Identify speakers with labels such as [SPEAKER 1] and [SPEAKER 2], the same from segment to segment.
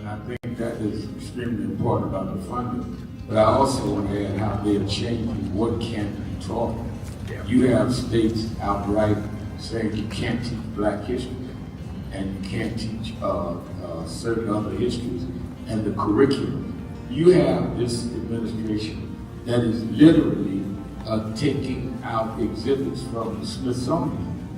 [SPEAKER 1] And I think that is extremely important about the funding. But I also want to add how they're changing what can be taught. You have states outright saying you can't teach Black history and you can't teach certain other histories and the curriculum. You have this administration that is literally taking out exhibits from the Smithsonian.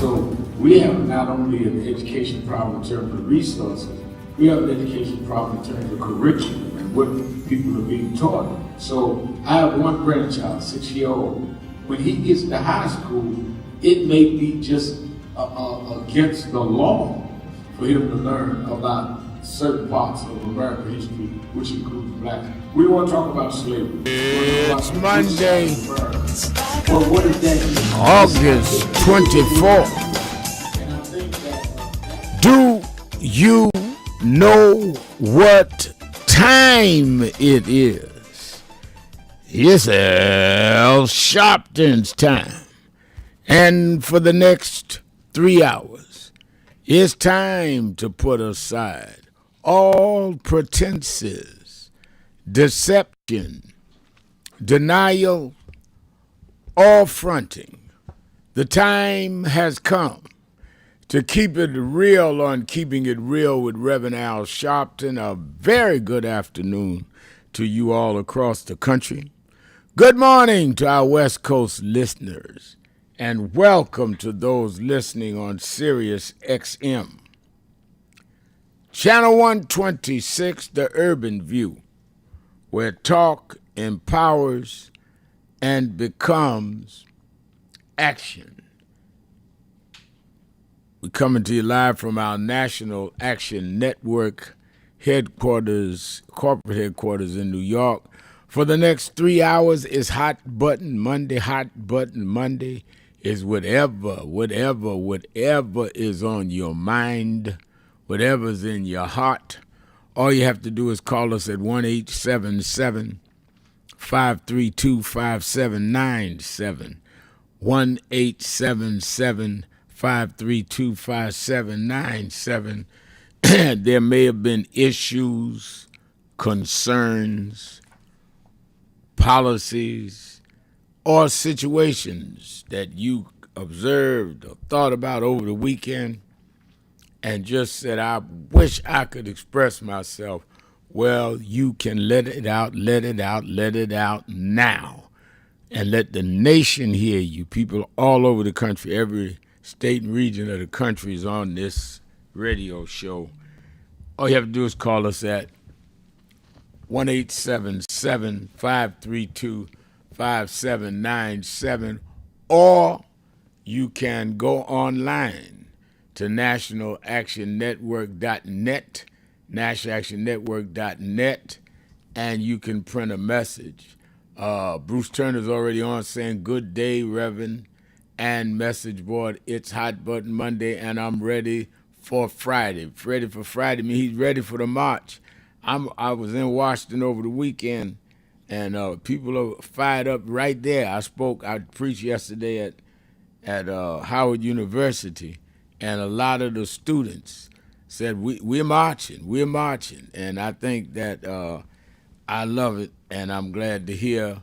[SPEAKER 1] So we have not only an education problem in terms of resources, we have an education problem in terms of curriculum and what people are being taught. So I have one grandchild, 6-year-old. When he gets to high school, it may be just against the law for him to learn about certain parts of American history, which includes Blacks. We want to talk about slavery.
[SPEAKER 2] It's Monday,
[SPEAKER 1] Well, what is that?
[SPEAKER 2] August 24th. Do you know what time it is? It's Al Sharpton's time. And for the next 3 hours, it's time to put aside all pretenses, deception, denial, or fronting. The time has come to keep it real on Keeping It Real with Reverend Al Sharpton. A very good afternoon to you all across the country. Good morning to our West Coast listeners, and welcome to those listening on Sirius XM. Channel 126, The Urban View, where talk empowers and becomes action. We're coming to you live from our National Action Network headquarters, corporate headquarters in New York. For the next 3 hours is Hot Button Monday. Hot Button Monday is whatever is on your mind, whatever's in your heart. All you have to do is call us at 1-877-532-5797. 1-877-532-5797. There may have been issues, concerns, policies, or situations that you observed or thought about over the weekend and just said, I wish I could express myself. Well, you can let it out now, and let the nation hear you. People all over the country, every state and region of the country is on this radio show. All you have to do is call us at 1-877-532-5797, or you can go online to nationalactionnetwork.net, nationalactionnetwork.net, and you can print a message. Bruce Turner's already on saying, good day, Reverend, and message board, it's Hot Button Monday, and I'm ready for Friday. Ready for Friday means he's ready for the march. I was in Washington over the weekend, and people are fired up right there. I preached yesterday at Howard University, and a lot of the students said, we're marching, and I think that I love it, and I'm glad to hear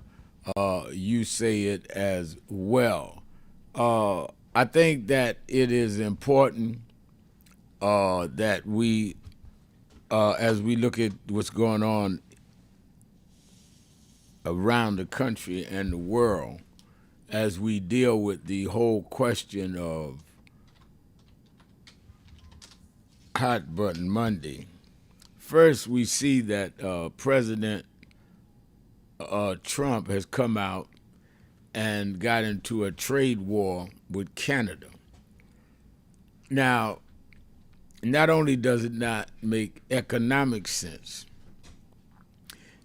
[SPEAKER 2] you say it as well. I think that it is important that we, as we look at what's going on around the country and the world, as we deal with the whole question of Hot Button Monday. First, we see that President Trump has come out and got into a trade war with Canada. Now, not only does it not make economic sense,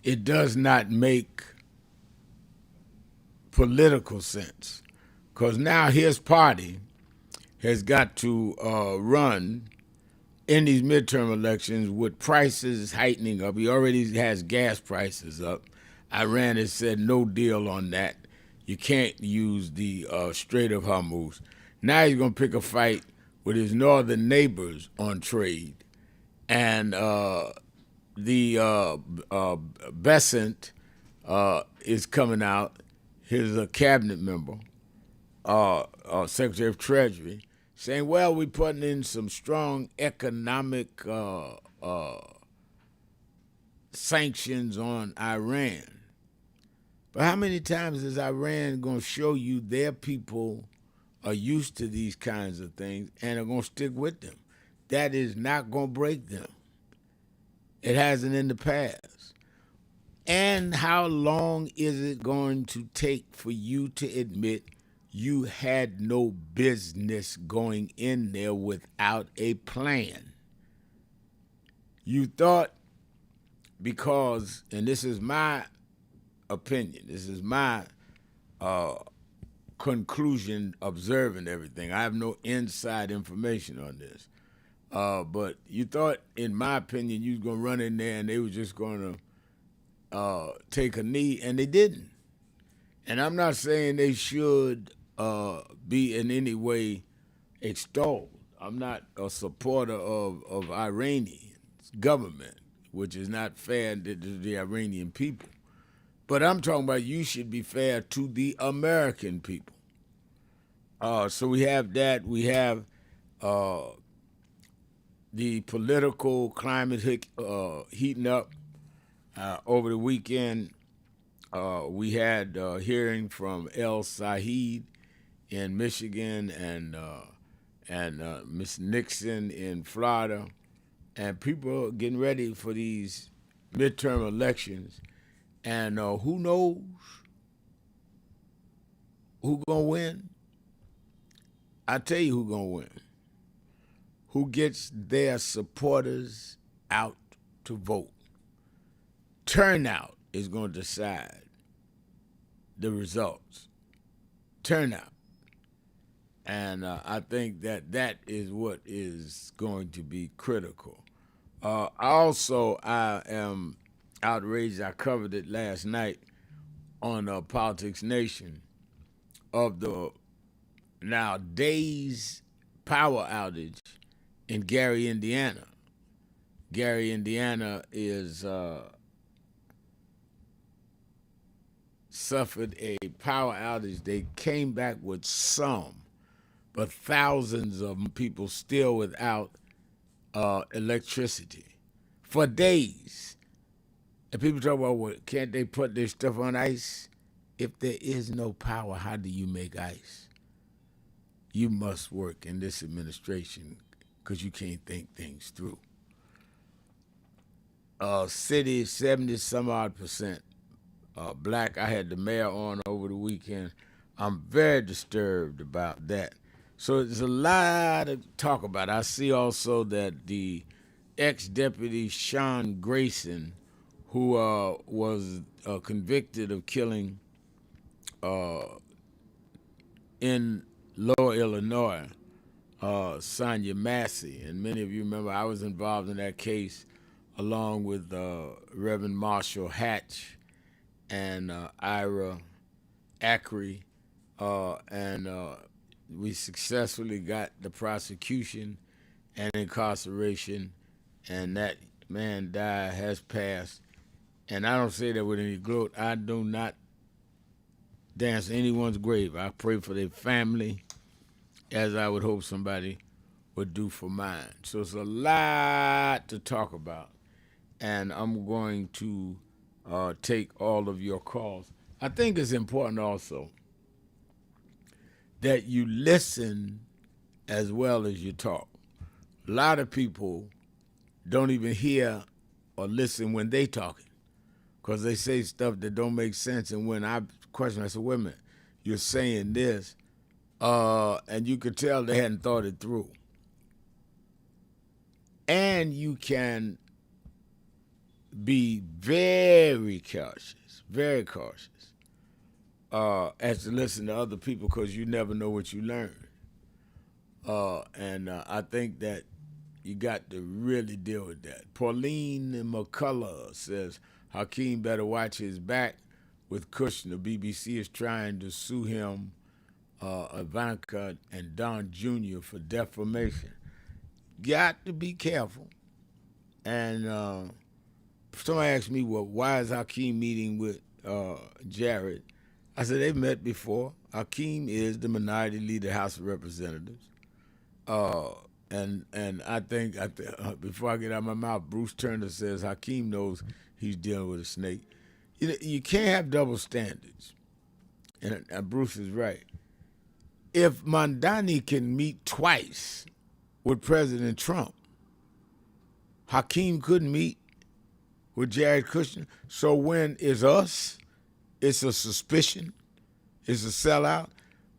[SPEAKER 2] it does not make political sense, because now his party has got to run in these midterm elections with prices heightening up. He already has gas prices up. Iran has said no deal on that. You can't use the Strait of Hormuz. Now he's going to pick a fight with his northern neighbors on trade. And the Besant is coming out. Here's a cabinet member, Secretary of Treasury, saying, well, we're putting in some strong economic sanctions on Iran. But how many times is Iran going to show you their people are used to these kinds of things and are going to stick with them? That is not going to break them. It hasn't in the past. And how long is it going to take for you to admit you had no business going in there without a plan? You thought because, and this is my opinion, this is my conclusion observing everything. I have no inside information on this. But you thought, in my opinion, you was going to run in there and they were just going to take a knee, and they didn't. And I'm not saying they should be in any way extolled. I'm not a supporter of Iranian government, which is not fair to the Iranian people. But I'm talking about you should be fair to the American people. So we have that. We have the political climate heating up. Over the weekend, we had a hearing from El Said in Michigan and Miss Nixon in Florida, and people are getting ready for these midterm elections. And who knows who gonna win? I tell you who gonna win. Who gets their supporters out to vote. Turnout is going to decide the results. Turnout. And I think that is what is going to be critical. I am outraged. I covered it last night on Politics Nation of the now days power outage in Gary, Indiana. Gary, Indiana is suffered a power outage. They came back with some, but thousands of people still without electricity for days. And people talk about, well, can't they put their stuff on ice? If there is no power, how do you make ice? You must work in this administration because you can't think things through. City, 70 some odd percent black. I had the mayor on over the weekend. I'm very disturbed about that. So there's a lot to talk about. I see also that the ex-deputy Sean Grayson, who was convicted of killing in Lower Illinois, Sonia Massey, and many of you remember I was involved in that case along with Reverend Marshall Hatch and Ira Ackery, and we successfully got the prosecution and incarceration, and that man died, has passed. And I don't say that with any gloat. I do not dance anyone's grave. I pray for their family as I would hope somebody would do for mine. So it's a lot to talk about, and I'm going to take all of your calls. I think it's important also that you listen as well as you talk. A lot of people don't even hear or listen when they talking because they say stuff that don't make sense. And when I question, I said, wait a minute, you're saying this, and you could tell they hadn't thought it through. And you can be very cautious as to listen to other people because you never know what you learn. And I think that you got to really deal with that. Pauline McCullough says Hakeem better watch his back with Kushner. BBC is trying to sue him, Ivanka, and Don Jr. for defamation. Got to be careful. And somebody asked me, well, why is Hakeem meeting with Jared? I said, they've met before. Hakeem is the minority leader of the House of Representatives. And I think, before I get out of my mouth, Bruce Turner says Hakeem knows he's dealing with a snake. You can't have double standards. And Bruce is right. If Mondani can meet twice with President Trump, Hakeem couldn't meet with Jared Kushner. So when it's us, it's a suspicion, it's a sellout.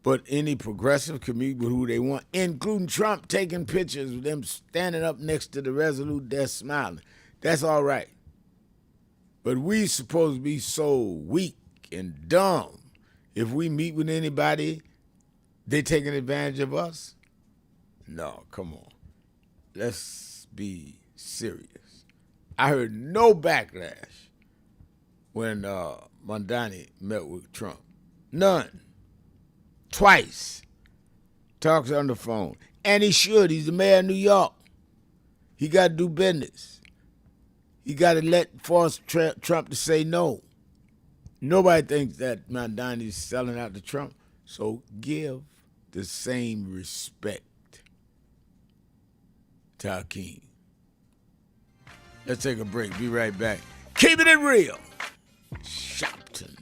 [SPEAKER 2] But any progressive can meet with who they want, including Trump taking pictures of them standing up next to the Resolute desk smiling. That's all right. But we supposed to be so weak and dumb. If we meet with anybody, they taking advantage of us? No, come on. Let's be serious. I heard no backlash when Mondani met with Trump. None. Twice. Talks on the phone. And he should. He's the mayor of New York. He got to do business. He got to force Trump to say no. Nobody thinks that Mondani is selling out to Trump. So give the same respect to Hakeem. Let's take a break. Be right back. Keeping it real. Sharpton.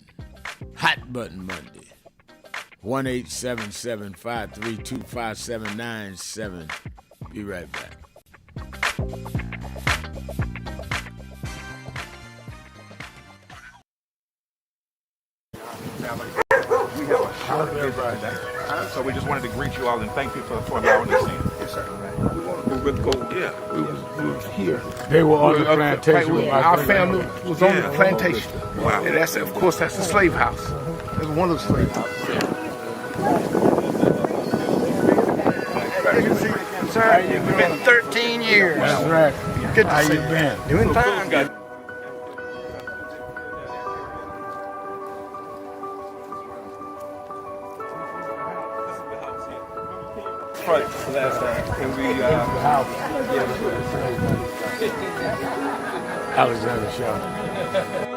[SPEAKER 2] Hot Button Monday. 1-877-532-5797. Be right back.
[SPEAKER 3] We have a short visit today, so we just wanted to greet you all and thank you for allowing us in. Yes, sir. We would go. Yeah, we was here.
[SPEAKER 2] They were on the plantation.
[SPEAKER 3] Our family was on the plantation. Wow. And that's, of course, that's the slave house. That's one of the slave houses.
[SPEAKER 4] Sir, it's been 13 years.
[SPEAKER 2] That's right.
[SPEAKER 4] Good to
[SPEAKER 2] How
[SPEAKER 4] see
[SPEAKER 2] you
[SPEAKER 4] you.
[SPEAKER 2] been?
[SPEAKER 4] Doing fine. Good.
[SPEAKER 3] Last time, and we
[SPEAKER 2] Alexander Sharpton.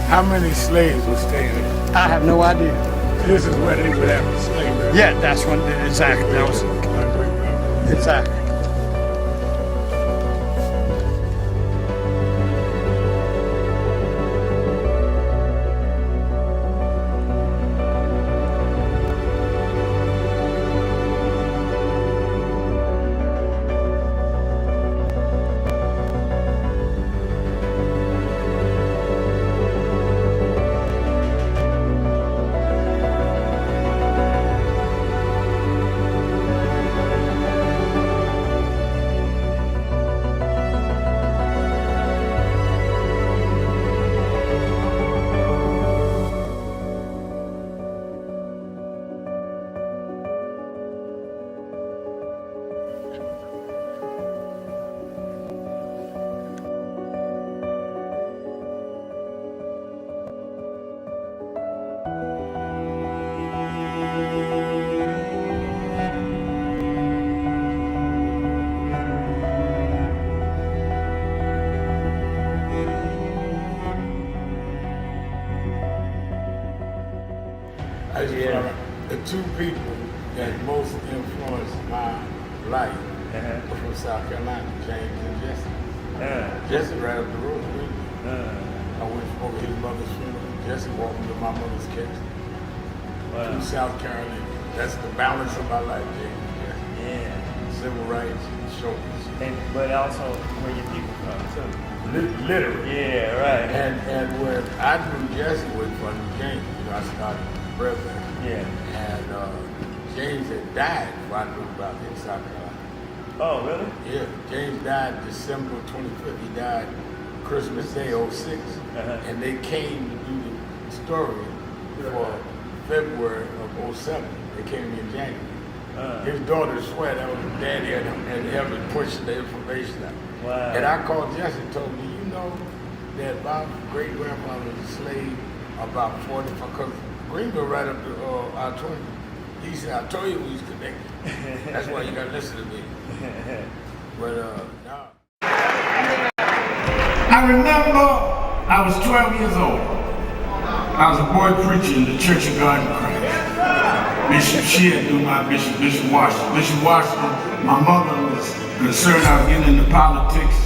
[SPEAKER 2] How many slaves were staying there?
[SPEAKER 4] I have no idea.
[SPEAKER 2] This is where they would have a slave.
[SPEAKER 4] Yeah, that's when exactly. That was exactly. The two people that most influenced my life are from South Carolina, James and Jesse. Jesse right up the road with me. I went over his mother's funeral. Jesse walked me to my mother's case. Wow. To South Carolina. That's the balance of my life, James and Jesse. Yeah. Civil rights, shoulders.
[SPEAKER 5] But also where your people from too.
[SPEAKER 2] Literally.
[SPEAKER 5] Yeah, right.
[SPEAKER 2] And when I knew Jesse was from James, I started president.
[SPEAKER 5] Yeah.
[SPEAKER 2] And James had died before I knew about it in South Carolina.
[SPEAKER 5] Oh, really?
[SPEAKER 4] Yeah, James died December 25th. He died Christmas Day, '06. And they came to do the story for February of '07. They came in January. His daughter swear that was his daddy and him pushing the information out.
[SPEAKER 5] Wow.
[SPEAKER 4] And I called Jesse and told me, you know that my great-grandfather was a slave about 45, because Greenville right up to I-20. He said, I told you we was connected. That's why you got to listen to me. But, no.
[SPEAKER 6] I remember I was 12 years old. I was a boy preacher in the Church of God in Christ. Bishop Shear knew my bishop, Bishop Washington. Bishop Washington, my mother was concerned I was getting into politics.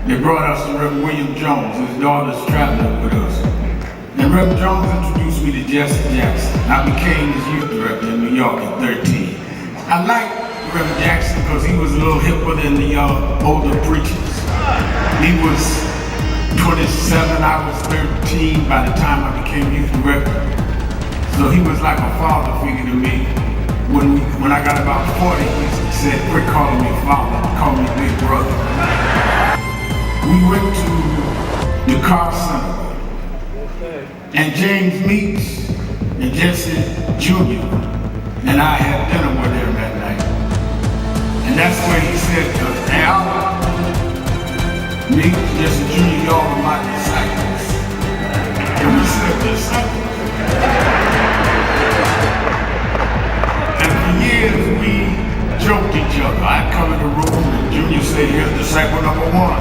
[SPEAKER 6] They brought us to Reverend William Jones. His daughter's traveling with us. And Reverend Jones introduced me to Jesse Jackson. I became his youth director in New York at 13. I liked Reverend Jackson because he was a little hipper than the older preachers. He was 27, I was 13 by the time I became youth director. So he was like a father figure to me. When I got about 40, he said, quit calling me father, call me big brother. We went to the car center, and James Meeks and Jesse Jr. and I had dinner with him that night. And that's where he said to us, Al, Meeks, Jesse Jr., y'all are my disciples. And we said, disciples? And for years we joked each other. I'd come in the room and Junior said, here's disciple number one.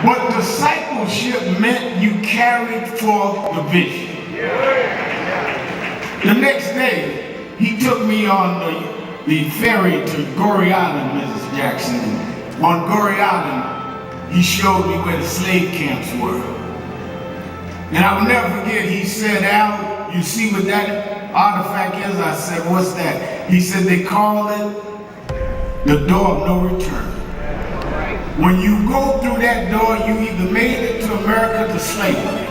[SPEAKER 6] But discipleship meant you carried forth the vision. The next day, he took me on the ferry to Goree Island, Mrs. Jackson. On Goree Island, he showed me where the slave camps were. And I will never forget, he said, Al, you see what that artifact is? I said, what's that? He said, they call it the door of no return. When you go through that door, you either made it to America to slavery,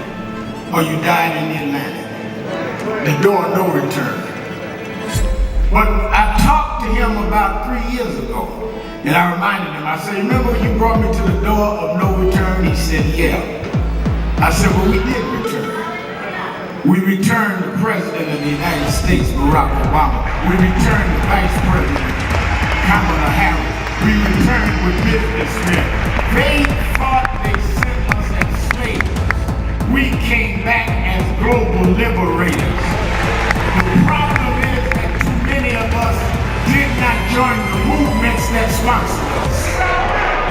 [SPEAKER 6] or you died in the Atlantic. The door of no return. But I talked to him about 3 years ago, and I reminded him, I said, remember when you brought me to the door of no return? He said, yeah. I said, well, we did return. We returned the President of the United States, Barack Obama. We returned the Vice President, Kamala Harris. We returned with businessmen. They thought they sent us as slaves. We came back as global liberators. The problem is that too many of us did not join the movements that sponsored us.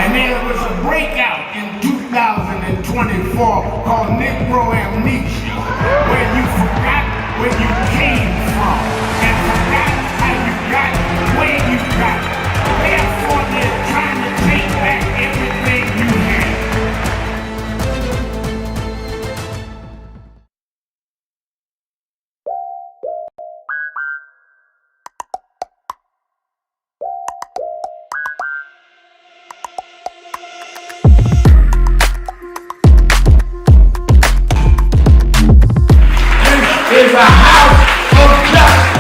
[SPEAKER 6] And there was a breakout in 2024 called Negro Amnesia, where you forgot where you came from and forgot how you got where you got. Therefore, they're trying to take back everything you had.
[SPEAKER 1] Is a house of justice.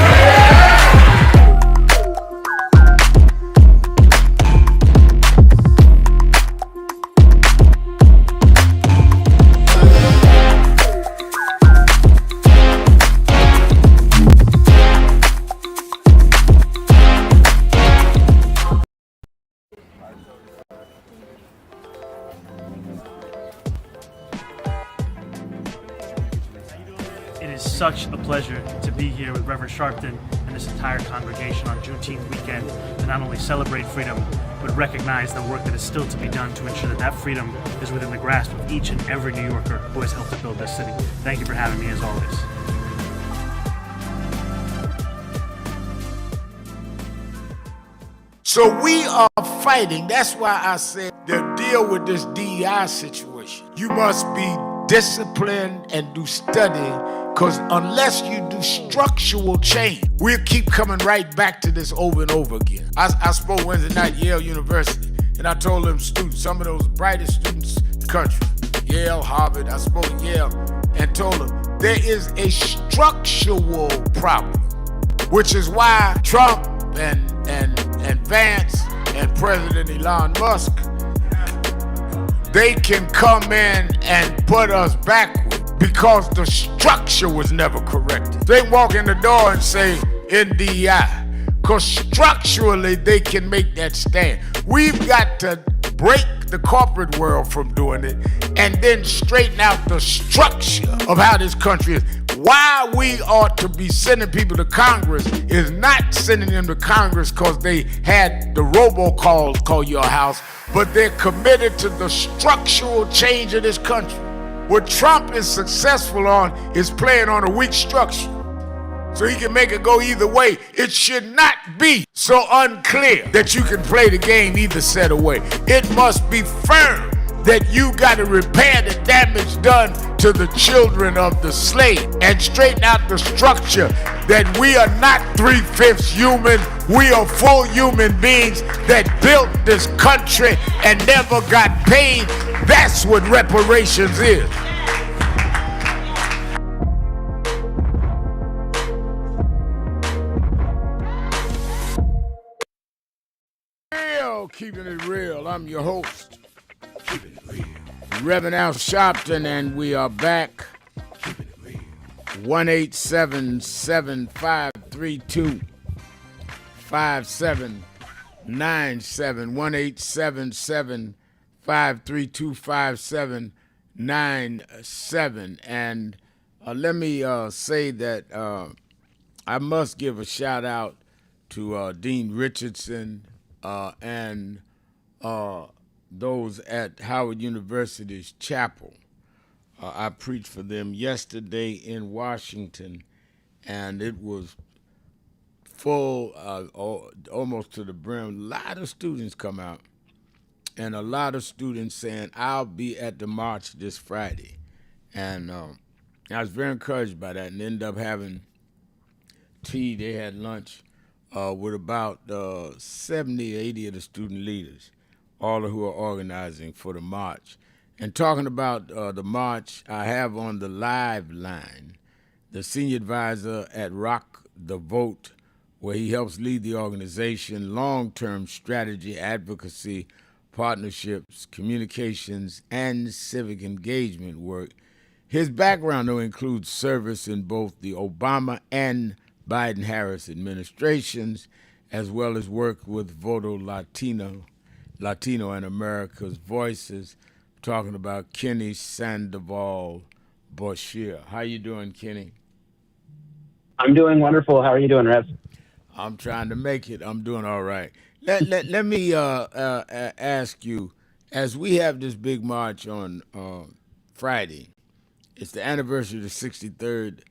[SPEAKER 7] It is such a pleasure to be here with Reverend Sharpton and this entire congregation on Juneteenth weekend to not only celebrate freedom, but recognize the work that is still to be done to ensure that that freedom is within the grasp of each and every New Yorker who has helped to build this city. Thank you for having me as always.
[SPEAKER 6] So we are fighting. That's why I said to deal with this DEI situation. You must be disciplined and do study, because unless you do structural change, we'll keep coming right back to this over and over again. I spoke Wednesday night at Yale University, and I told them students, some of those brightest students in the country, Yale, Harvard, I spoke at Yale, and told them there is a structural problem, which is why Trump
[SPEAKER 2] and Vance and President Elon Musk, they can come in and put us backward because the structure was never corrected. They walk in the door and say NDI, because structurally they can make that stand. We've got to break the corporate world from doing it and then straighten out the structure of how this country is. Why we ought to be sending people to Congress is not sending them to Congress because they had the robocalls call your house, but they're committed to the structural change of this country. What Trump is successful on is playing on a weak structure, so he can make it go either way. It should not be so unclear that you can play the game either set away. It must be firm that you got to repair the damage done to the children of the slave and straighten out the structure that we are not 3/5 human. We are full human beings that built this country and never got paid. That's what reparations is. Keeping it real. I'm your host, Reverend Al Sharpton, and we are back. 1-877-532-5797. 1-877-532-5797. And let me say that I must give a shout out to Dean Richardson and those at Howard University's chapel. I preached for them yesterday in Washington, and it was full, almost to the brim. A lot of students come out, and a lot of students saying, I'll be at the march this Friday. And I was very encouraged by that, and ended up having tea. They had lunch with about 70, 80 of the student leaders, all of who are organizing for the march. And talking about the march, I have on the live line the senior advisor at Rock the Vote, where he helps lead the organization, long-term strategy, advocacy, partnerships, communications, and civic engagement work. His background, though, includes service in both the Obama and Biden-Harris administrations, as well as work with Voto Latino and America's Voices, talking about Kenny Sandoval Bashir. How you doing, Kenny?
[SPEAKER 8] I'm doing wonderful. How are you doing, Rev?
[SPEAKER 2] I'm trying to make it. I'm doing all right. Let me ask you, as we have this big march on Friday, it's the anniversary of the 63rd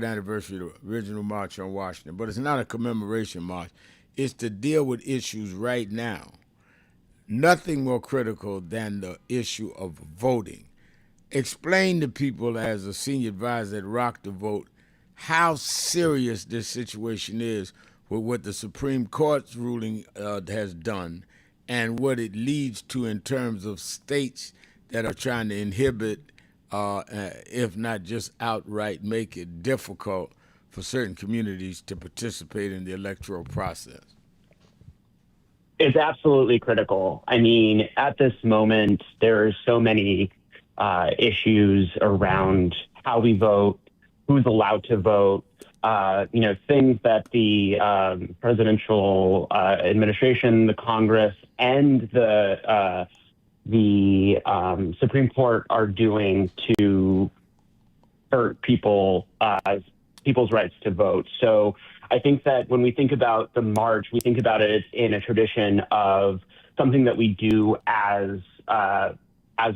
[SPEAKER 2] anniversary of the original March on Washington, but it's not a commemoration march. It's to deal with issues right now. Nothing more critical than the issue of voting. Explain to people, as a senior advisor at Rock the Vote, how serious this situation is with what the Supreme Court's ruling has done and what it leads to in terms of states that are trying to inhibit, if not just outright make it difficult for certain communities to participate in the electoral process.
[SPEAKER 8] It's absolutely critical. I mean, at this moment, there are so many issues around how we vote, who's allowed to vote, things that the presidential administration, the Congress, and the Supreme Court are doing to hurt people's rights to vote. So I think that when we think about the march, we think about it in a tradition of something that we do as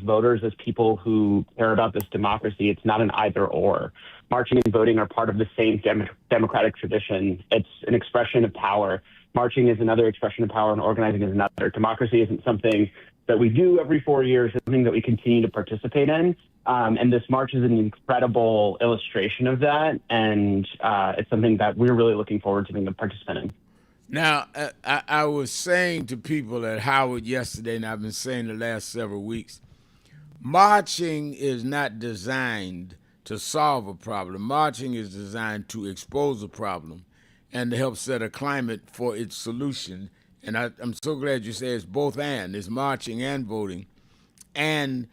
[SPEAKER 8] voters, as people who care about this democracy. It's not an either or. Marching and voting are part of the same democratic tradition. It's an expression of power. Marching is another expression of power, and organizing is another. Democracy isn't something that we do every 4 years. It's something that we continue to participate in. And this march is an incredible illustration of that. And it's something that we're really looking forward to being a participant in.
[SPEAKER 2] Now, I was saying to people at Howard yesterday, and I've been saying the last several weeks, marching is not designed to solve a problem. Marching is designed to expose a problem and to help set a climate for its solution. And I'm so glad you say it's both and. It's marching and voting, and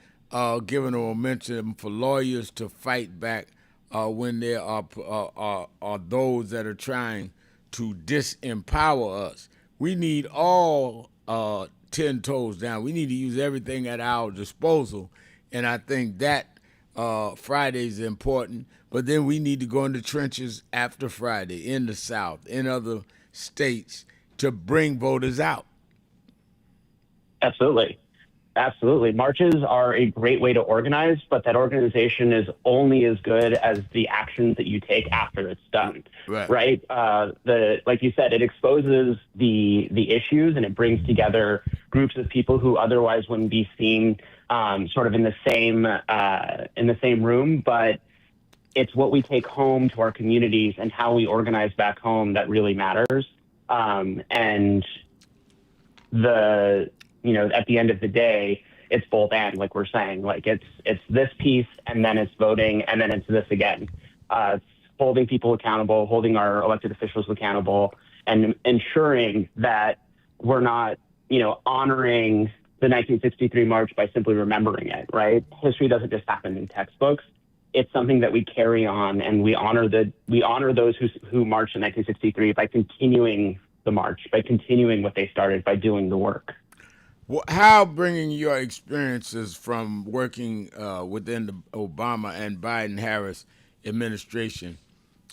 [SPEAKER 2] giving a momentum for lawyers to fight back when there are those that are trying to disempower us. We need all 10 toes down. We need to use everything at our disposal, and I think that Friday is important. But then we need to go in the trenches after Friday in the South, in other states, to bring voters out.
[SPEAKER 8] Absolutely. Absolutely. Marches are a great way to organize, but that organization is only as good as the actions that you take after it's done. Right? Like you said, it exposes the issues, and it brings together groups of people who otherwise wouldn't be seen sort of in the same room. But it's what we take home to our communities and how we organize back home that really matters. And at the end of the day, it's both and, like we're saying, like it's this piece, and then it's voting, and then it's this again. It's holding people accountable, holding our elected officials accountable, and ensuring that we're not, honoring the 1963 march by simply remembering it, right? History doesn't just happen in textbooks. It's something that we carry on, and we honor those who marched in 1963 by continuing the march, by continuing what they started, by doing the work.
[SPEAKER 2] Well, how bringing your experiences from working within the Obama and Biden-Harris administration,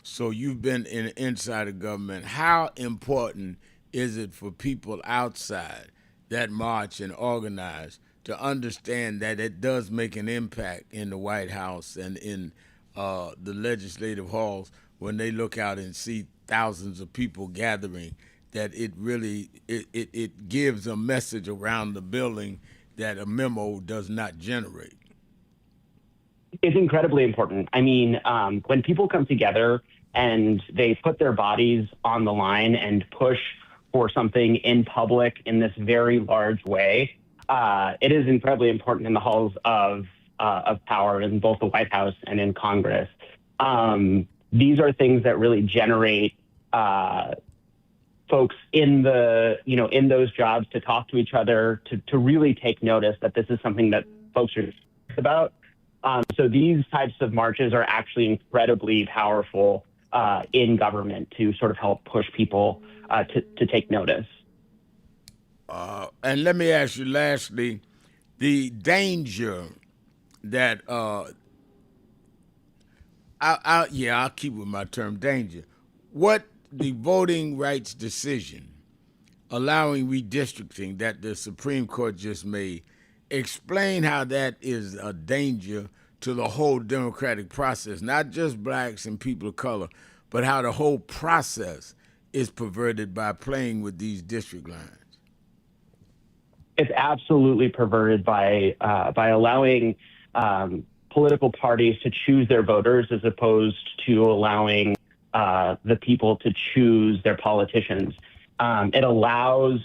[SPEAKER 2] so you've been inside of government, how important is it for people outside that march and organize to understand that it does make an impact in the White House and in the legislative halls when they look out and see thousands of people gathering, that it really it gives a message around the building that a memo does not generate?
[SPEAKER 8] It's incredibly important. I mean, when people come together and they put their bodies on the line and push for something in public in this very large way, it is incredibly important in the halls of power in both the White House and in Congress. These are things that really generate folks in those jobs to talk to each other, to really take notice that this is something that folks are about. So these types of marches are actually incredibly powerful in government to sort of help push people to take notice.
[SPEAKER 2] And let me ask you lastly, the danger that I'll keep with my term danger. What the voting rights decision allowing redistricting that the Supreme Court just made, explain how that is a danger to the whole democratic process, not just blacks and people of color, but how the whole process is perverted by playing with these district lines.
[SPEAKER 8] It's absolutely perverted by allowing political parties to choose their voters as opposed to allowing the people to choose their politicians. It allows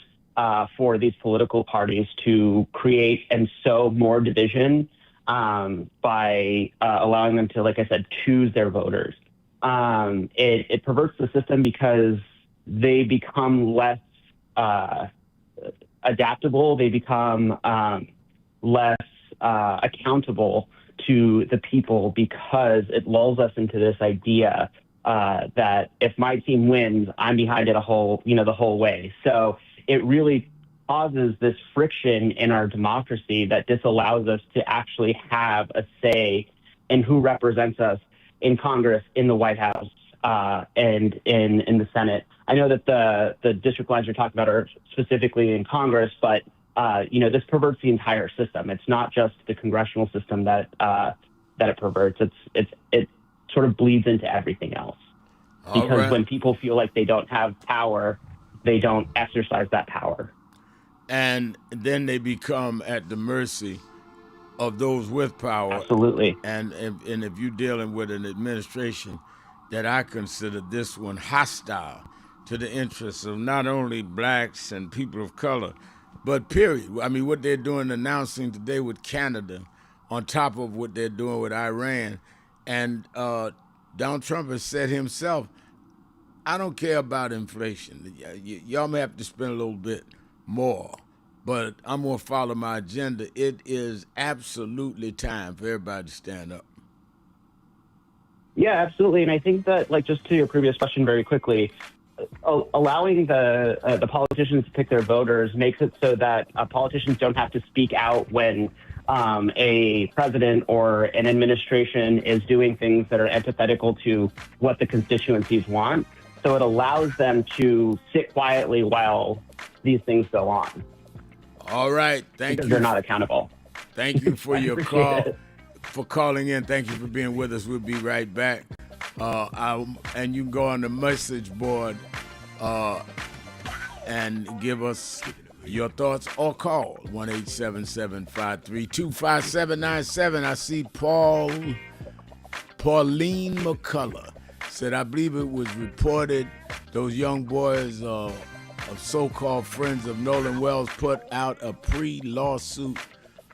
[SPEAKER 8] for these political parties to create and sow more division by allowing them to, like I said, choose their voters. It perverts the system because they become less adaptable. They become less accountable to the people because it lulls us into this idea that if my team wins, I'm behind it the whole way. So it really causes this friction in our democracy that disallows us to actually have a say in who represents us in Congress, in the White House, and in the Senate. I know that the district lines you're talking about are specifically in Congress, but this perverts the entire system. It's not just the congressional system that it perverts. It sort of bleeds into everything else. Because when people feel like they don't have power, they don't exercise that power.
[SPEAKER 2] And then they become at the mercy of those with power.
[SPEAKER 8] Absolutely.
[SPEAKER 2] And if you're dealing with an administration that I consider this one hostile to the interests of not only blacks and people of color, but period. I mean, what they're doing, announcing today with Canada, on top of what they're doing with Iran. And Donald Trump has said himself, I don't care about inflation. Y'all may have to spend a little bit more, but I'm going to follow my agenda. It is absolutely time for everybody to stand up.
[SPEAKER 8] Yeah, absolutely. And I think that, like, just to your previous question very quickly, allowing the politicians to pick their voters makes it so that politicians don't have to speak out when a president or an administration is doing things that are antithetical to what the constituencies want. So it allows them to sit quietly while these things go on.
[SPEAKER 2] All right. Thank you.
[SPEAKER 8] Because they're not accountable.
[SPEAKER 2] Thank you for your call.
[SPEAKER 8] It.
[SPEAKER 2] For calling in. Thank you for being with us. We'll be right back. And you can go on the message board and give us your thoughts or call 1-877-532-5797. I see Pauline McCullough said, I believe it was reported those young boys of so-called friends of Nolan Wells put out a pre-lawsuit,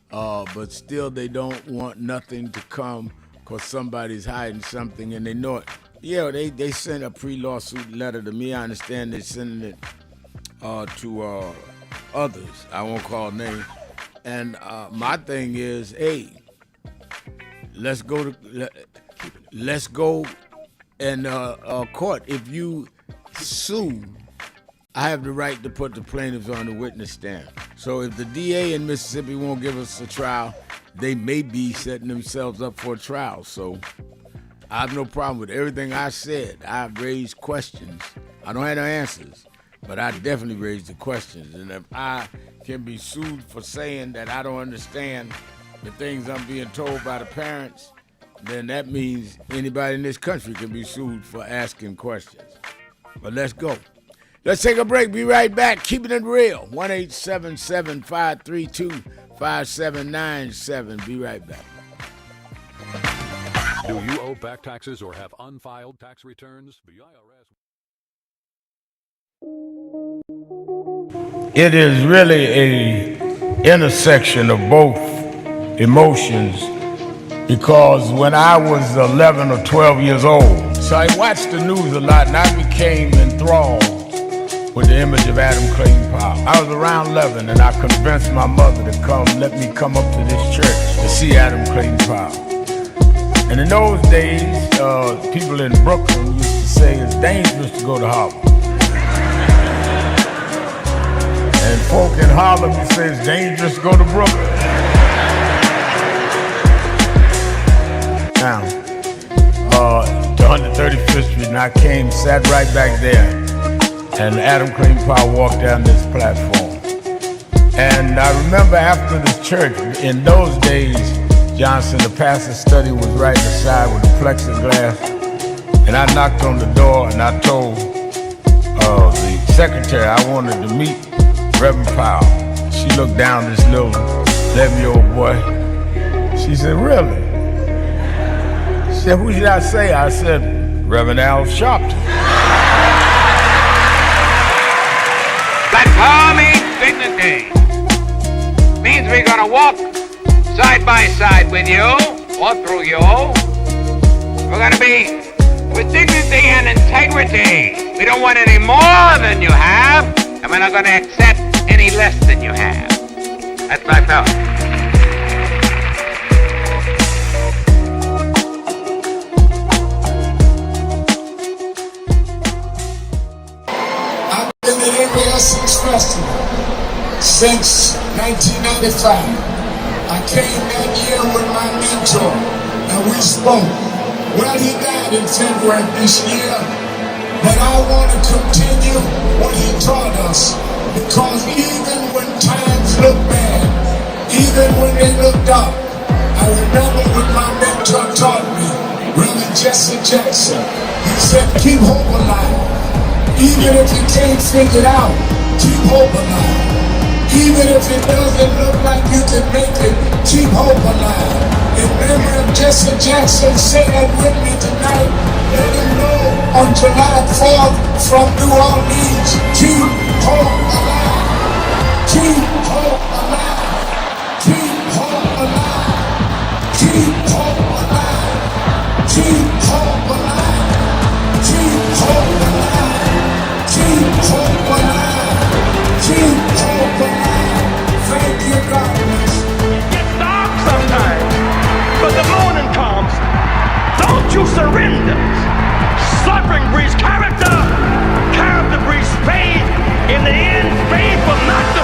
[SPEAKER 2] but still they don't want nothing to come because somebody's hiding something and they know it. Yeah, they sent a pre-lawsuit letter to me. I understand they're sending it to others. I won't call names. And my thing is, hey, let's go in court. If you sue, I have the right to put the plaintiffs on the witness stand. So if the DA in Mississippi won't give us a trial, they may be setting themselves up for a trial. So I have no problem with everything I said. I've raised questions. I don't have no answers, but I definitely raised the questions. And if I can be sued for saying that I don't understand the things I'm being told by the parents, then that means anybody in this country can be sued for asking questions. But let's go. Let's take a break. Be right back. Keeping it real. 1-877-532-5797. Be right back.
[SPEAKER 9] Do you owe back taxes or have unfiled tax returns? The IRS.
[SPEAKER 4] It is really a intersection of both emotions, because when I was 11 or 12 years old, so I watched the news a lot and I became enthralled with the image of Adam Clayton Powell. I was around 11 and I convinced my mother to let me come up to this church to see Adam Clayton Powell. And in those days, people in Brooklyn used to say it's dangerous to go to Harlem. And folk in Harlem used to say it's dangerous to go to Brooklyn. Now, to 135th Street, and I came, sat right back there. And Adam Clayton Powell walked down this platform. And I remember after the church, in those days, Johnson, the pastor's study was right inside with the plexiglass. And I knocked on the door and I told the secretary I wanted to meet Reverend Powell. She looked down this little 11-year-old boy. She said, really? She said, who should I say? I said, Reverend Al Sharpton.
[SPEAKER 10] That power means dignity. Means we're gonna walk side by side with you, or through you. We're gonna be with dignity and integrity. We don't want any more than you have, and we're not gonna accept any less than you have. That's my thought.
[SPEAKER 6] In the ABS Festival since 1995. I came that year with my mentor and we spoke. Well, he died in February this year, but I want to continue what he taught us, because even when times look bad, even when they look dark, I remember what my mentor taught me, Reverend Jesse Jackson. He said, keep hope alive. Even if you can't figure it out, keep hope alive. Even if it doesn't look like you can make it, keep hope alive. In memory of Jesse Jackson, say that with me tonight. Let him know on July 4th from New Orleans, keep hope alive. Keep hope alive. Keep hope alive. Keep hope alive. Keep hope alive. Keep hope alive.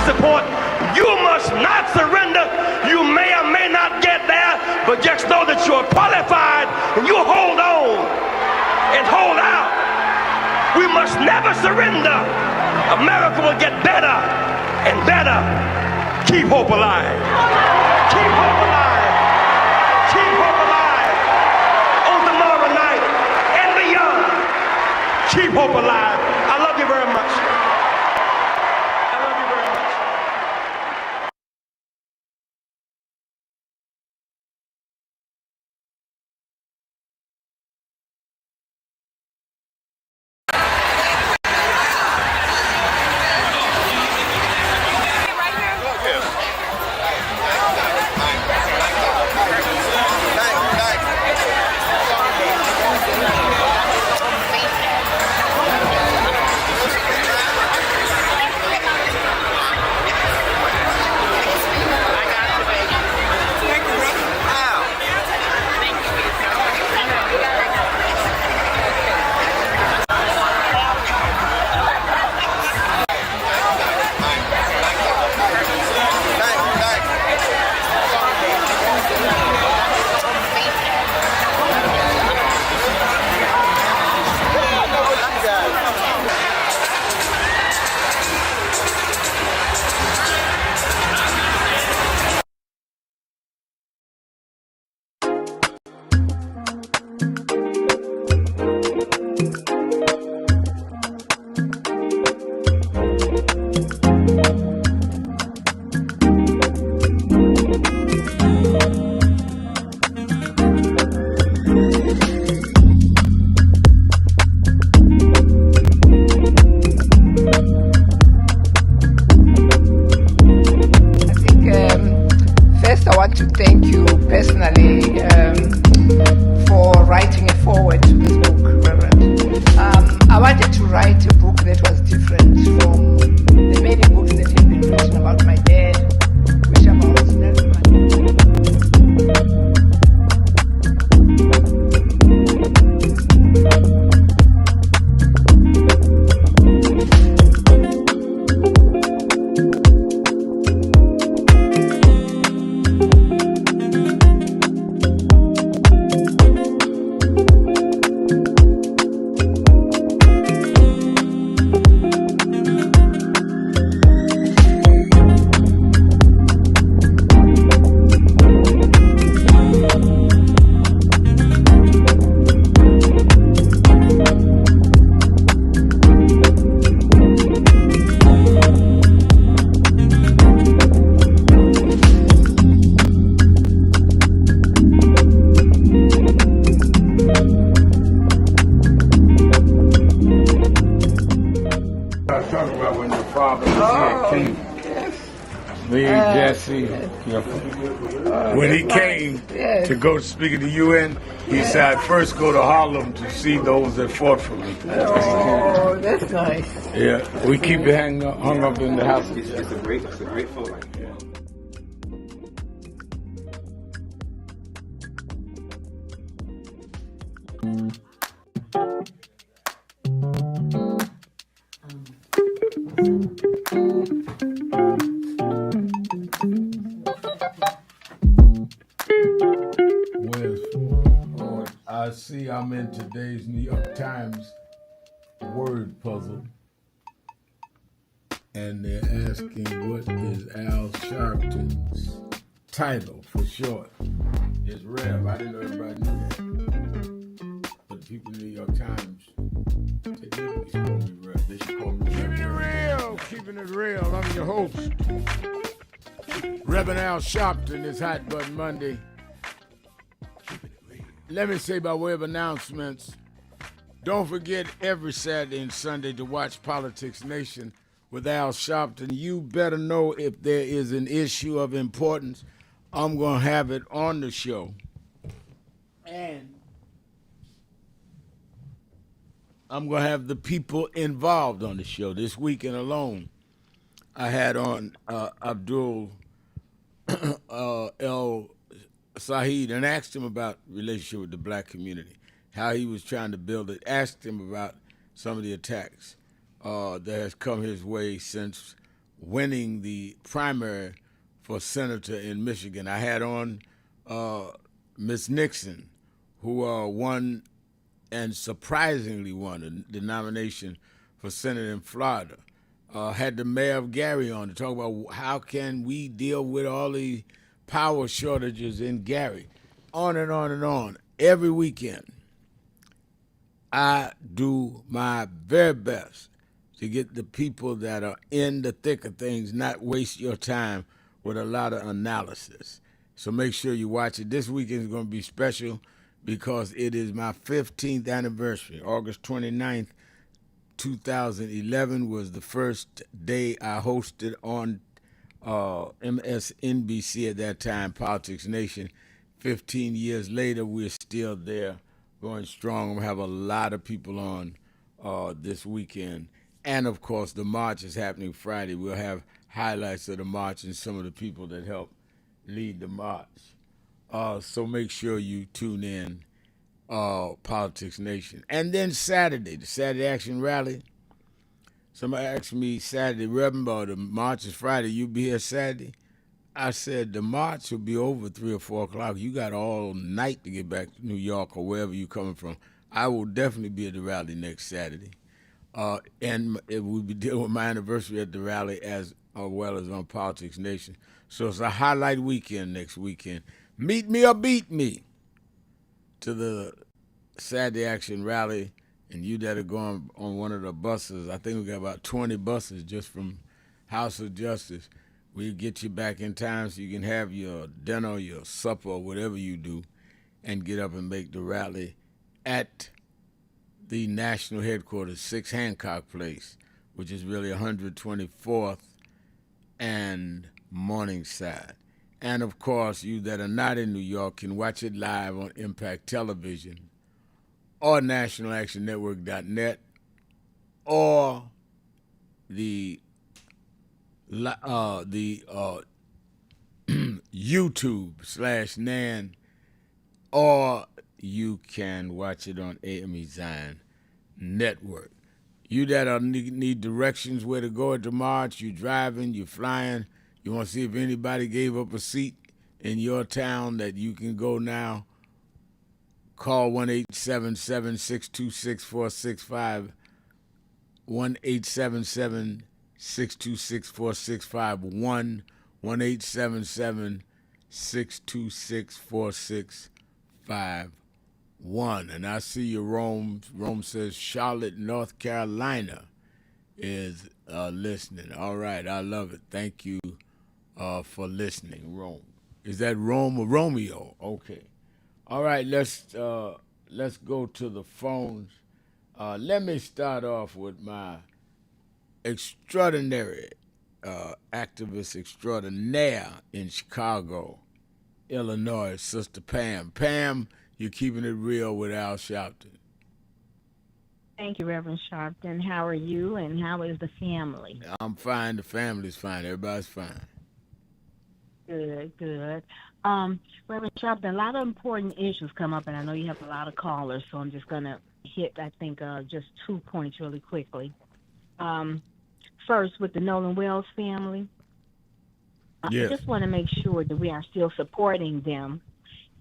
[SPEAKER 11] support. You must not surrender. You may or may not get there, but just know that you're qualified and you hold on and hold out. We must never surrender. America will get better and better. Keep hope alive. Keep hope alive. Keep hope alive. On tomorrow night and beyond. Keep hope alive. I love you very much. I love you very much.
[SPEAKER 4] When he came to go speak at the UN, he said, "I'd first go to Harlem to see those that fought for me."
[SPEAKER 12] Oh, that's nice.
[SPEAKER 4] Yeah, we keep it hung up in the house.
[SPEAKER 3] It's a great photo.
[SPEAKER 4] I see I'm in today's New York Times word puzzle, and they're asking what is Al Sharpton's title for short. It's Rev. I didn't know everybody knew that. But the people in the New York Times, they should call me Rev. They should call me Rev. Keeping it real. I'm your host, Reverend Al Sharpton. It's Hot Button Monday. Let me say by way of announcements, don't forget every Saturday and Sunday to watch Politics Nation with Al Sharpton. You better know if there is an issue of importance, I'm going to have it on the show. And I'm going to have the people involved on the show. This weekend alone, I had on Abdul El Saeed and asked him about relationship with the black community, how he was trying to build it. Asked him about some of the attacks that has come his way since
[SPEAKER 2] winning the primary for senator in Michigan. I had on Miss Nixon, who won and surprisingly won the nomination for Senate in Florida. Had the mayor of Gary on to talk about how can we deal with all the power shortages in Gary. On and on and on. Every weekend, I do my very best to get the people that are in the thick of things, not waste your time with a lot of analysis. So make sure you watch it. This weekend is going to be special because it is my 15th anniversary. August 29th, 2011 was the first day I hosted on MSNBC at that time, Politics Nation. 15 years later, we're still there, going strong. We'll have a lot of people on this weekend. And, of course, the march is happening Friday. We'll have highlights of the march and some of the people that helped lead the march. So make sure you tune in, Politics Nation. And then Saturday, the Saturday Action Rally. Somebody asked me Saturday, Reverend, the march is Friday. You be here Saturday? I said, the march will be over 3 or 4 o'clock. You got all night to get back to New York or wherever you're coming from. I will definitely be at the rally next Saturday. And it will be dealing with my anniversary at the rally as well as on Politics Nation. So it's a highlight weekend next weekend. Meet me or beat me to the Saturday Action Rally. And you that are going on one of the buses, I think we got about 20 buses just from House of Justice. We'll get you back in time so you can have your dinner, your supper, or whatever you do, and get up and make the rally at the national headquarters, 6 Hancock Place, which is really 124th and Morningside. And, of course, you that are not in New York can watch it live on Impact Television or nationalactionnetwork.net or the YouTube/NAN, or you can watch it on AME Zion Network. You that need directions where to go at the march, you driving, you flying, you want to see if anybody gave up a seat in your town that you can go now, call 1-877-626-4665, 1-877-626-4651, 1-877-626-4651. And I see you, Rome. Rome says Charlotte, North Carolina is listening. All right, I love it. Thank you for listening, Rome. Is that Rome or Romeo? Okay. All right, let's go to the phones. Let me start off with my extraordinary activist extraordinaire in Chicago, Illinois, Sister Pam. Pam, you're keeping it real with Al Sharpton.
[SPEAKER 12] Thank you, Reverend Sharpton. How are you, and how is the family?
[SPEAKER 2] I'm fine. The family's fine. Everybody's fine.
[SPEAKER 12] Good, good. Reverend Sharpton, a lot of important issues come up, and I know you have a lot of callers, so I'm just going to hit, I think, just 2 points really quickly. First, with the Nolan Wells family,
[SPEAKER 2] yes.
[SPEAKER 12] I just want to make sure that we are still supporting them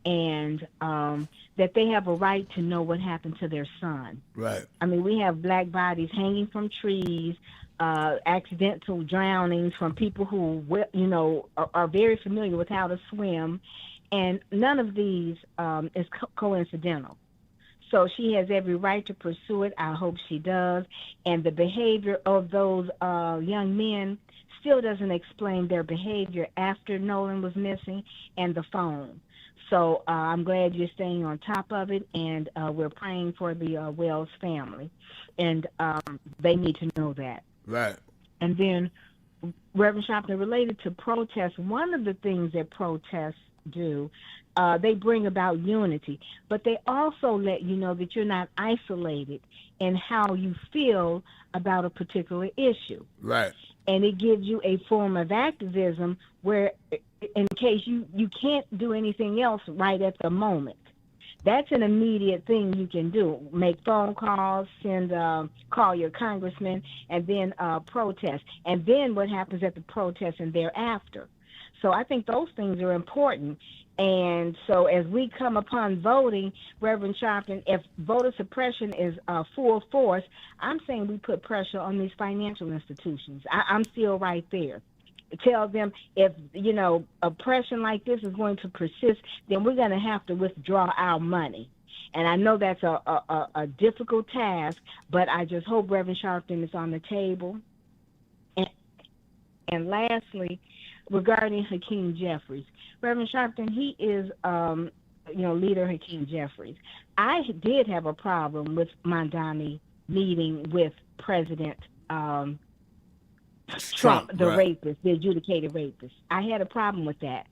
[SPEAKER 12] and that they have a right to know what happened to their son.
[SPEAKER 2] Right.
[SPEAKER 12] I mean, we have black bodies hanging from trees, accidental drownings from people who, are very familiar with how to swim, and none of these is coincidental. So she has every right to pursue it. I hope she does. And the behavior of those young men still doesn't explain their behavior after Nolan was missing and the phone. So I'm glad you're staying on top of it, and we're praying for the Wells family. And they need to know that.
[SPEAKER 2] Right.
[SPEAKER 12] And then, Reverend Sharpton, related to protests, one of the things that protests do, they bring about unity, but they also let you know that you're not isolated in how you feel about a particular issue.
[SPEAKER 2] Right.
[SPEAKER 12] And it gives you a form of activism where, in case you can't do anything else right at the moment, That's an immediate thing you can do. Make phone calls, call your congressman, and then protest. And then what happens at the protest and thereafter. So I think those things are important. And so as we come upon voting, Reverend Sharpton, if voter suppression is full force, I'm saying we put pressure on these financial institutions. I'm still right there. Tell them if, oppression like this is going to persist, then we're going to have to withdraw our money. And I know that's a difficult task, but I just hope Reverend Sharpton is on the table. And lastly, regarding Hakeem Jeffries, Reverend Sharpton, he is, leader Hakeem Jeffries. I did have a problem with Mandani meeting with President Trump, the rapist, the adjudicated rapist. I had a problem with that.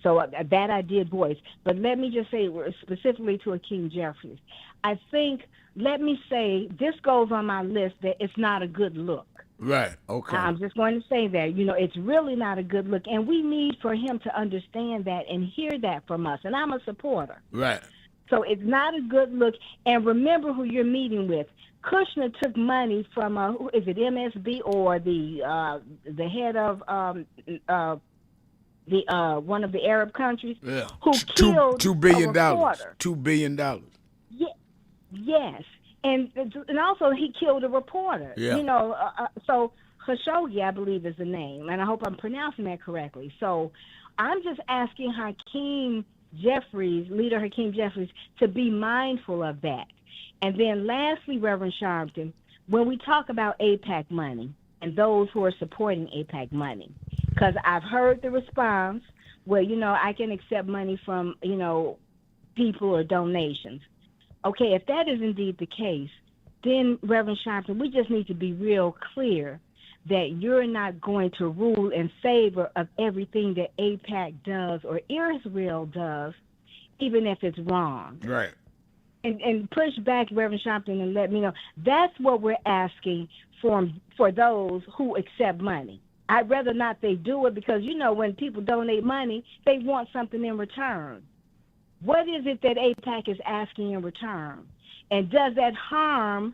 [SPEAKER 12] So that I did voice. But let me just say specifically to Hakeem Jeffries, I think, let me say, this goes on my list that it's not a good look.
[SPEAKER 2] Right, okay.
[SPEAKER 12] I'm just going to say that, it's really not a good look. And we need for him to understand that and hear that from us. And I'm a supporter.
[SPEAKER 2] Right.
[SPEAKER 12] So it's not a good look. And remember who you're meeting with. Kushner took money from, who is it, MSB or the head of one of the Arab countries, who killed
[SPEAKER 2] $2 billion.
[SPEAKER 12] a reporter.
[SPEAKER 2] $2 billion.
[SPEAKER 12] Yes. And also he killed a reporter.
[SPEAKER 2] Yeah.
[SPEAKER 12] So Khashoggi, I believe, is the name, and I hope I'm pronouncing that correctly. So I'm just asking Hakeem Jeffries, leader Hakeem Jeffries, to be mindful of that. And then lastly, Reverend Sharpton, when we talk about AIPAC money and those who are supporting AIPAC money, because I've heard the response where, I can accept money from, people or donations. Okay, if that is indeed the case, then, Reverend Sharpton, we just need to be real clear that you're not going to rule in favor of everything that AIPAC does or Israel does, even if it's wrong.
[SPEAKER 2] Right.
[SPEAKER 12] And push back, Reverend Sharpton, and let me know. That's what we're asking for those who accept money. I'd rather not they do it because, when people donate money, they want something in return. What is it that AIPAC is asking in return? And does that harm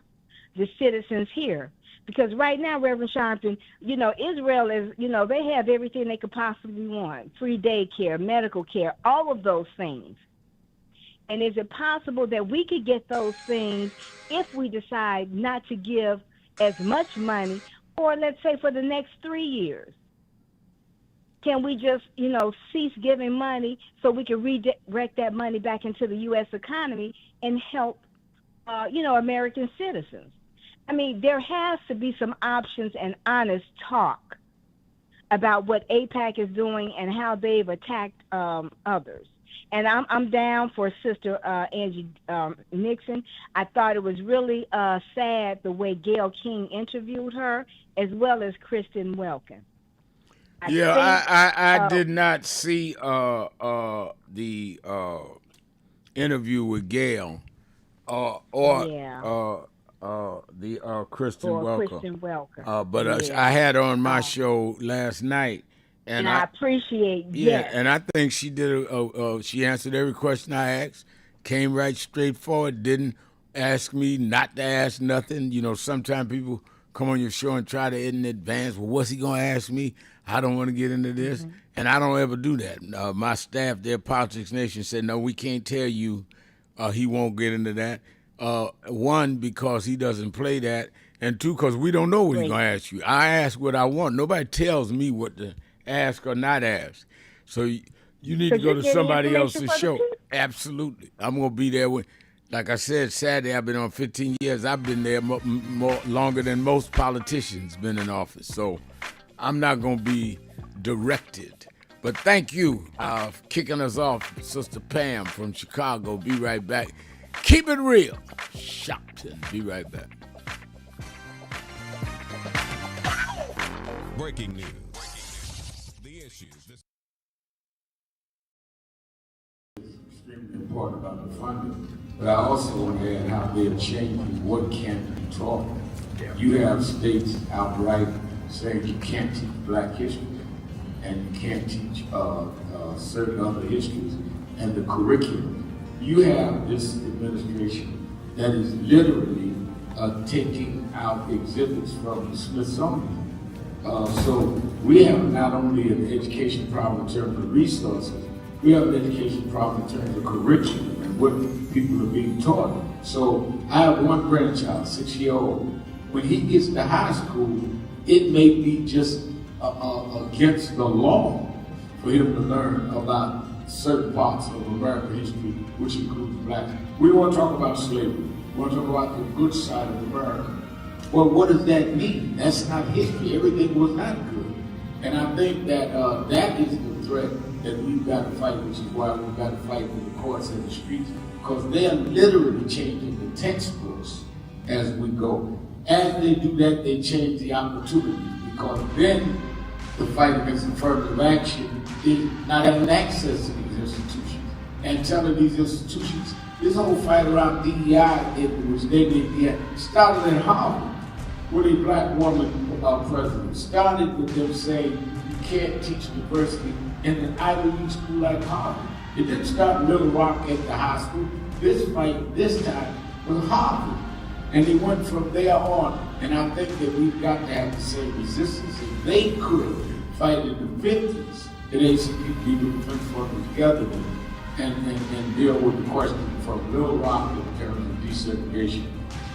[SPEAKER 12] the citizens here? Because right now, Reverend Sharpton, Israel is, they have everything they could possibly want. Free daycare, medical care, all of those things. And is it possible that we could get those things if we decide not to give as much money, or let's say for the next 3 years? Can we just, cease giving money so we can redirect that money back into the U.S. economy and help, American citizens? I mean, there has to be some options and honest talk about what AIPAC is doing and how they've attacked others. And I'm down for Sister Angie Nixon. I thought it was really sad the way Gayle King interviewed her, as well as Kristen Welken.
[SPEAKER 2] I did not see the interview with Gayle or the Kristen Welker. But I had her on my show last night.
[SPEAKER 12] And I appreciate
[SPEAKER 2] and I think she did. She answered every question I asked. Came right straightforward. Didn't ask me not to ask nothing. Sometimes people come on your show and try to in advance. Well, what's he gonna ask me? I don't want to get into this, and I don't ever do that. My staff there, Politics Nation, said no, we can't tell you. He won't get into that. One, because he doesn't play that, and two, because we don't know what he's gonna ask you. I ask what I want. Nobody tells me what to ask or not ask. So you need to go to somebody else's show. Absolutely. I'm going to be there with, like I said, Saturday I've been on 15 years. I've been there more longer than most politicians been in office. So I'm not going to be directed. But thank you for kicking us off, Sister Pam from Chicago. Be right back. Keep it real. Sharpton. Be right back.
[SPEAKER 9] Breaking news.
[SPEAKER 1] Extremely important about the funding, but I also want to add how they're changing what can be taught. You have states outright saying you can't teach Black history and you can't teach certain other histories, and the curriculum You have this administration that is literally taking out exhibits from the Smithsonian. So we have not only an education problem in terms of resources, we have an education problem in terms of curriculum and what people are being taught. So I have one grandchild, 6-year-old. When he gets to high school, it may be just against the law for him to learn about certain parts of American history, which includes blacks. We want to talk about slavery. We want to talk about the good side of America. Well, what does that mean? That's not history. Everything was not good. And I think that that is the threat that we've got to fight, which is why we've got to fight with the courts and the streets, because they're literally changing the textbooks as we go. As they do that, they change the opportunities, because then the fight against affirmative action is not having access to these institutions and telling these institutions, this whole fight around DEI, which they did, started in Harvard with a black woman president. Started with them saying you can't teach diversity in an Ivy League school like Harvard. It didn't start in Little Rock at the high school. This fight, this time, was Harvard. And they went from there on. And I think that we've got to have the same resistance. If they could fight in the 50s, the ACP would have been together and deal with the question from Little Rock in terms of desegregation.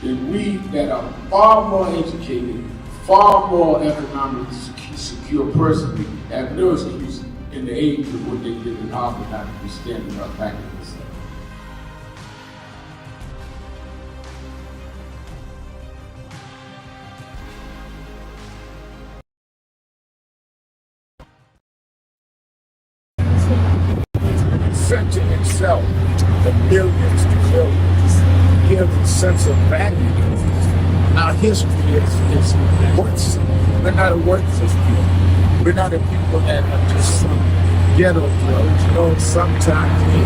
[SPEAKER 1] Then we that are far more educated, far more economically secure personally, have no excuse in the age of what they did in Harvard not to be standing up back in the South.
[SPEAKER 2] Centering itself, the millions to billions, give a sense of value. Our history is worthless. We're not a worthless people. We're not a people that are just some ghetto drugs. You know, sometimes in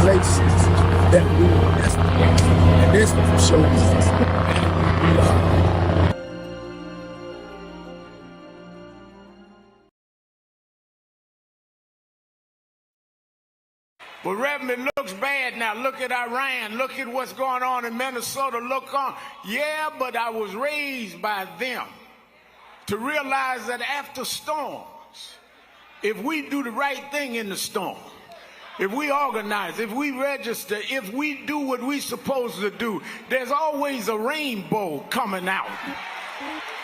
[SPEAKER 2] places that we were destined. And this shows us who we are.
[SPEAKER 4] But Reverend, it looks bad now. Look at Iran. Look at what's going on in Minnesota. Look on. Yeah, but I was raised by them to realize that after storms, if we do the right thing in the storm, if we organize, if we register, if we do what we're supposed to do, there's always a rainbow coming out.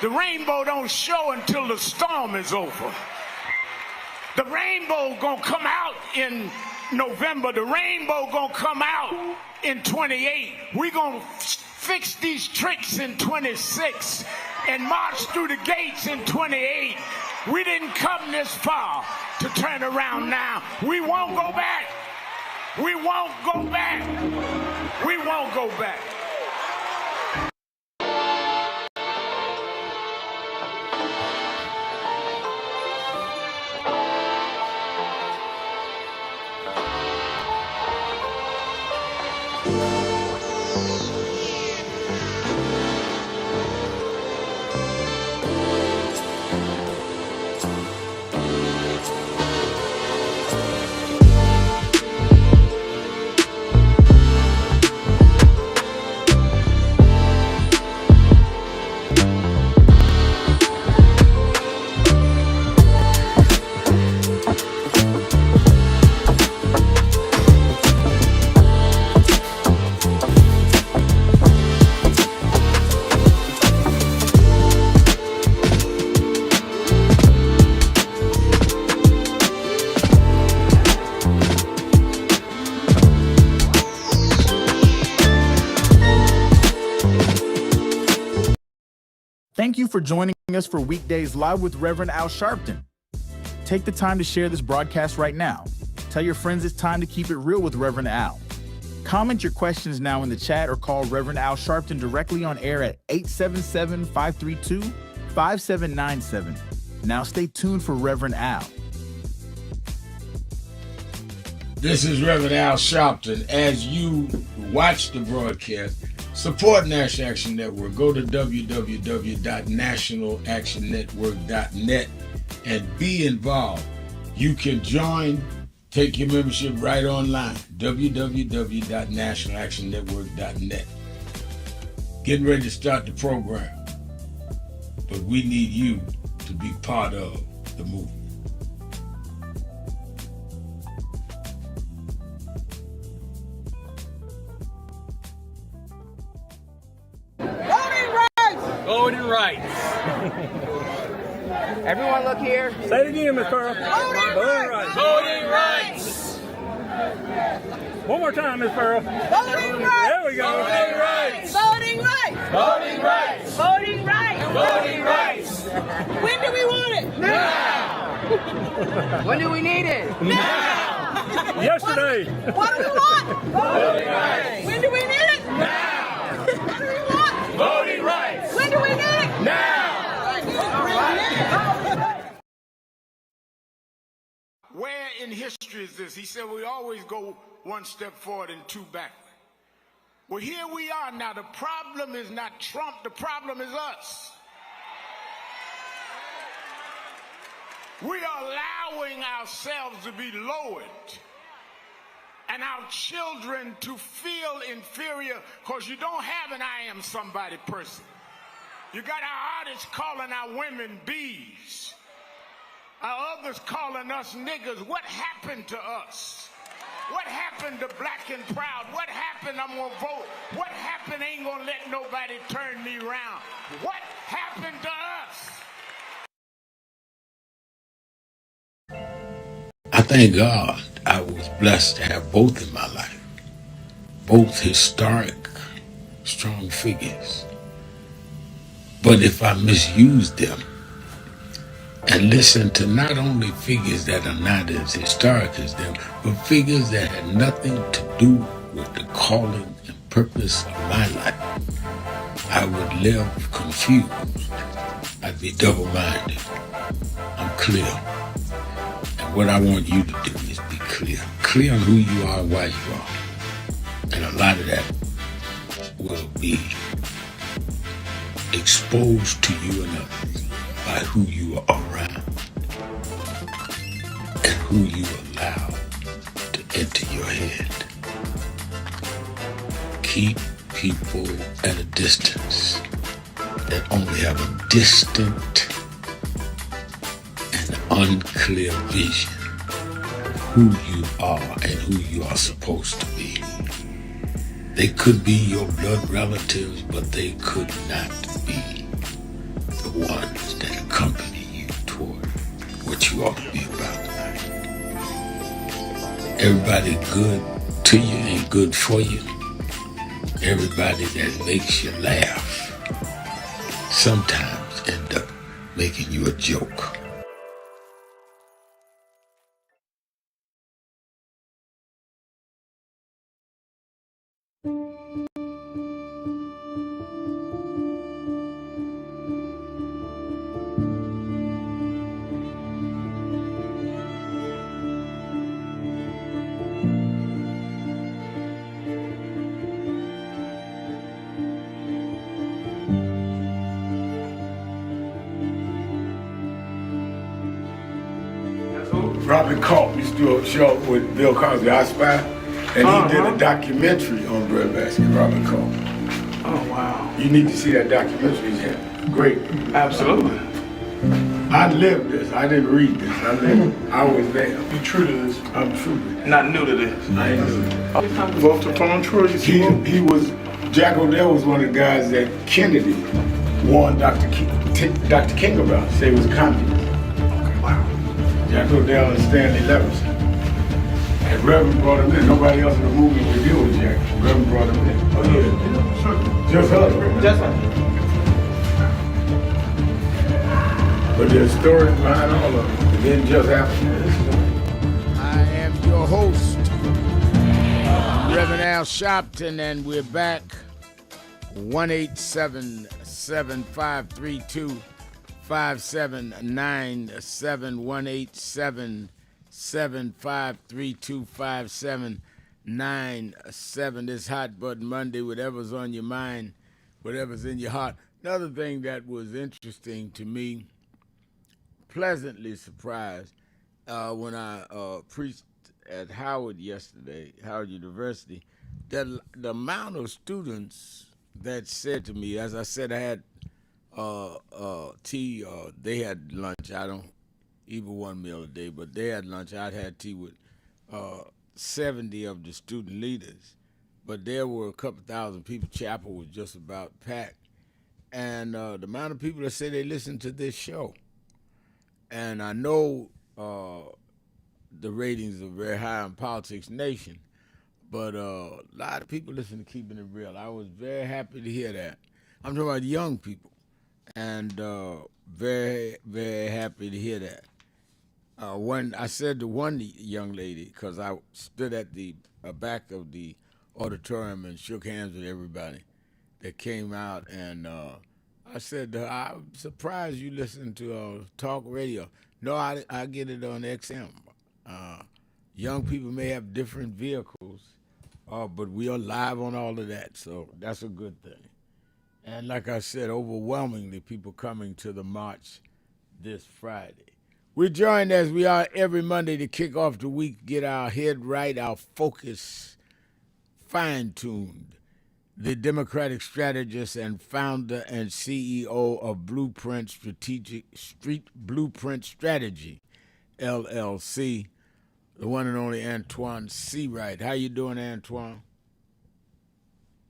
[SPEAKER 4] The rainbow don't show until the storm is over. The rainbow gonna come out in November. The rainbow gonna come out in 28. We gonna fix these tricks in 26 and march through the gates in 28. We didn't come this far to turn around now. We won't go back. We won't go back. We won't go back.
[SPEAKER 13] Thank you for joining us for Weekdays Live with Reverend Al Sharpton. Take the time to share this broadcast right now. Tell your friends it's time to keep it real with Reverend Al. Comment your questions now in the chat or call Reverend Al Sharpton directly on air at 877-532-5797. Now stay tuned for Reverend Al.
[SPEAKER 2] This is Reverend Al Sharpton. As you watch the broadcast, support National Action Network. Go to www.nationalactionnetwork.net and be involved. You can join Take your membership right online, www.nationalactionnetwork.net. Getting ready to start the program, but we need you to be part of the movement.
[SPEAKER 14] Voting rights.
[SPEAKER 15] Everyone look here.
[SPEAKER 14] Say it again, Ms. Pearl.
[SPEAKER 15] Voting rights.
[SPEAKER 14] Voting rights. One more time, Ms. Pearl.
[SPEAKER 15] Voting rights.
[SPEAKER 14] There we go.
[SPEAKER 15] Voting rights. Voting rights.
[SPEAKER 14] Voting rights.
[SPEAKER 15] Voting rights.
[SPEAKER 14] Voting rights.
[SPEAKER 15] When do we want it?
[SPEAKER 14] Now.
[SPEAKER 15] When do we need it?
[SPEAKER 14] Now. Yesterday.
[SPEAKER 15] What do we want?
[SPEAKER 14] Voting rights.
[SPEAKER 15] When do we need it?
[SPEAKER 14] Now.
[SPEAKER 15] What do we want?
[SPEAKER 14] Voting rights.
[SPEAKER 15] When do we need it?
[SPEAKER 14] Now.
[SPEAKER 6] Where in history is this? He said we always go one step forward and two backward. Well, here we are now. The problem is not Trump. The problem is us. We are allowing ourselves to be lowered and our children to feel inferior because you don't have an I am somebody person. You got our artists calling our women bees. Our others calling us niggas. What happened to us? What happened to black and proud? What happened? I'm gonna vote. What happened? Ain't gonna let nobody turn me around. What happened to us?
[SPEAKER 2] I thank God I was blessed to have both in my life. Both historic, strong figures. But if I misused them and listened to not only figures that are not as historic as them, but figures that had nothing to do with the calling and purpose of my life, I would live confused. I'd be double-minded. I'm clear. And what I want you to do is be clear. Clear on who you are and why you are. And a lot of that will be exposed to you and others by who you are around and who you allow to enter your head. Keep people at a distance that only have a distant and unclear vision of who you are and who you are supposed to be. They could be your blood relatives, but they could not be the ones that accompany you toward what you ought to be about tonight. Everybody good to you ain't good for you. Everybody that makes you laugh sometimes end up making you a joke.
[SPEAKER 6] Probably caught me still show with Bill Cosby, I Spy, and he did a documentary on breadbasket. Robert Cole.
[SPEAKER 3] Oh, wow.
[SPEAKER 6] You need to see that documentary. Yeah, great.
[SPEAKER 3] Absolutely.
[SPEAKER 6] I lived this. I didn't read this. I lived it. I was there.
[SPEAKER 3] You true to this?
[SPEAKER 6] I'm true to this.
[SPEAKER 3] Not new to this.
[SPEAKER 6] I ain't new to this.
[SPEAKER 3] Vote to Tom Troy.
[SPEAKER 6] He was, Jack O'Dell was one of the guys that Kennedy warned Dr. King about. Say he was a communist.
[SPEAKER 3] Okay, wow.
[SPEAKER 6] Jack O'Dell and Stanley Levinson. And Reverend brought him in. Nobody else in the movement would deal with Jack. Reverend brought him in.
[SPEAKER 3] Oh, yeah. Sure.
[SPEAKER 6] Just her.
[SPEAKER 3] Just her.
[SPEAKER 6] But there's stories behind all of it. It didn't just happen.
[SPEAKER 2] I am your host, Reverend Al Sharpton, and we're back. 1-877-532-5797, 1-877-532-5797. This Hot Button Monday, whatever's on your mind, whatever's in your heart. Another thing that was interesting to me, pleasantly surprised, when I preached at Howard yesterday, Howard University, that the amount of students that said to me, as I said, I had tea. They had lunch. I don't eat one meal a day, but they had lunch. I'd had tea with 70 of the student leaders, but there were a couple thousand people. Chapel was just about packed, and the amount of people that say they listen to this show, and I know the ratings are very high on Politics Nation, but a lot of people listen to Keeping It Real. I was very happy to hear that. I'm talking about young people, and very, very happy to hear that. When I said to one young lady, because I stood at the back of the auditorium and shook hands with everybody that came out, and I said to her, I'm surprised you listen to talk radio. No, I get it on XM. Young people may have different vehicles, but we are live on all of that, so that's a good thing. And like I said, overwhelmingly people coming to the march this Friday. We're joined as we are every Monday to kick off the week, get our head right, our focus fine-tuned. The Democratic strategist and founder and CEO of Blueprint Strategy, LLC, the one and only Antoine Seawright. How you doing, Antoine?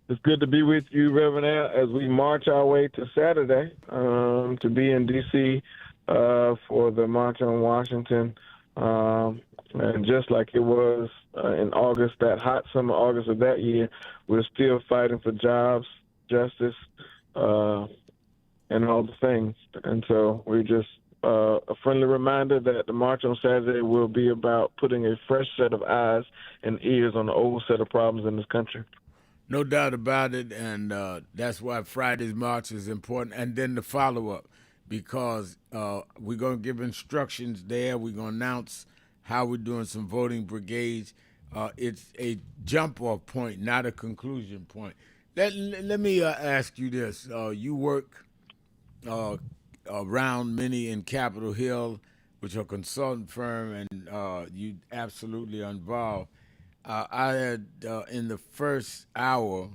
[SPEAKER 16] It's good to be with you, Reverend Al, as we march our way to Saturday to be in D.C. For the March on Washington. And just like it was in August, that hot summer August of that year, we're still fighting for jobs, justice, and all the things. And so we're just a friendly reminder that the March on Saturday will be about putting a fresh set of eyes and ears on the old set of problems in this country.
[SPEAKER 2] No doubt about it, and that's why Friday's march is important. And then the follow-up, because we're going to give instructions there. We're going to announce how we're doing some voting brigades. It's a jump-off point, not a conclusion point. Let me ask you this. You work around many in Capitol Hill, which are a consultant firm, and you absolutely involved. I had, in the first hour,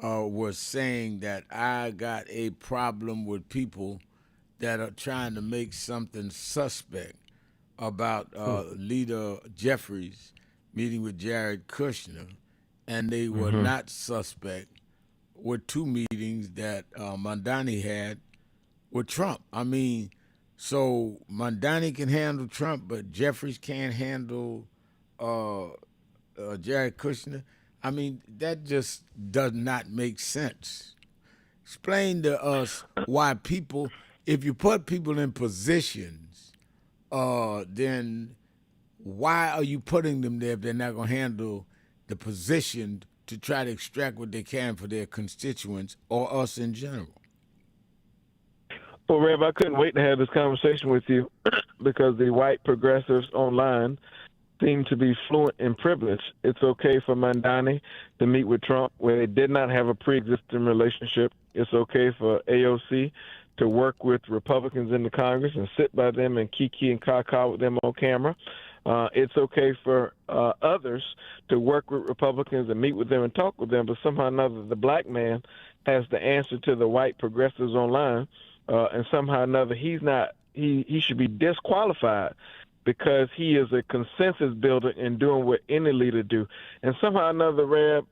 [SPEAKER 2] was saying that I got a problem with people that are trying to make something suspect about Leader Jeffries meeting with Jared Kushner, and they were not suspect with two meetings that Mandani had with Trump. I mean, so Mandani can handle Trump, but Jeffries can't handle Jared Kushner. I mean, that just does not make sense. Explain to us why people, if you put people in positions, then why are you putting them there if they're not going to handle the position to try to extract what they can for their constituents or us in general?
[SPEAKER 16] Well, Rev, I couldn't wait to have this conversation with you because the white progressives online seem to be fluent in privilege. It's okay for Mandani to meet with Trump where they did not have a pre-existing relationship. It's okay for AOC to work with Republicans in the Congress and sit by them and kiki and caca with them on camera. It's okay for others to work with Republicans and meet with them and talk with them, but somehow or another the black man has the answer to the white progressives online, and somehow or another he should be disqualified because he is a consensus builder in doing what any leader do. And somehow or another, Reb,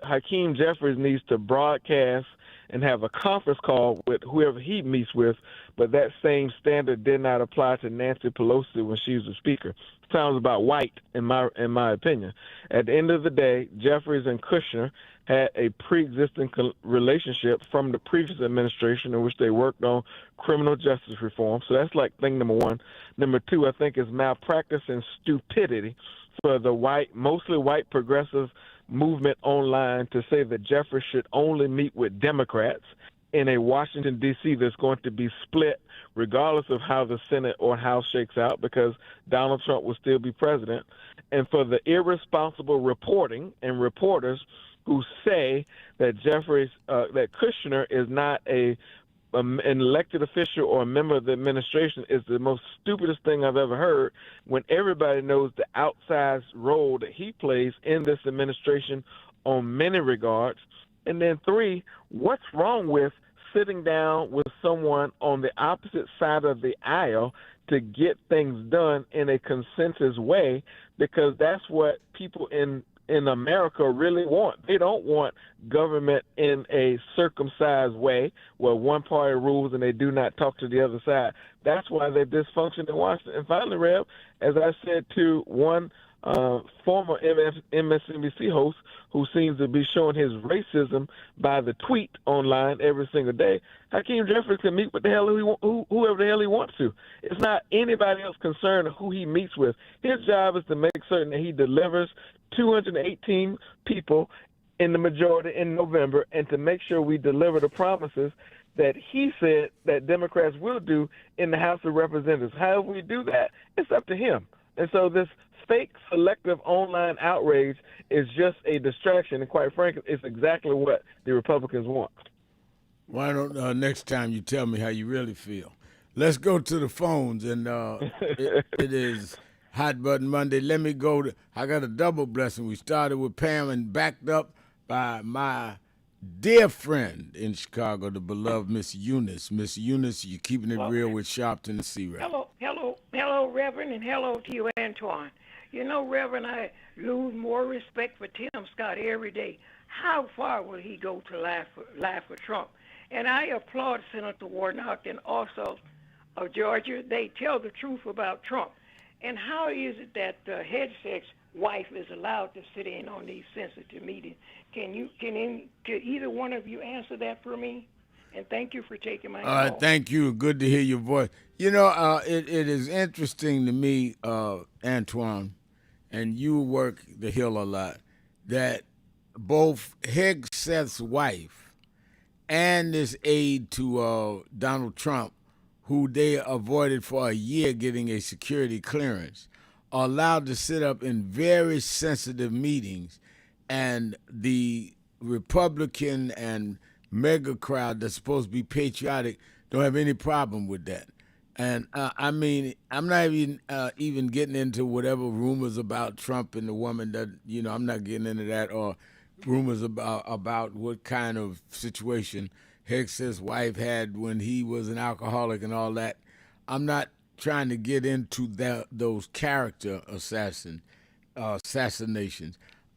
[SPEAKER 16] Hakeem Jeffries needs to broadcast and have a conference call with whoever he meets with, but that same standard did not apply to Nancy Pelosi when she was the speaker. Sounds about white, in my opinion. At the end of the day, Jeffries and Kushner had a pre-existing relationship from the previous administration in which they worked on criminal justice reform. So that's like thing number one. Number two, I think, is malpractice and stupidity for the mostly white progressive movement online to say that Jeffries should only meet with Democrats in a Washington, D.C. that's going to be split regardless of how the Senate or House shakes out because Donald Trump will still be president. And for the irresponsible reporting and reporters who say that that Kushner is not a an elected official or a member of the administration is the most stupidest thing I've ever heard when everybody knows the outsized role that he plays in this administration on many regards. And then 3, what's wrong with sitting down with someone on the opposite side of the aisle to get things done in a consensus way, because that's what people in America really want. They don't want government in a circumcised way where one party rules and they do not talk to the other side. That's why they're dysfunctional in Washington. And finally, Rev, as I said to one former MSNBC host who seems to be showing his racism by the tweet online every single day, Hakeem Jeffries can meet with the hell whoever the hell he wants to. It's not anybody else concerned who he meets with. His job is to make certain that he delivers 218 people in the majority in November, and to make sure we deliver the promises that he said that Democrats will do in the House of Representatives. However we do that, it's up to him. And so this fake selective online outrage is just a distraction, and quite frankly, it's exactly what the Republicans want.
[SPEAKER 2] Why don't next time you tell me how you really feel? Let's go to the phones, and it is Hot Button Monday. Let me go I got a double blessing. We started with Pam and backed up by my dear friend in Chicago, the beloved Miss Eunice. Miss Eunice, you're keeping it real with Sharpton and C-Rap.
[SPEAKER 17] Hello, Reverend, and hello to you, Antoine. You know, Reverend, I lose more respect for Tim Scott every day. How far will he go to laugh for Trump? And I applaud Senator Warnock and also of Georgia. They tell the truth about Trump. And how is it that Hegseth's wife is allowed to sit in on these sensitive meetings? Can either one of you answer that for me? And thank you for taking my call.
[SPEAKER 2] Thank you. Good to hear your voice. You know, it is interesting to me, Antoine, and you work the Hill a lot, that both Hegseth's wife and this aide to Donald Trump, who they avoided for a year getting a security clearance, are allowed to sit up in very sensitive meetings, and the Republican and mega crowd that's supposed to be patriotic don't have any problem with that. And I mean, I'm not even getting into whatever rumors about Trump and the woman that, you know, I'm not getting into that, or rumors about what kind of situation Hegseth's wife had when he was an alcoholic and all that. I'm not trying to get into those character assassinations.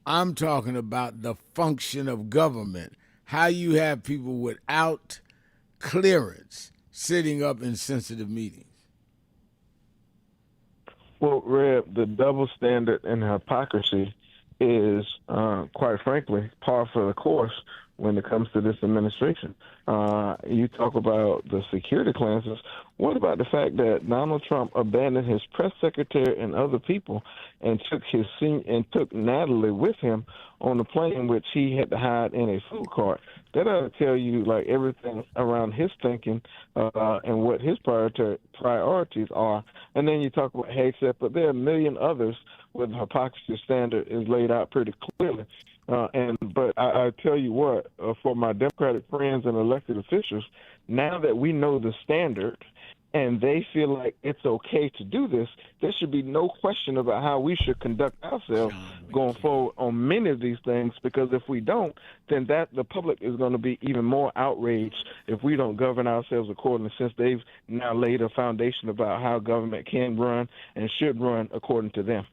[SPEAKER 2] I'm talking about the function of government, how you have people without clearance sitting up in sensitive meetings.
[SPEAKER 16] Well, Reb, the double standard and hypocrisy is, quite frankly, par for the course when it comes to this administration. You talk about the security clearances. What about the fact that Donald Trump abandoned his press secretary and other people and took Natalie with him on the plane, which he had to hide in a food cart? That ought to tell you like everything around his thinking and what his priorities are. And then you talk about Hegseth, but there are a million others where the hypocrisy standard is laid out pretty clearly. But I tell you what, for my Democratic friends and elected officials, now that we know the standard and they feel like it's okay to do this, there should be no question about how we should conduct ourselves going forward on many of these things, because if we don't, then the public is going to be even more outraged if we don't govern ourselves accordingly, since they've now laid a foundation about how government can run and should run according to them.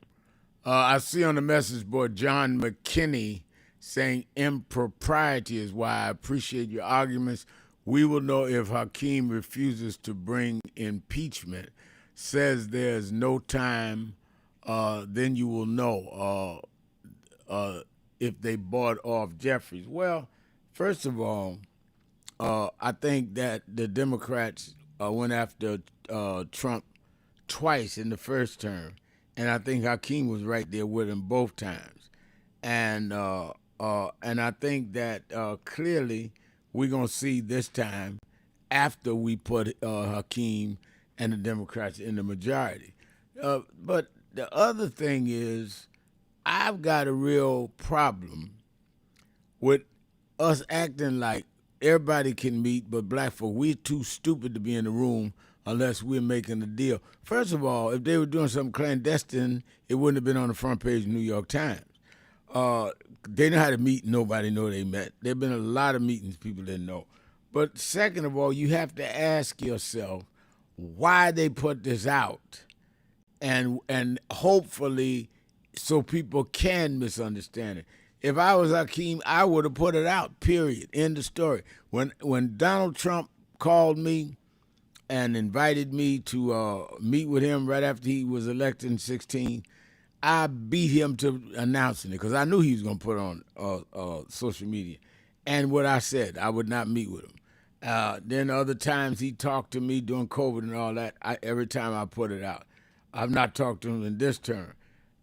[SPEAKER 2] I see on the message board John McKinney saying impropriety is why I appreciate your arguments. We will know if Hakeem refuses to bring impeachment. Says there's no time, then you will know if they bought off Jeffries. Well, first of all, I think that the Democrats went after Trump twice in the first term, and I think Hakeem was right there with him both times. And I think that clearly we're going to see this time after we put Hakeem and the Democrats in the majority. But the other thing is, I've got a real problem with us acting like everybody can meet, but black folk, we're too stupid to be in the room unless we're making a deal. First of all, if they were doing something clandestine, it wouldn't have been on the front page of the New York Times. They know how to meet, nobody know they met. There have been a lot of meetings people didn't know. But second of all, you have to ask yourself why they put this out, and hopefully so people can misunderstand it. If I was Hakeem, I would have put it out, period, end of story. When Donald Trump called me and invited me to meet with him right after he was elected in 2016, I beat him to announcing it because I knew he was going to put it on social media. And what I said, I would not meet with him. Then other times he talked to me during COVID and all that, every time I put it out. I've not talked to him in this term.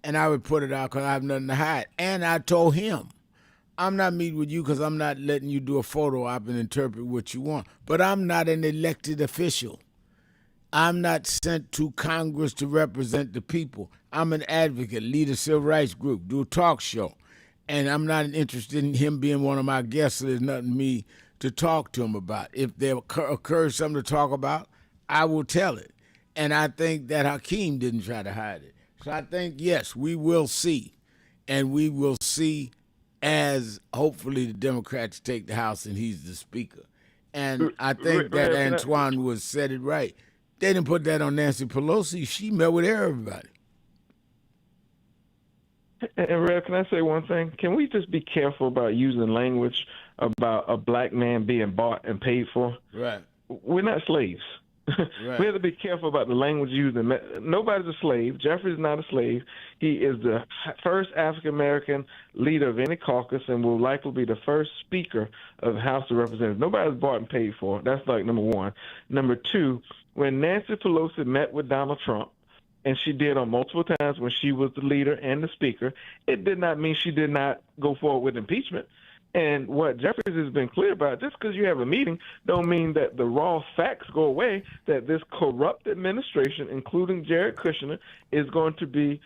[SPEAKER 2] And I would put it out because I have nothing to hide. And I told him, I'm not meeting with you because I'm not letting you do a photo op and interpret what you want. But I'm not an elected official. I'm not sent to Congress to represent the people. I'm an advocate, lead a civil rights group, do a talk show. And I'm not interested in him being one of my guests, so there's nothing me to talk to him about. If there occurs something to talk about, I will tell it. And I think that Hakeem didn't try to hide it. So I think, yes, we will see. And we will see as hopefully the Democrats take the House and he's the Speaker. And I think that Antoine was said it right. They didn't put that on Nancy Pelosi. She met with everybody.
[SPEAKER 16] And Rev, can I say one thing? Can we just be careful about using language about a black man being bought and paid for?
[SPEAKER 2] Right.
[SPEAKER 16] We're not slaves.
[SPEAKER 2] Right.
[SPEAKER 16] We have to be careful about the language used. Nobody's a slave. Jeffrey's not a slave. He is the first African-American leader of any caucus and will likely be the first speaker of the House of Representatives. Nobody's bought and paid for. That's like number one. Number two, when Nancy Pelosi met with Donald Trump, and she did on multiple times when she was the leader and the speaker, it did not mean she did not go forward with impeachment. And what Jeffries has been clear about, just because you have a meeting don't mean that the raw facts go away, that this corrupt administration, including Jared Kushner, is going to be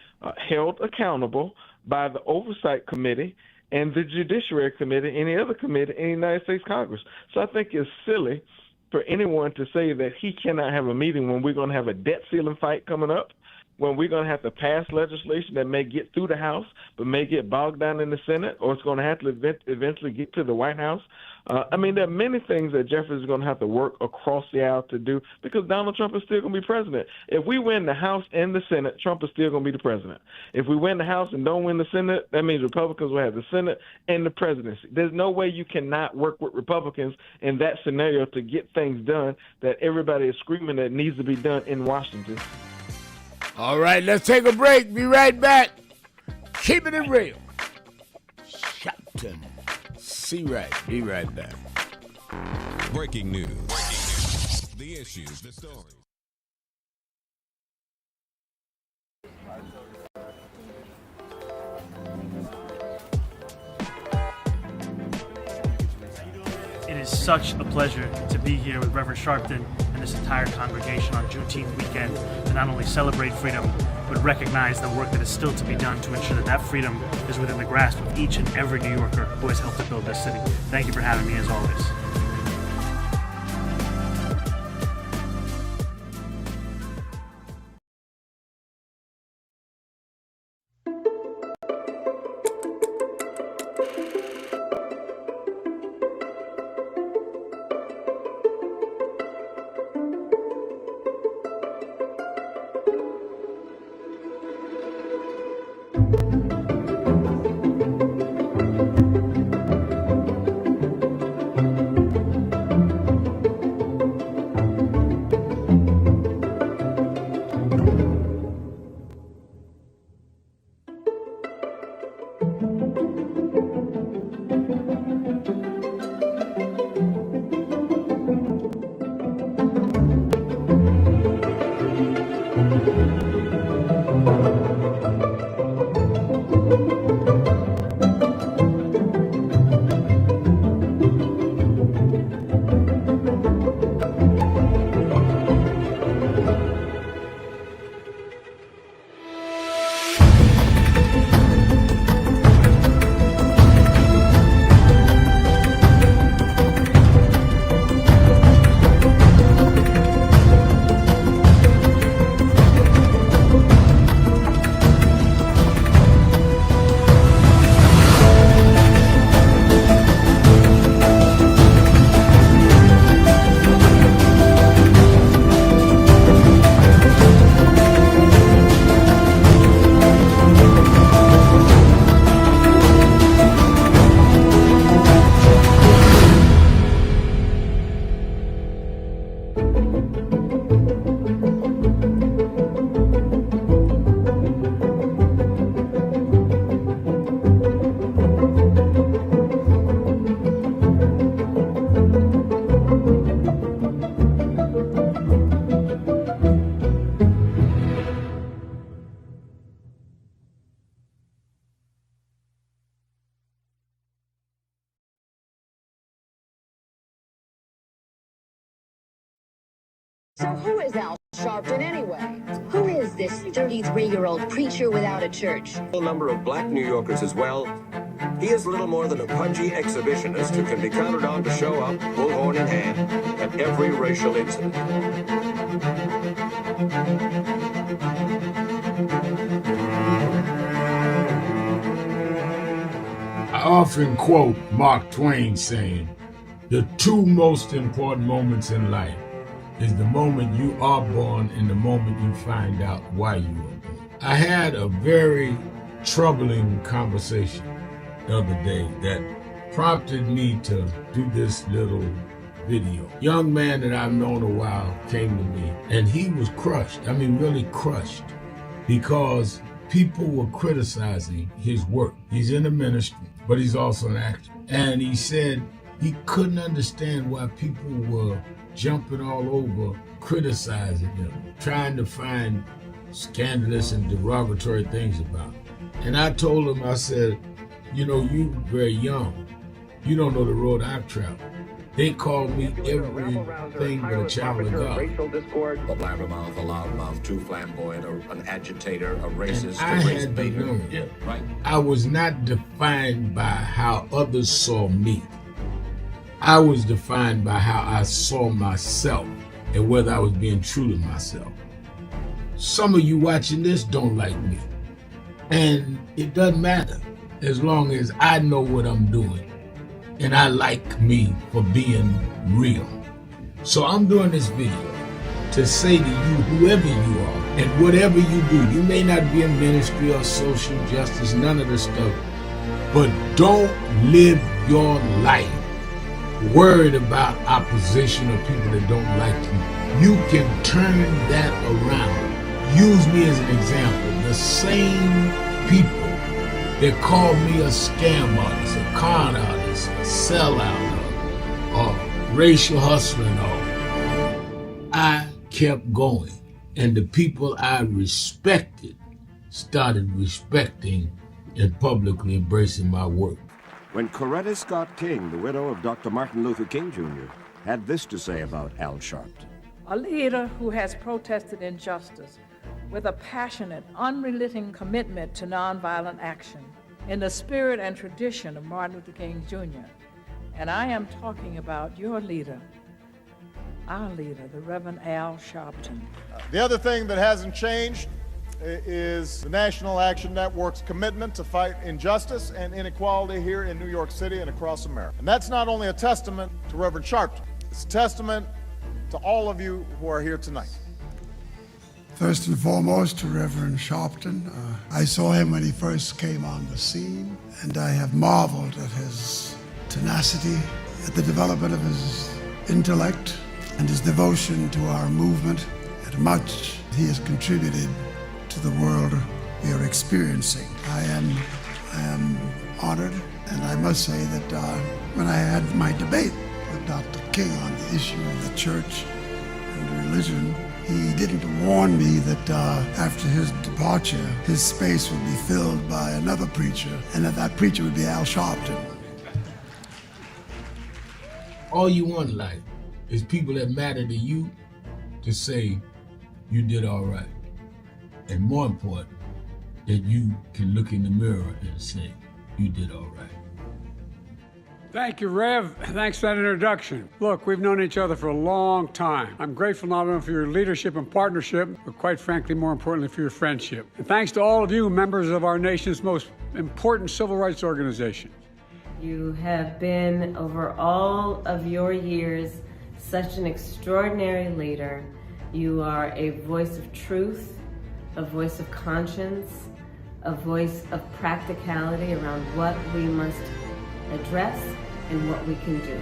[SPEAKER 16] held accountable by the Oversight Committee and the Judiciary Committee, any other committee in the United States Congress. So I think it's silly for anyone to say that he cannot have a meeting when we're going to have a debt ceiling fight coming up, when we're going to have to pass legislation that may get through the House but may get bogged down in the Senate, or it's going to have to eventually get to the White House. I mean, there are many things that Jeffries is going to have to work across the aisle to do because Donald Trump is still going to be president. If we win the House and the Senate, Trump is still going to be the president. If we win the House and don't win the Senate, that means Republicans will have the Senate and the presidency. There's no way you cannot work with Republicans in that scenario to get things done that everybody is screaming that needs to be done in Washington.
[SPEAKER 2] All right, let's take a break. Be right back. Keeping it real. Sharpton. See right. Be right back.
[SPEAKER 9] Breaking news. The issues, the stories.
[SPEAKER 7] It is such a pleasure to be here with Reverend Sharpton and this entire congregation on Juneteenth weekend to not only celebrate freedom, but recognize the work that is still to be done to ensure that that freedom is within the grasp of each and every New Yorker who has helped to build this city. Thank you for having me as always.
[SPEAKER 18] So who is Al Sharpton anyway? Who is this 33-year-old preacher without a church?
[SPEAKER 19] A number of black New Yorkers as well. He is little more than a pudgy exhibitionist who can be counted on to show up, bullhorn in hand, at every racial incident.
[SPEAKER 1] I often quote Mark Twain saying, "The two most important moments in life is the moment you are born and the moment you find out why you were born." I had a very troubling conversation the other day that prompted me to do this little video. Young man that I've known a while came to me and he was crushed. I mean, really crushed, because people were criticizing his work. He's in the ministry, but he's also an actor. And he said he couldn't understand why people were jumping all over, criticizing him, trying to find scandalous and derogatory things about him. And I told him, I said, you know, you very young. You don't know the road I've traveled. They call me everything but a child of God.
[SPEAKER 19] A blabbermouth, a loudmouth, too flamboyant, an agitator, a racist,
[SPEAKER 1] I had to learn.
[SPEAKER 19] Yeah, right.
[SPEAKER 1] I was not defined by how others saw me. I was defined by how I saw myself and whether I was being true to myself. Some of you watching this don't like me. And it doesn't matter as long as I know what I'm doing and I like me for being real. So I'm doing this video to say to you, whoever you are and whatever you do, you may not be in ministry or social justice, none of this stuff, but don't live your life worried about opposition or people that don't like you. You can turn that around. Use me as an example. The same people that called me a scam artist, a con artist, a sellout, or racial hustler and all, I kept going. And the people I respected started respecting and publicly embracing my work.
[SPEAKER 19] When Coretta Scott King, the widow of Dr. Martin Luther King Jr., had this to say about Al Sharpton.
[SPEAKER 20] A leader who has protested injustice with a passionate, unrelenting commitment to nonviolent action in the spirit and tradition of Martin Luther King Jr. And I am talking about your leader, our leader, the Reverend Al Sharpton.
[SPEAKER 21] The other thing that hasn't changed is the National Action Network's commitment to fight injustice and inequality here in New York City and across America. And that's not only a testament to Reverend Sharpton, it's a testament to all of you who are here tonight.
[SPEAKER 22] First and foremost, to Reverend Sharpton. I saw him when he first came on the scene, and I have marveled at his tenacity, at the development of his intellect, and his devotion to our movement, and much he has contributed to the world we are experiencing. I am honored, and I must say that when I had my debate with Dr. King on the issue of the church and religion, he didn't warn me that after his departure, his space would be filled by another preacher, and that preacher would be Al Sharpton.
[SPEAKER 1] All you want in life is people that matter to you to say you did all right. And more important, that you can look in the mirror and say you did all right.
[SPEAKER 23] Thank you, Rev. Thanks for that introduction. Look, we've known each other for a long time. I'm grateful not only for your leadership and partnership, but quite frankly, more importantly, for your friendship. And thanks to all of you, members of our nation's most important civil rights organization.
[SPEAKER 24] You have been, over all of your years, such an extraordinary leader. You are a voice of truth, a voice of conscience, a voice of practicality around what we must address and what we can do.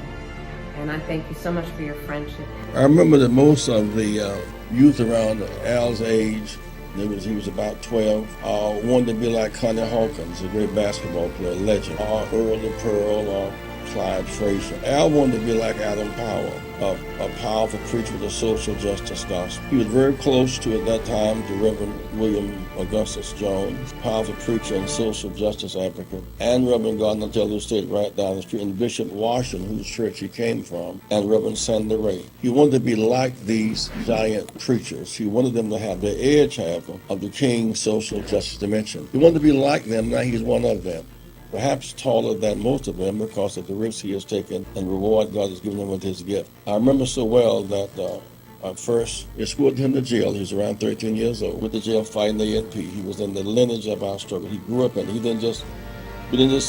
[SPEAKER 24] And I thank you so much for your friendship.
[SPEAKER 25] I remember that most of the youth around Al's age, he was about 12, wanted to be like Connie Hawkins, a great basketball player, legend, or Earl the Pearl, or Clyde Frazier. Al wanted to be like Adam Powell, a powerful preacher with a social justice gospel. He was very close to, at that time, to Reverend William Augustus Jones, powerful preacher and social justice advocate, and Reverend Gardner Taylor State right down the street, and Bishop Washington, whose church he came from, and Reverend Sandy Ray. He wanted to be like these giant preachers. He wanted them to have the edge, however, of the King's social justice dimension. He wanted to be like them. Now he's one of them. Perhaps taller than most of them because of the risks he has taken and the reward God has given him with his gift. I remember so well that I first escorted him to jail. He was around 13 years old. With the jail fighting the ANP. He was in the lineage of our struggle. He grew up in it. We didn't just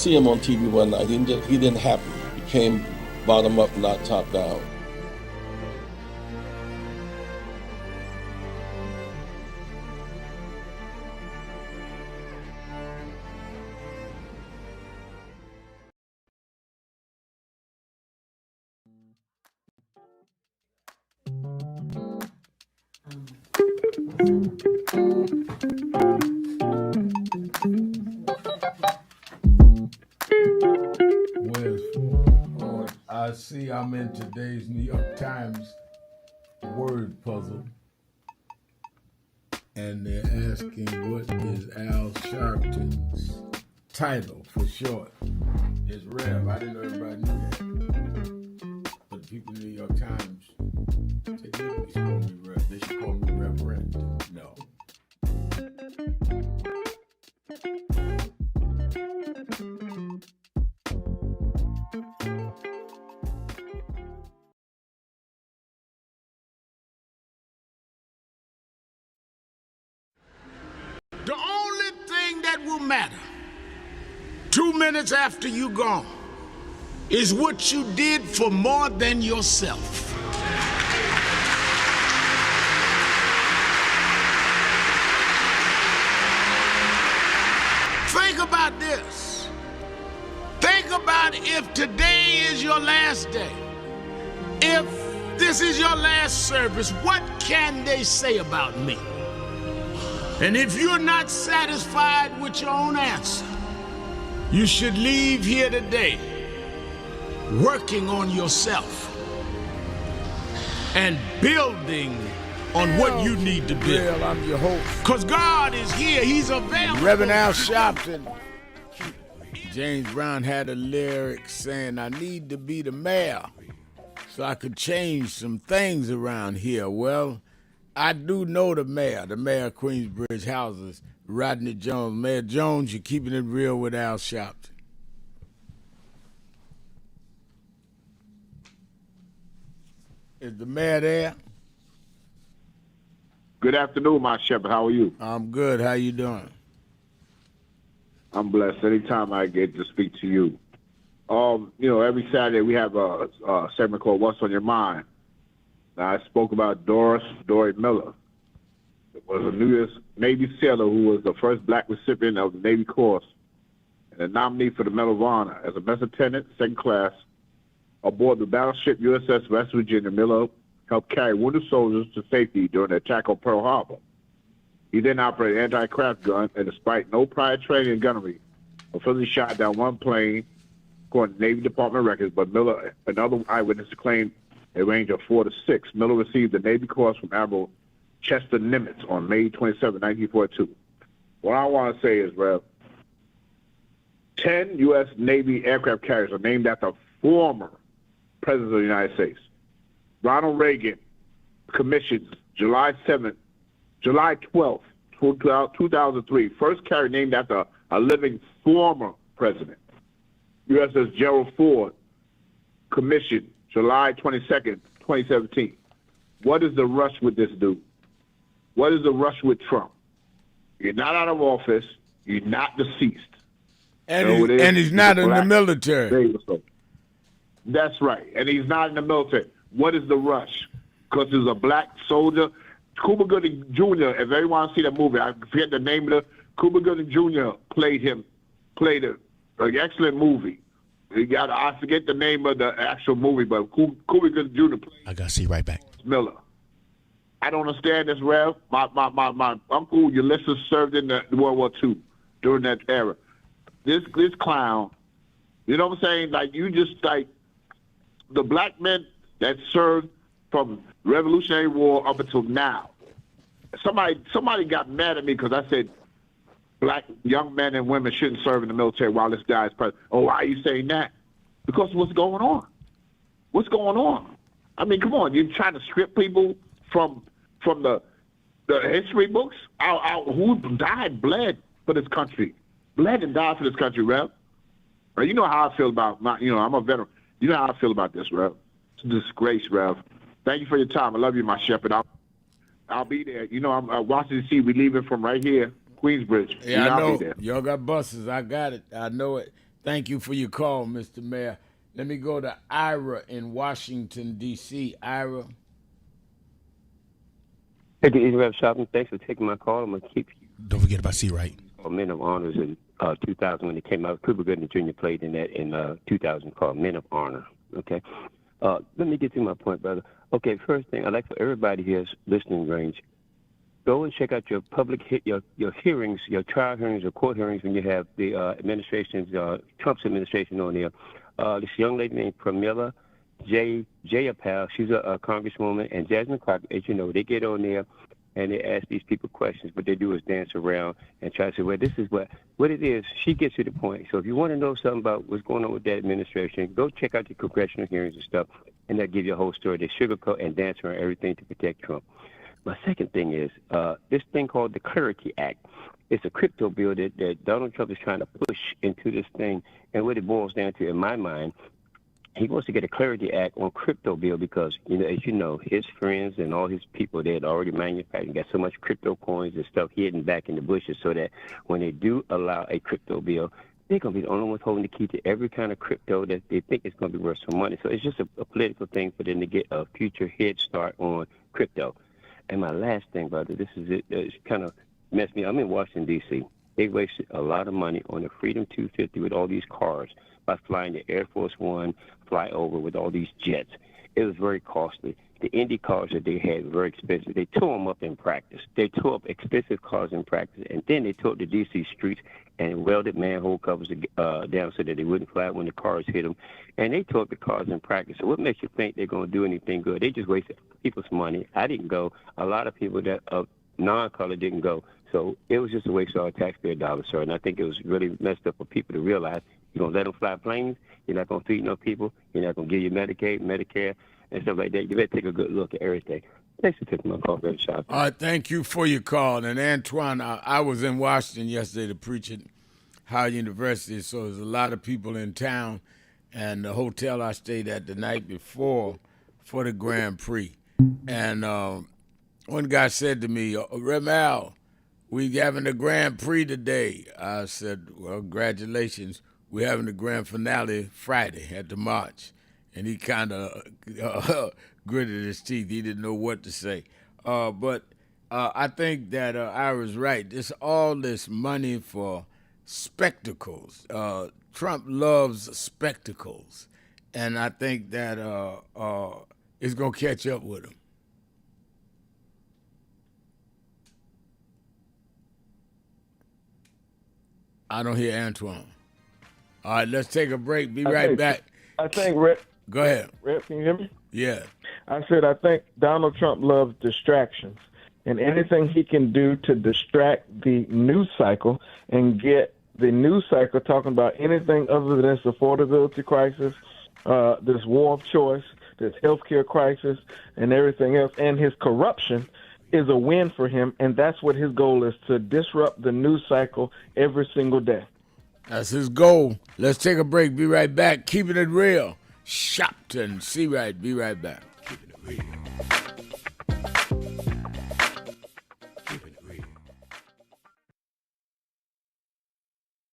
[SPEAKER 25] see him on TV one night. He didn't happen. He came bottom up, not top down.
[SPEAKER 2] I see I'm in today's New York Times word puzzle, and they're asking what is Al Sharpton's title for short. It's Rev. I didn't know everybody knew that. But the people in the New York Times, they didn't call me Rev. They should call me Reverend. No.
[SPEAKER 5] The only thing that will matter 2 minutes after you're gone is what you did for more than yourself. Think about this. Think about if today is your last day. If this is your last service, what can they say about me? And if you're not satisfied with your own answer, you should leave here today working on yourself and building on what you need to build.
[SPEAKER 2] I'm your host.
[SPEAKER 5] Because God is here. He's available.
[SPEAKER 2] Reverend Al Sharpton. James Brown had a lyric saying, I need to be the mayor so I could change some things around here. Well, I do know the mayor of Queensbridge houses, Rodney Jones. Mayor Jones, you're keeping it real with Al Sharpton. Is the mayor there?
[SPEAKER 8] Good afternoon, my shepherd. How are you?
[SPEAKER 2] I'm good. How you doing?
[SPEAKER 8] I'm blessed. Anytime I get to speak to you. Every Saturday we have a segment called What's on Your Mind. Now, I spoke about Dory Miller. It was a New Year's Navy sailor who was the first black recipient of the Navy Cross and a nominee for the Medal of Honor. As a mess attendant, second class, aboard the battleship USS West Virginia, Miller helped carry wounded soldiers to safety during the attack on Pearl Harbor. He then operated an anti-craft gun, and despite no prior training in gunnery, officially shot down one plane, according to Navy Department records, but Miller and other eyewitnesses claimed a range of 4 to 6. Miller received the Navy Cross from Admiral Chester Nimitz on May 27, 1942. What I want to say is, Rev, 10 U.S. Navy aircraft carriers are named after former presidents of the United States. Ronald Reagan commissioned July 12, 2003, first carrier named after a living former president. USS Gerald Ford commissioned July 22nd, 2017. What is the rush with this dude? What is the rush with Trump? You're not out of office. You're not deceased.
[SPEAKER 2] And he's not in the military.
[SPEAKER 8] That's right. And he's not in the military. What is the rush? Because he's a black soldier. Cuba Gooding Jr., if everyone see that movie, I forget the name of it. Cuba Gooding Jr. played an excellent movie. I forget the name of the actual movie, but Cuba Gooding Jr. played.
[SPEAKER 10] I gotta see right back.
[SPEAKER 8] Miller. I don't understand this, Rev. My uncle Ulysses served in the World War II during that era. This clown You know what I'm saying? Like, you just, like, the black men that served from Revolutionary War up until now. Somebody got mad at me because I said black young men and women shouldn't serve in the military while this guy is president. Oh, why are you saying that? Because what's going on? What's going on? I mean, come on. You're trying to strip people from the history books? Who died, bled for this country? Bled and died for this country, Rev. You know how I feel about I'm a veteran. You know how I feel about this, Rev. It's a disgrace, Rev. Thank you for your time. I love you, my shepherd. I'll be there. You know, I'm Washington, D.C. We leaving from right here, Queensbridge.
[SPEAKER 2] Yeah, I
[SPEAKER 8] I'll
[SPEAKER 2] know.
[SPEAKER 8] be there.
[SPEAKER 2] Y'all got buses. I got it. I know it. Thank you for your call, Mr. Mayor. Let me go to Ira in Washington, D.C. Ira.
[SPEAKER 4] Hey, good evening, Rev. Sharpton. Thanks for taking my call. I'm going to keep you.
[SPEAKER 10] Don't forget about C-Right.
[SPEAKER 4] Men of Honors in 2000 when it came out. Cooper Gooding Jr. played in that in 2000 called Men of Honor. Okay. Let me get to my point, brother. Okay, first thing, I'd like for everybody here's listening range, go and check out your public your hearings, your trial hearings, your court hearings when you have the Trump's administration on there. This young lady named Pramila Jayapal, she's a congresswoman, and Jasmine Crockett, as you know, they get on there and they ask these people questions. What they do is dance around and try to say, well, this is what it is. She gets to the point. So if you want to know something about what's going on with that administration, go check out the congressional hearings and stuff, and they'll give you a whole story. They sugarcoat and dance around everything to protect Trump. My second thing is this thing called the Clarity Act. It's a crypto bill that Donald Trump is trying to push into this thing. And what it boils down to, in my mind, he wants to get a Clarity Act on crypto bill because, as you know, his friends and all his people, they had already manufactured, got so much crypto coins and stuff hidden back in the bushes so that when they do allow a crypto bill, they're going to be the only ones holding the key to every kind of crypto that they think is going to be worth some money. So it's just a political thing for them to get a future head start on crypto. And my last thing, brother, this is it. It's kind of messed me up. I'm in Washington, D.C. They wasted a lot of money on the Freedom 250 with all these cars by flying the Air Force One flyover with all these jets. It was very costly. The Indy cars that they had were very expensive. They tore them up in practice. They tore up expensive cars in practice, and then they tore up the D.C. streets and welded manhole covers down so that they wouldn't fly when the cars hit them. And they tore up the cars in practice. So what makes you think they're going to do anything good? They just wasted people's money. I didn't go. A lot of people that non-color didn't go. So it was just a waste of our taxpayer dollars, sir. And I think it was really messed up for people to realize you're going to let them fly planes. You're not going to feed no people. You're not going to give you Medicaid, Medicare, and stuff like that. You better take a good look at everything. Thanks for taking my call, Brother Sharpton.
[SPEAKER 2] All right, thank you for your call. And Antoine, I was in Washington yesterday to preach at Howard University, so there's a lot of people in town. And the hotel I stayed at the night before for the Grand Prix. And one guy said to me, Rev Al, we having the Grand Prix today. I said, well, congratulations. We're having the grand finale Friday at the March. And he kind of gritted his teeth. He didn't know what to say. But I think that Ira's right. There's all this money for spectacles. Trump loves spectacles. And I think that it's going to catch up with him. I don't hear Antoine. All right, let's take a break. Be right back.
[SPEAKER 16] I think, Rep.
[SPEAKER 2] Go ahead.
[SPEAKER 16] Rep, can you hear me?
[SPEAKER 2] Yeah.
[SPEAKER 16] I think Donald Trump loves distractions. And anything he can do to distract the news cycle and get the news cycle talking about anything other than this affordability crisis, this war of choice, this healthcare crisis, and everything else, and his corruption is a win for him. And that's what his goal is, to disrupt the news cycle every single day.
[SPEAKER 2] That's his goal. Let's take a break. Be right back. Keeping it real. Sharpton. See right. Be right back. Keeping it real.
[SPEAKER 5] Keeping it real.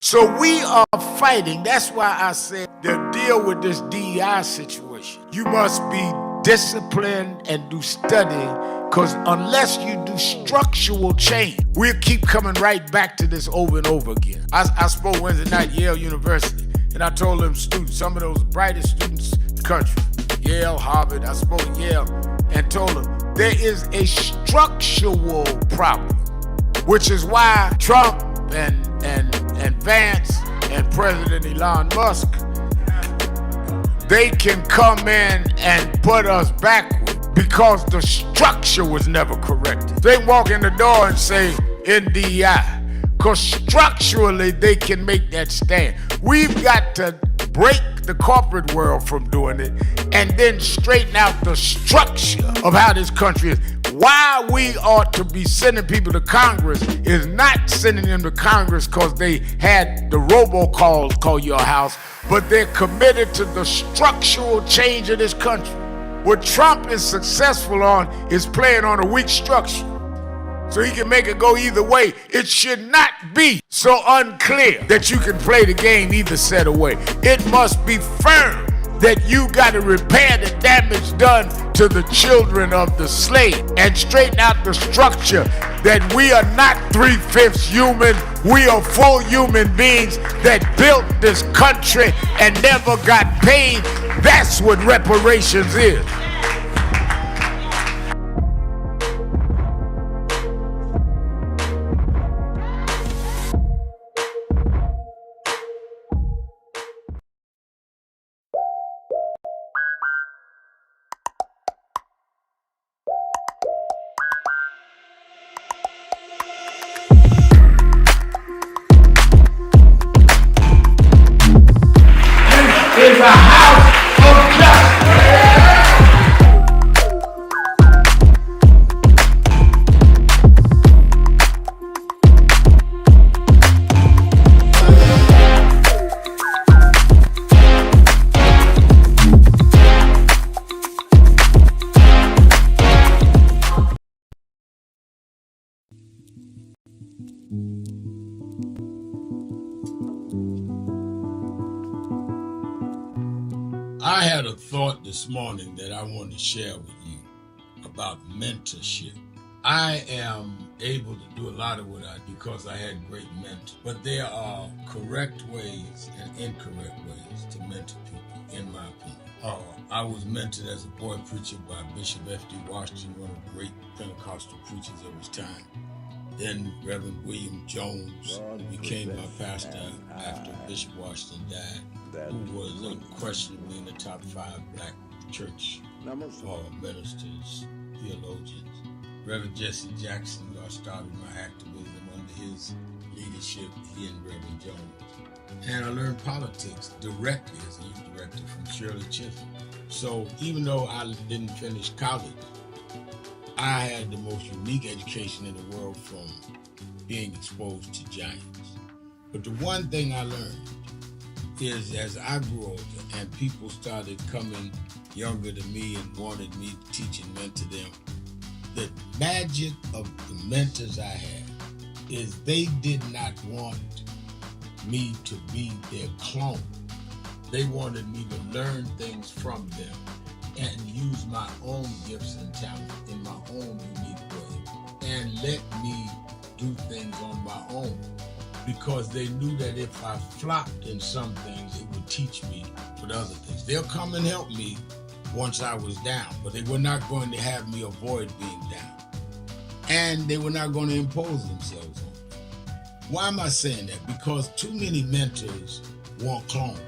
[SPEAKER 5] So we are fighting. That's why I said to deal with this DEI situation, you must be disciplined and do study. Because unless you do structural change, we'll keep coming right back to this over and over again. I spoke Wednesday night at Yale University, and I told them students, some of those brightest students in the country, Yale, Harvard, I spoke at Yale, and told them there is a structural problem, which is why Trump and Vance and President Elon Musk they can come in and put us backward because the structure was never corrected. They walk in the door and say NDI, because structurally they can make that stand. We've got to break the corporate world from doing it and then straighten out the structure of how this country is. Why we ought to be sending people to Congress is not sending them to Congress because they had the robocalls call your house, but they're committed to the structural change of this country. What Trump is successful on is playing on a weak structure, so he can make it go either way. It should not be so unclear that you can play the game either set away. It must be firm that you got to repair the damage done to the children of the slave and straighten out the structure that we are not 3/5 human. We are full human beings that built this country and never got paid. That's what reparations is.
[SPEAKER 6] Is a house of justice.
[SPEAKER 2] I had a thought this morning that I want to share with you about mentorship. I am able to do a lot of what I do because I had great mentors, but there are correct ways and incorrect ways to mentor people, in my opinion. I was mentored as a boy preacher by Bishop F.D. Washington, one of the great Pentecostal preachers of his time. Then Reverend William Jones, who became my pastor after Bishop Washington died, who was unquestionably in the top 5 black church ministers, theologians. Reverend Jesse Jackson, who I started my activism under his leadership, he and Reverend Jones. And I learned politics directly as a youth director from Shirley Chisholm. So even though I didn't finish college, I had the most unique education in the world from being exposed to giants. But the one thing I learned is as I grew older and people started coming younger than me and wanted me to teach and mentor them, the magic of the mentors I had is they did not want me to be their clone. They wanted me to learn things from them and use my own gifts and talents in my own unique way and let me do things on my own, because they knew that if I flopped in some things, it would teach me with other things. They'll come and help me once I was down, but they were not going to have me avoid being down. And they were not going to impose themselves on me. Why am I saying that? Because too many mentors want clones.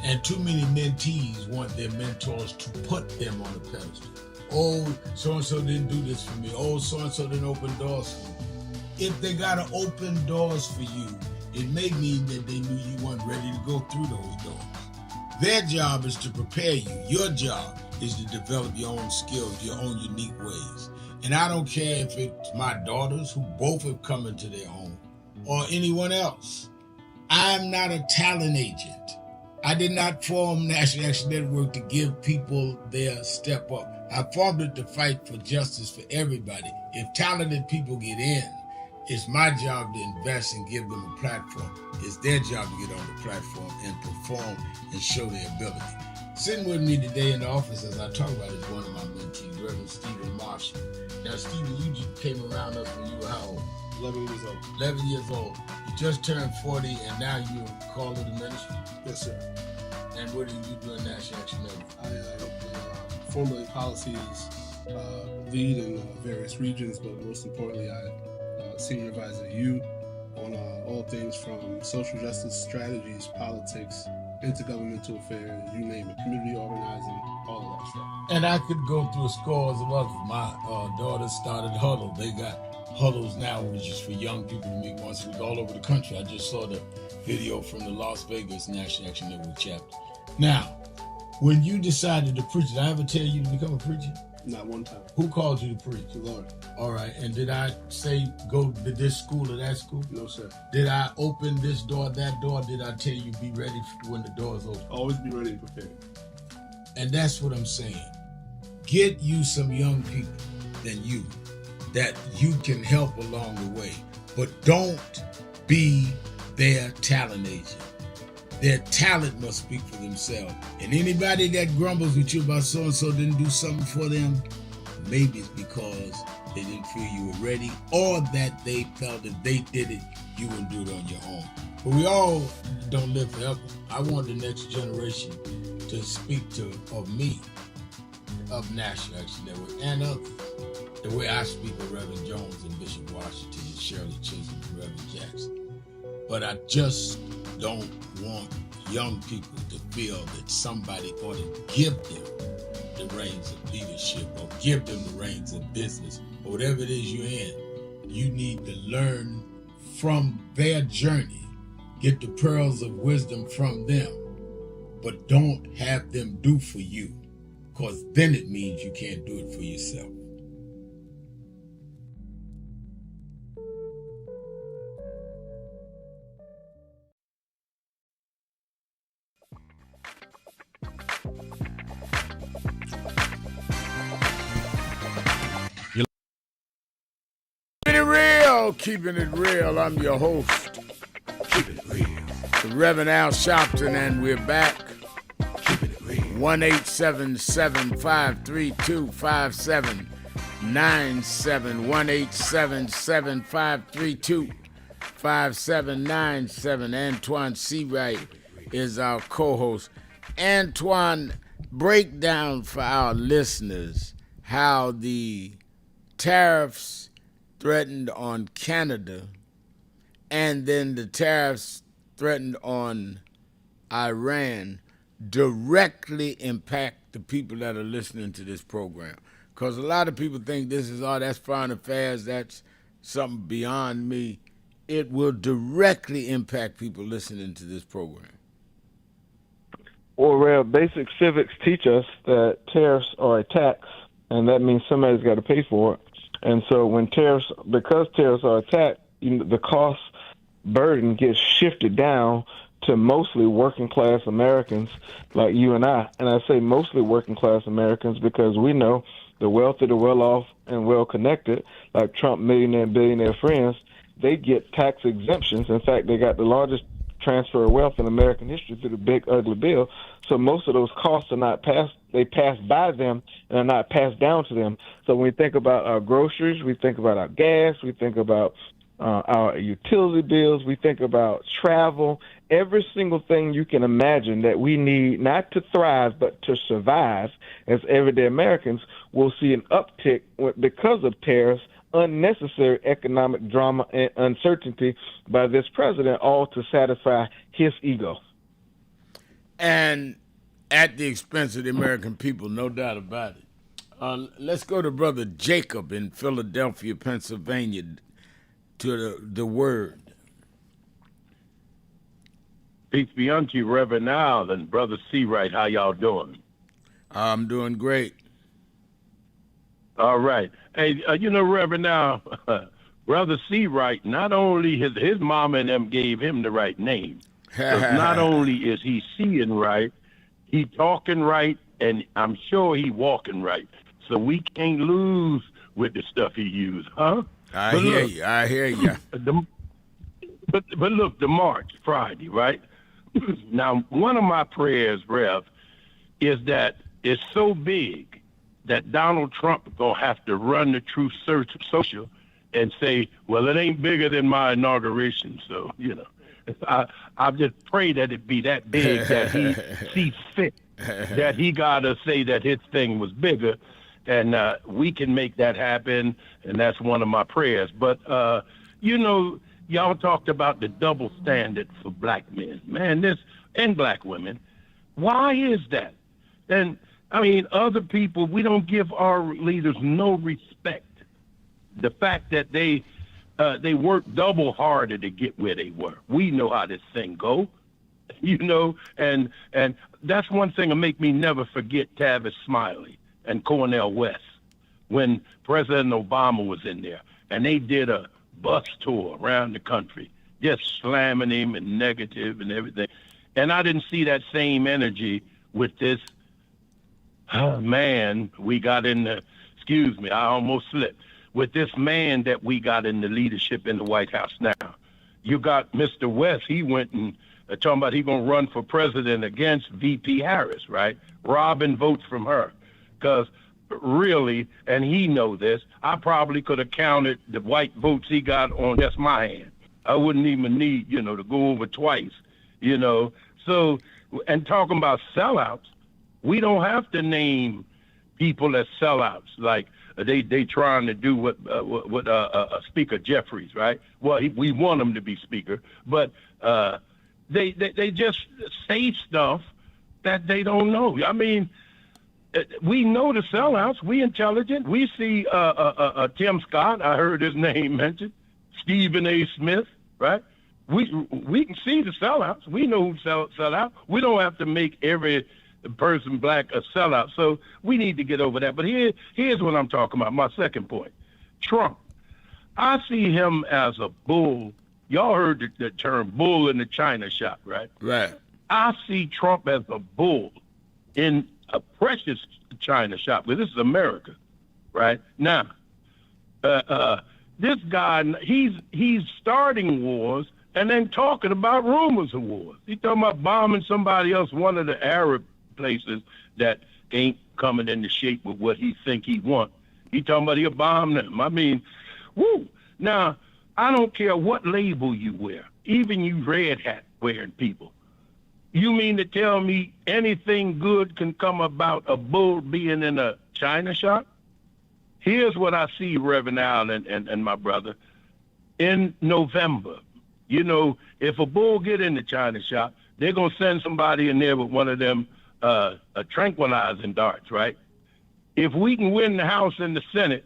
[SPEAKER 2] And too many mentees want their mentors to put them on a pedestal. Oh, so-and-so didn't do this for me. Oh, so-and-so didn't open doors for me. If they gotta open doors for you, it may mean that they knew you weren't ready to go through those doors. Their job is to prepare you. Your job is to develop your own skills, your own unique ways. And I don't care if it's my daughters, who both have come into their own, or anyone else. I'm not a talent agent. I did not form National Action Network to give people their step up. I formed it to fight for justice for everybody. If talented people get in, it's my job to invest and give them a platform. It's their job to get on the platform and perform and show their ability. Sitting with me today in the office as I talk about it is one of my mentees, Reverend Stephen Marshall. Now, Stephen, you just came around us when you were how old?
[SPEAKER 10] 11 years old. 11
[SPEAKER 2] years old. You just turned 40 and now you're called to the ministry?
[SPEAKER 10] Yes, sir.
[SPEAKER 2] And what do you do in National Action Network?
[SPEAKER 10] I formulate policies, lead in various regions, but most importantly, I senior advisor to you on all things from social justice strategies, politics, intergovernmental affairs, you name it, community organizing, all of that stuff.
[SPEAKER 2] And I could go through scores of others. My daughter started Huddle. They got Huddles now, which is for young people to meet once a week all over the country. I just saw the video from the Las Vegas National Action Network chapter. Now, when you decided to preach, did I ever tell you to become a preacher?
[SPEAKER 10] Not one time.
[SPEAKER 2] Who called you to preach?
[SPEAKER 10] The Lord.
[SPEAKER 2] All right. And did I say go to this school or that school?
[SPEAKER 10] No, sir.
[SPEAKER 2] Did I open this door, that door? Did I tell you be ready when the doors open?
[SPEAKER 10] Always be ready and prepared.
[SPEAKER 2] And that's what I'm saying. Get you some young people than you that you can help along the way. But don't be their talent agent. Their talent must speak for themselves. And anybody that grumbles with you about so-and-so didn't do something for them, maybe it's because they didn't feel you were ready, or that they felt if they did it, you wouldn't do it on your own. But we all don't live forever. I want the next generation to speak of me, of National Action Network, and others, the way I speak of Reverend Jones and Bishop Washington and Shirley Chisholm and Reverend Jackson. But I just don't want young people to feel that somebody ought to give them the reins of leadership or give them the reins of business or whatever it is you're in. You need to learn from their journey, get the pearls of wisdom from them, but don't have them do for you, because then it means you can't do it for yourself. Keeping it real. I'm your host. Keeping it real. The Reverend Al Sharpton, and we're back. Keeping it real. 1-877-532-5797. 1-877-532-5797. Antoine Seawright is our co-host. Antoine, break down for our listeners how the tariffs threatened on Canada, and then the tariffs threatened on Iran directly impact the people that are listening to this program. Because a lot of people think this is, that's foreign affairs, that's something beyond me. It will directly impact people listening to this program.
[SPEAKER 16] Well, Rev, basic civics teach us that tariffs are a tax, and that means somebody's got to pay for it. And so because tariffs are a tax, the cost burden gets shifted down to mostly working class Americans like you and I. And I say mostly working class Americans because we know the wealthy, the well-off, and well-connected, like Trump millionaire and billionaire friends, they get tax exemptions. In fact, they got the largest transfer of wealth in American history through the big, ugly bill. So most of those costs are not passed. They pass by them and are not passed down to them. So when we think about our groceries, we think about our gas, we think about our utility bills, we think about travel, every single thing you can imagine that we need not to thrive but to survive as everyday Americans will see an uptick because of tariffs, unnecessary economic drama and uncertainty by this president, all to satisfy his ego.
[SPEAKER 2] And at the expense of the American people, no doubt about it. Let's go to Brother Jacob in Philadelphia, Pennsylvania, to the word.
[SPEAKER 11] Peace be unto you, Reverend Al and Brother Seawright. How y'all doing?
[SPEAKER 2] I'm doing great.
[SPEAKER 11] All right. Hey, Reverend Al, Brother Seawright, not only his mama and them gave him the right name. 'Cause not only is he seeing right, he talking right, and I'm sure he walking right. So we can't lose with the stuff he used, huh?
[SPEAKER 2] I hear you.
[SPEAKER 11] But look, the March, Friday, right? Now, one of my prayers, Rev, is that it's so big that Donald Trump is going to have to run the Truth Social and say, well, it ain't bigger than my inauguration. So, I just pray that it be that big that he sees fit, that he got to say that his thing was bigger, and we can make that happen, and that's one of my prayers. But, y'all talked about the double standard for black men. Man, this and black women. Why is that? And I mean, other people, we don't give our leaders no respect. The fact that they worked double harder to get where they were. We know how this thing go, you know, and that's one thing that make me never forget Tavis Smiley and Cornel West when President Obama was in there, and they did a bus tour around the country, just slamming him and negative and everything. And I didn't see that same energy with this man we got in the, excuse me, I almost slipped, with this man that we got in the leadership in the White House now. You got Mr. West, he went and talking about he going to run for president against VP Harris, right? Robbing votes from her. Because really, and he know this, I probably could have counted the white votes he got on just my hand. I wouldn't even need, you know, to go over twice, you know. So, and talking about sellouts, we don't have to name people as sellouts. Like they trying to do what Speaker Jeffries, right? Well, we want him to be Speaker, but they just say stuff that they don't know. I mean, we know the sellouts. We intelligent. We see Tim Scott. I heard his name mentioned. Stephen A. Smith, right? We can see the sellouts. We know who sell out. We don't have to make every person black a sellout. So we need to get over that. But here's what I'm talking about. My second point. Trump. I see him as a bull. Y'all heard the term bull in the china shop, right?
[SPEAKER 2] Right.
[SPEAKER 11] I see Trump as a bull in a precious china shop. But this is America, right? Now, this guy, he's starting wars and then talking about rumors of wars. He's talking about bombing somebody else, one of the Arab places that ain't coming into shape with what he think he want. He talking about he'll bomb them. I mean, woo. Now, I don't care what label you wear, even you red hat wearing people. You mean to tell me anything good can come about a bull being in a china shop? Here's what I see, Reverend Al and my brother. In November, you know, if a bull get in the china shop, they're going to send somebody in there with one of them tranquilizing darts, right? If we can win the House and the Senate,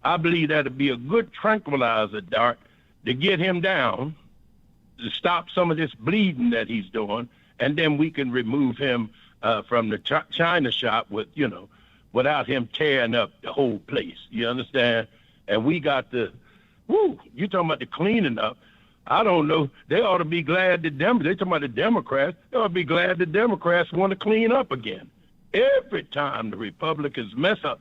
[SPEAKER 11] I believe that'd be a good tranquilizer dart to get him down, to stop some of this bleeding that he's doing, and then we can remove him from the china shop with, you know, without him tearing up the whole place. You understand? And we got the, you talking about the cleaning up. I don't know. They ought to be glad they talking about the Democrats. They ought to be glad the Democrats want to clean up again. Every time the Republicans mess up,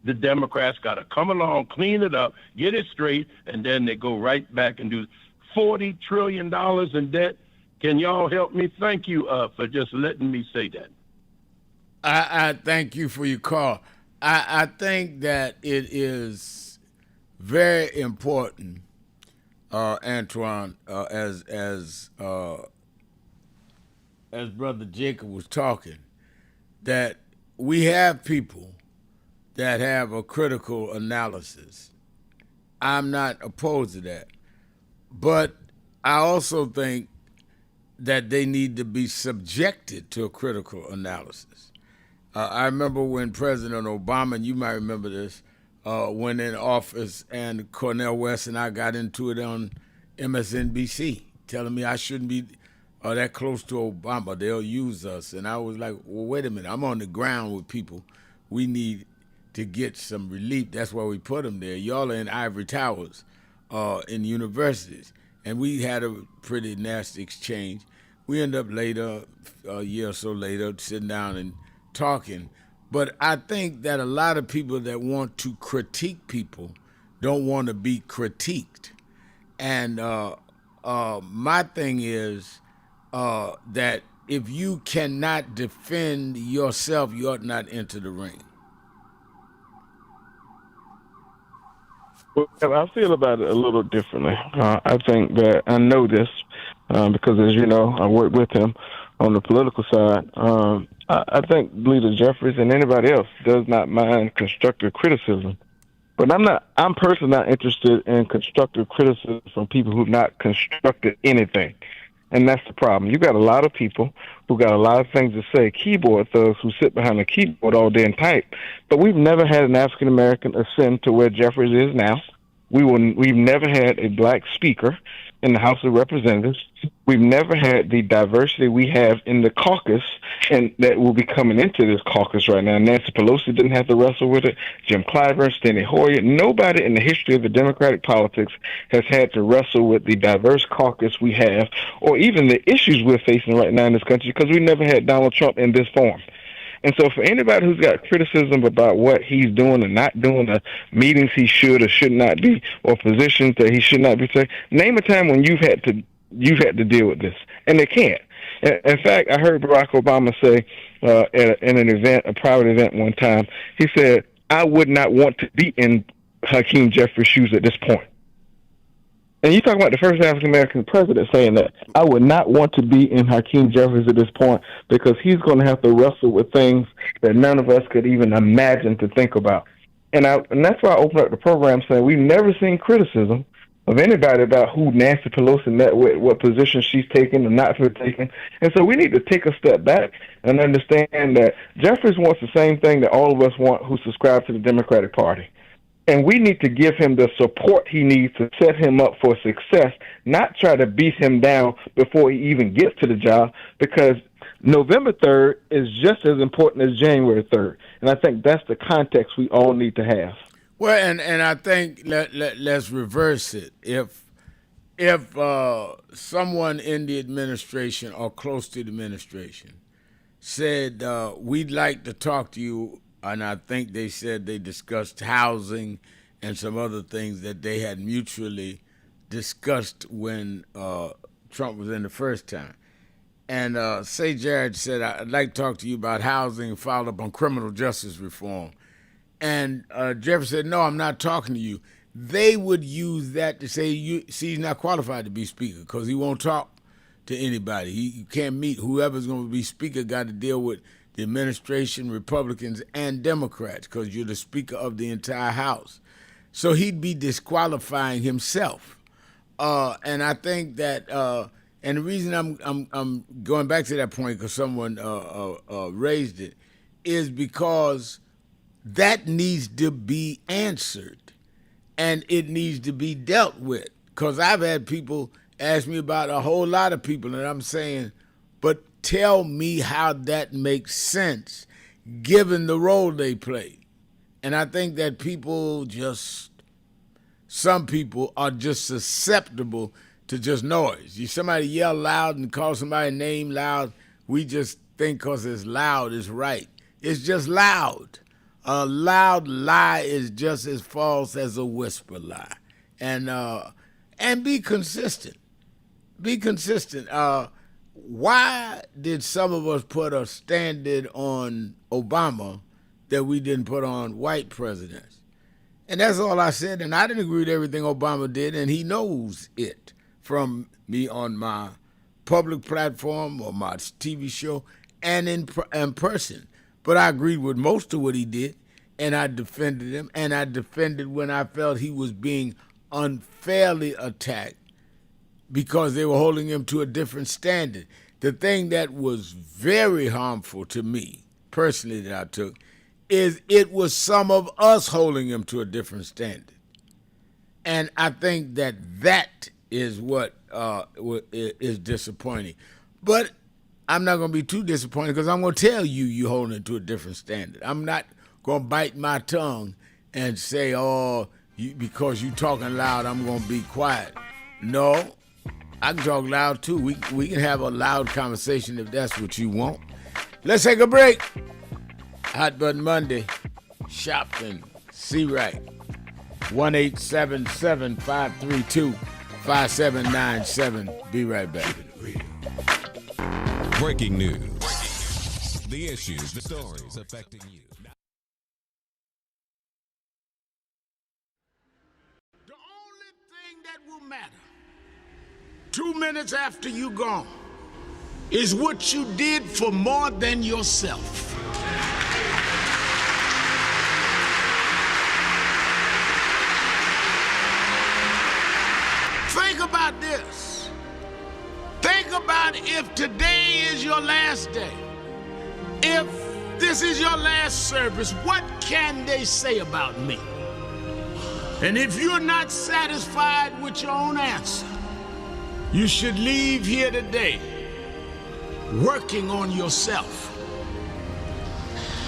[SPEAKER 11] the Democrats got to come along, clean it up, get it straight, and then they go right back and do $40 trillion in debt. Can y'all help me? Thank you for just letting me say that.
[SPEAKER 2] I thank you for your call. I think that it is very important, Antoine, as Brother Jacob was talking, that we have people that have a critical analysis. I'm not opposed to that. But I also think that they need to be subjected to a critical analysis. I remember when President Obama, and you might remember this, went in office, and Cornel West and I got into it on MSNBC, telling me I shouldn't be that close to Obama. They'll use us. And I was like, well, wait a minute. I'm on the ground with people. We need to get some relief. That's why we put them there. Y'all are in ivory towers in universities. And we had a pretty nasty exchange. We end up later, a year or so later, sitting down and talking. But I think that a lot of people that want to critique people don't want to be critiqued. And my thing is that if you cannot defend yourself, you ought not enter the ring.
[SPEAKER 16] Well, I feel about it a little differently. I think that I know this because, as you know, I work with him on the political side. I think Leader Jeffries and anybody else does not mind constructive criticism. But I'm personally not interested in constructive criticism from people who've not constructed anything. And that's the problem. You got a lot of people who got a lot of things to say, keyboard thugs who sit behind a keyboard all day and type. But we've never had an African American ascend to where Jeffries is now. We've never had a black speaker in the House of Representatives. We've never had the diversity we have in the caucus, and that will be coming into this caucus right now. Nancy Pelosi didn't have to wrestle with it. Jim Clyburn, Steny Hoyer, nobody in the history of the Democratic politics has had to wrestle with the diverse caucus we have, or even the issues we're facing right now in this country, because we never had Donald Trump in this form. And so for anybody who's got criticism about what he's doing and not doing, the meetings he should or should not be, or positions that he should not be taking, name a time when you've had to deal with this. And they can't. In fact, I heard Barack Obama say in an event, a private event one time, he said, I would not want to be in Hakeem Jeffries' shoes at this point. And you talk about the first African-American president saying that. I would not want to be in Hakeem Jeffries at this point, because he's going to have to wrestle with things that none of us could even imagine to think about. And that's why I opened up the program saying we've never seen criticism of anybody about who Nancy Pelosi met with, what position she's taking and not taking. And so we need to take a step back and understand that Jeffries wants the same thing that all of us want who subscribe to the Democratic Party. And we need to give him the support he needs to set him up for success, not try to beat him down before he even gets to the job, because November 3rd is just as important as January 3rd. And I think that's the context we all need to have.
[SPEAKER 2] Well, and I think let's reverse it. If someone in the administration or close to the administration said, we'd like to talk to you, and I think they said they discussed housing and some other things that they had mutually discussed when Trump was in the first time. And say Jared said, I'd like to talk to you about housing and followed up on criminal justice reform. And Jeffrey said, no, I'm not talking to you. They would use that to say, he's not qualified to be speaker because he won't talk to anybody. You can't meet. Whoever's going to be speaker got to deal with the administration, Republicans, and Democrats, because you're the Speaker of the entire House. So he'd be disqualifying himself. And I think that, and the reason I'm going back to that point, because someone raised it, is because that needs to be answered, and it needs to be dealt with. Because I've had people ask me about a whole lot of people, and I'm saying, but tell me how that makes sense given the role they play. And I think that some people are just susceptible to just noise. Somebody yell loud and call somebody a name loud, we just think because it's loud is right. It's just loud. A loud lie is just as false as a whisper lie. And be consistent. Be consistent. Why did some of us put a standard on Obama that we didn't put on white presidents? And that's all I said. And I didn't agree with everything Obama did, and he knows it from me on my public platform or my TV show and in person. But I agreed with most of what he did, and I defended him, and I defended when I felt he was being unfairly attacked because they were holding him to a different standard. The thing that was very harmful to me, personally, that I took, is it was some of us holding him to a different standard. And I think that is what is disappointing. But I'm not going to be too disappointed because I'm going to tell you're holding it to a different standard. I'm not going to bite my tongue and say, because you're talking loud, I'm going to be quiet. No, I can talk loud too. We can have a loud conversation if that's what you want. Let's take a break. Hot Button Monday, Sharpton, C. Wright, 1-877-532-5797. Be right back.
[SPEAKER 3] Breaking news. The issues, the stories affecting you.
[SPEAKER 5] The only thing that will matter 2 minutes after you're gone is what you did for more than yourself. Think about this. Think about about if today is your last day, if this is your last service, what can they say about me? And if you're not satisfied with your own answer, you should leave here today working on yourself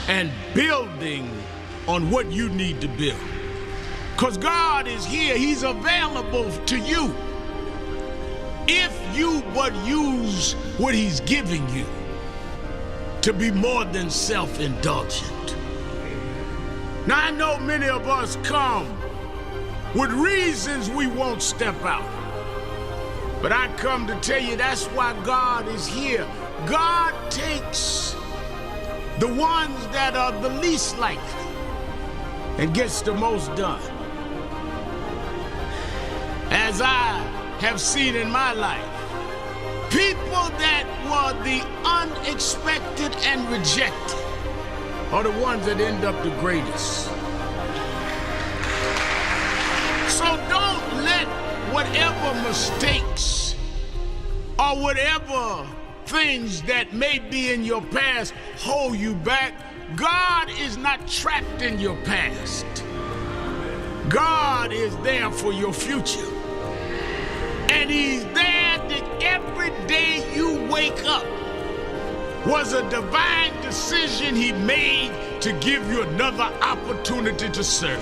[SPEAKER 5] and building on what you need to build. Because God is here, He's available to you if you but use what He's giving you to be more than self-indulgent. Now I know many of us come with reasons we won't step out. But I come to tell you that's why God is here. God takes the ones that are the least likely and gets the most done. As I have seen in my life, people that were the unexpected and rejected are the ones that end up the greatest. So don't let whatever mistakes or whatever things that may be in your past hold you back. God is not trapped in your past. God is there for your future. And He's there that every day you wake up was a divine decision He made to give you another opportunity to serve.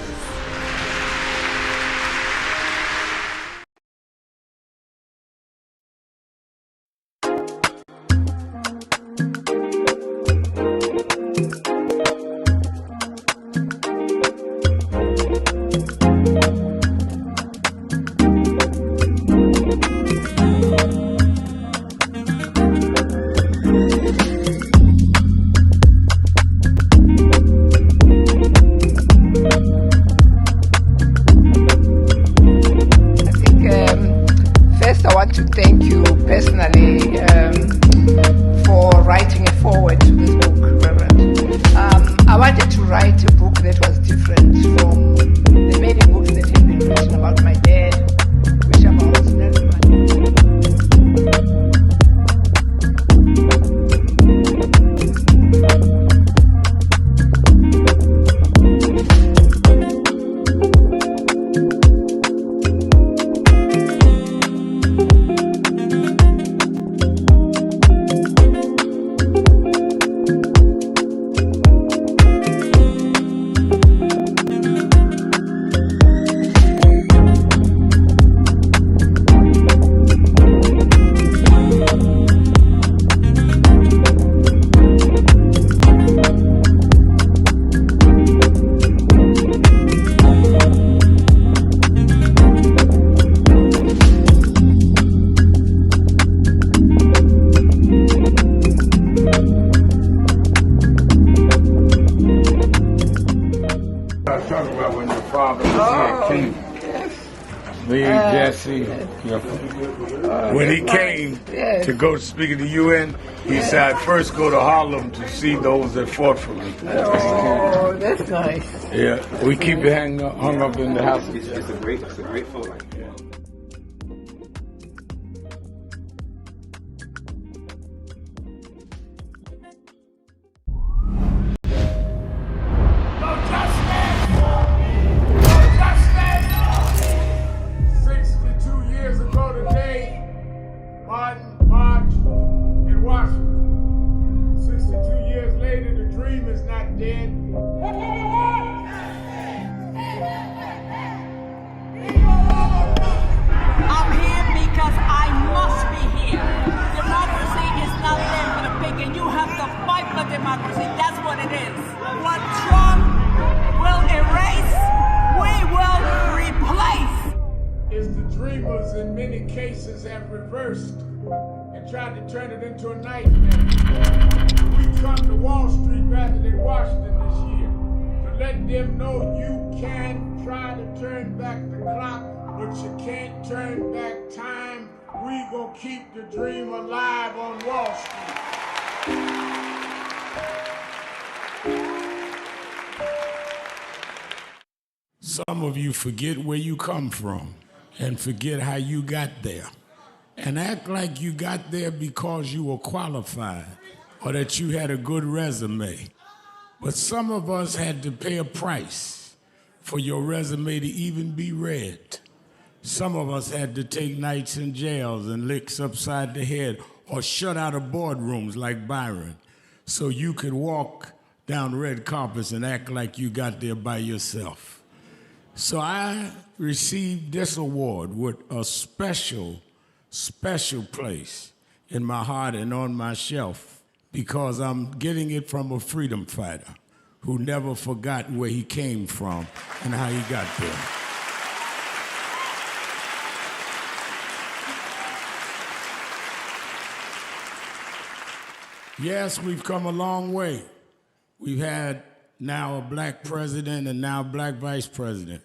[SPEAKER 5] When he came to go speak at the UN, he said, I'd first go to Harlem to see those that fought for me.
[SPEAKER 20] Oh, that's nice.
[SPEAKER 5] Yeah, we keep it hung up in the house.
[SPEAKER 12] It's a great photo. Yeah.
[SPEAKER 5] In many cases have reversed and tried to turn it into a nightmare. We come to Wall Street rather than Washington this year to let them know you can try to turn back the clock, but you can't turn back time. We gonna keep the dream alive on Wall Street. Some of you forget where you come from and forget how you got there. and act like you got there because you were qualified or that you had a good resume. But some of us had to pay a price for your resume to even be read. Some of us had to take nights in jails and licks upside the head or shut out of boardrooms like Byron so you could walk down red carpets and act like you got there by yourself. So I received this award with a special place in my heart and on my shelf because I'm getting it from a freedom fighter who never forgot where he came from and how he got there. Yes, we've come a long way. We've had now a black president and now a black vice president,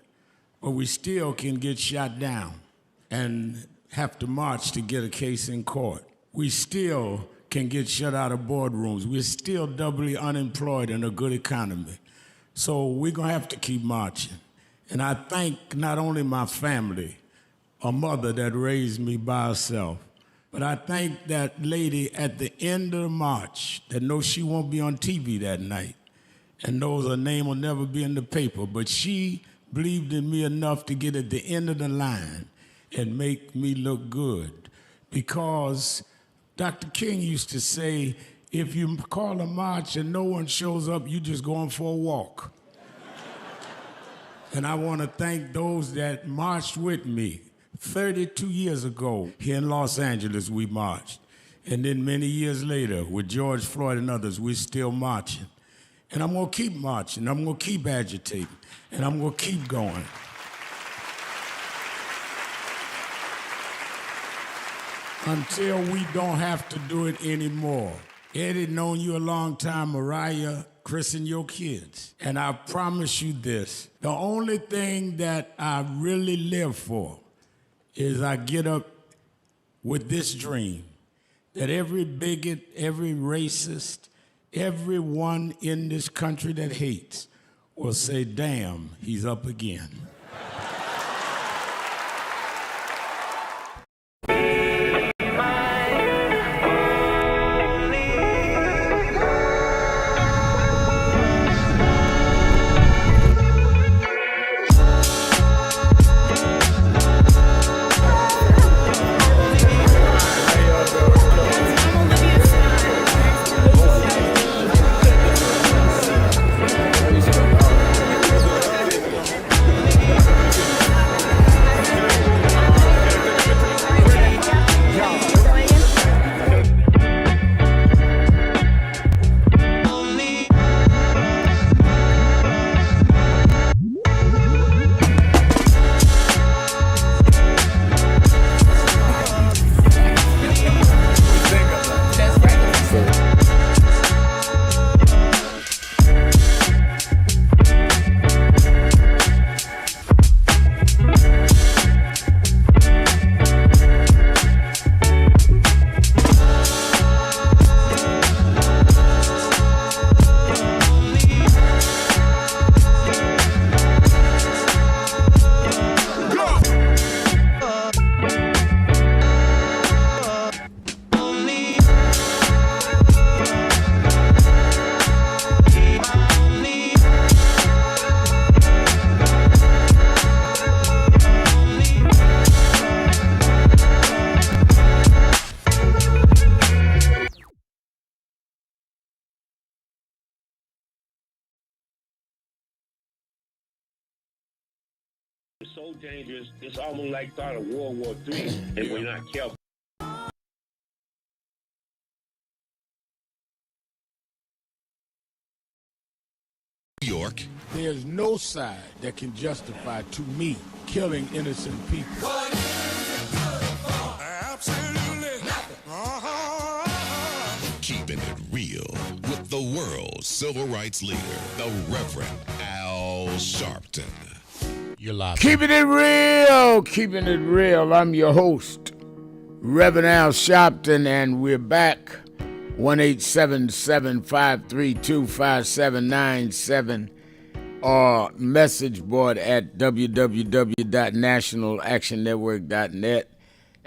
[SPEAKER 5] but we still can get shot down and have to march to get a case in court. We still can get shut out of boardrooms. We're still doubly unemployed in a good economy. So we're gonna have to keep marching. And I thank not only my family, a mother that raised me by herself, but I thank that lady at the end of the march that knows she won't be on TV that night and knows her name will never be in the paper, but she believed in me enough to get at the end of the line and make me look good. Because Dr. King used to say, if you call a march and no one shows up, you just going for a walk. And I want to thank those that marched with me. 32 years ago, here in Los Angeles, we marched. And then many years later, with George Floyd and others, we're still marching. And I'm gonna keep marching, I'm gonna keep agitating, and I'm gonna keep going. Until we don't have to do it anymore. Eddie, known you a long time, Mariah, Chris and your kids. And I promise you this, the only thing that I really live for is I get up with this dream that every bigot, every racist, everyone in this country that hates will say, damn, he's up again.
[SPEAKER 9] It's so dangerous, it's almost like thought of World War III if we're not careful.
[SPEAKER 5] New York. There's no side that can justify to me killing innocent people.
[SPEAKER 3] Absolutely keeping it real with the world's civil rights leader, the Reverend Al Sharpton.
[SPEAKER 2] You're live.
[SPEAKER 5] Keeping it real, keeping it real. I'm your host, Reverend Al Sharpton, and we're back. 1-877-532-5797 or message board at www.nationalactionnetwork.net.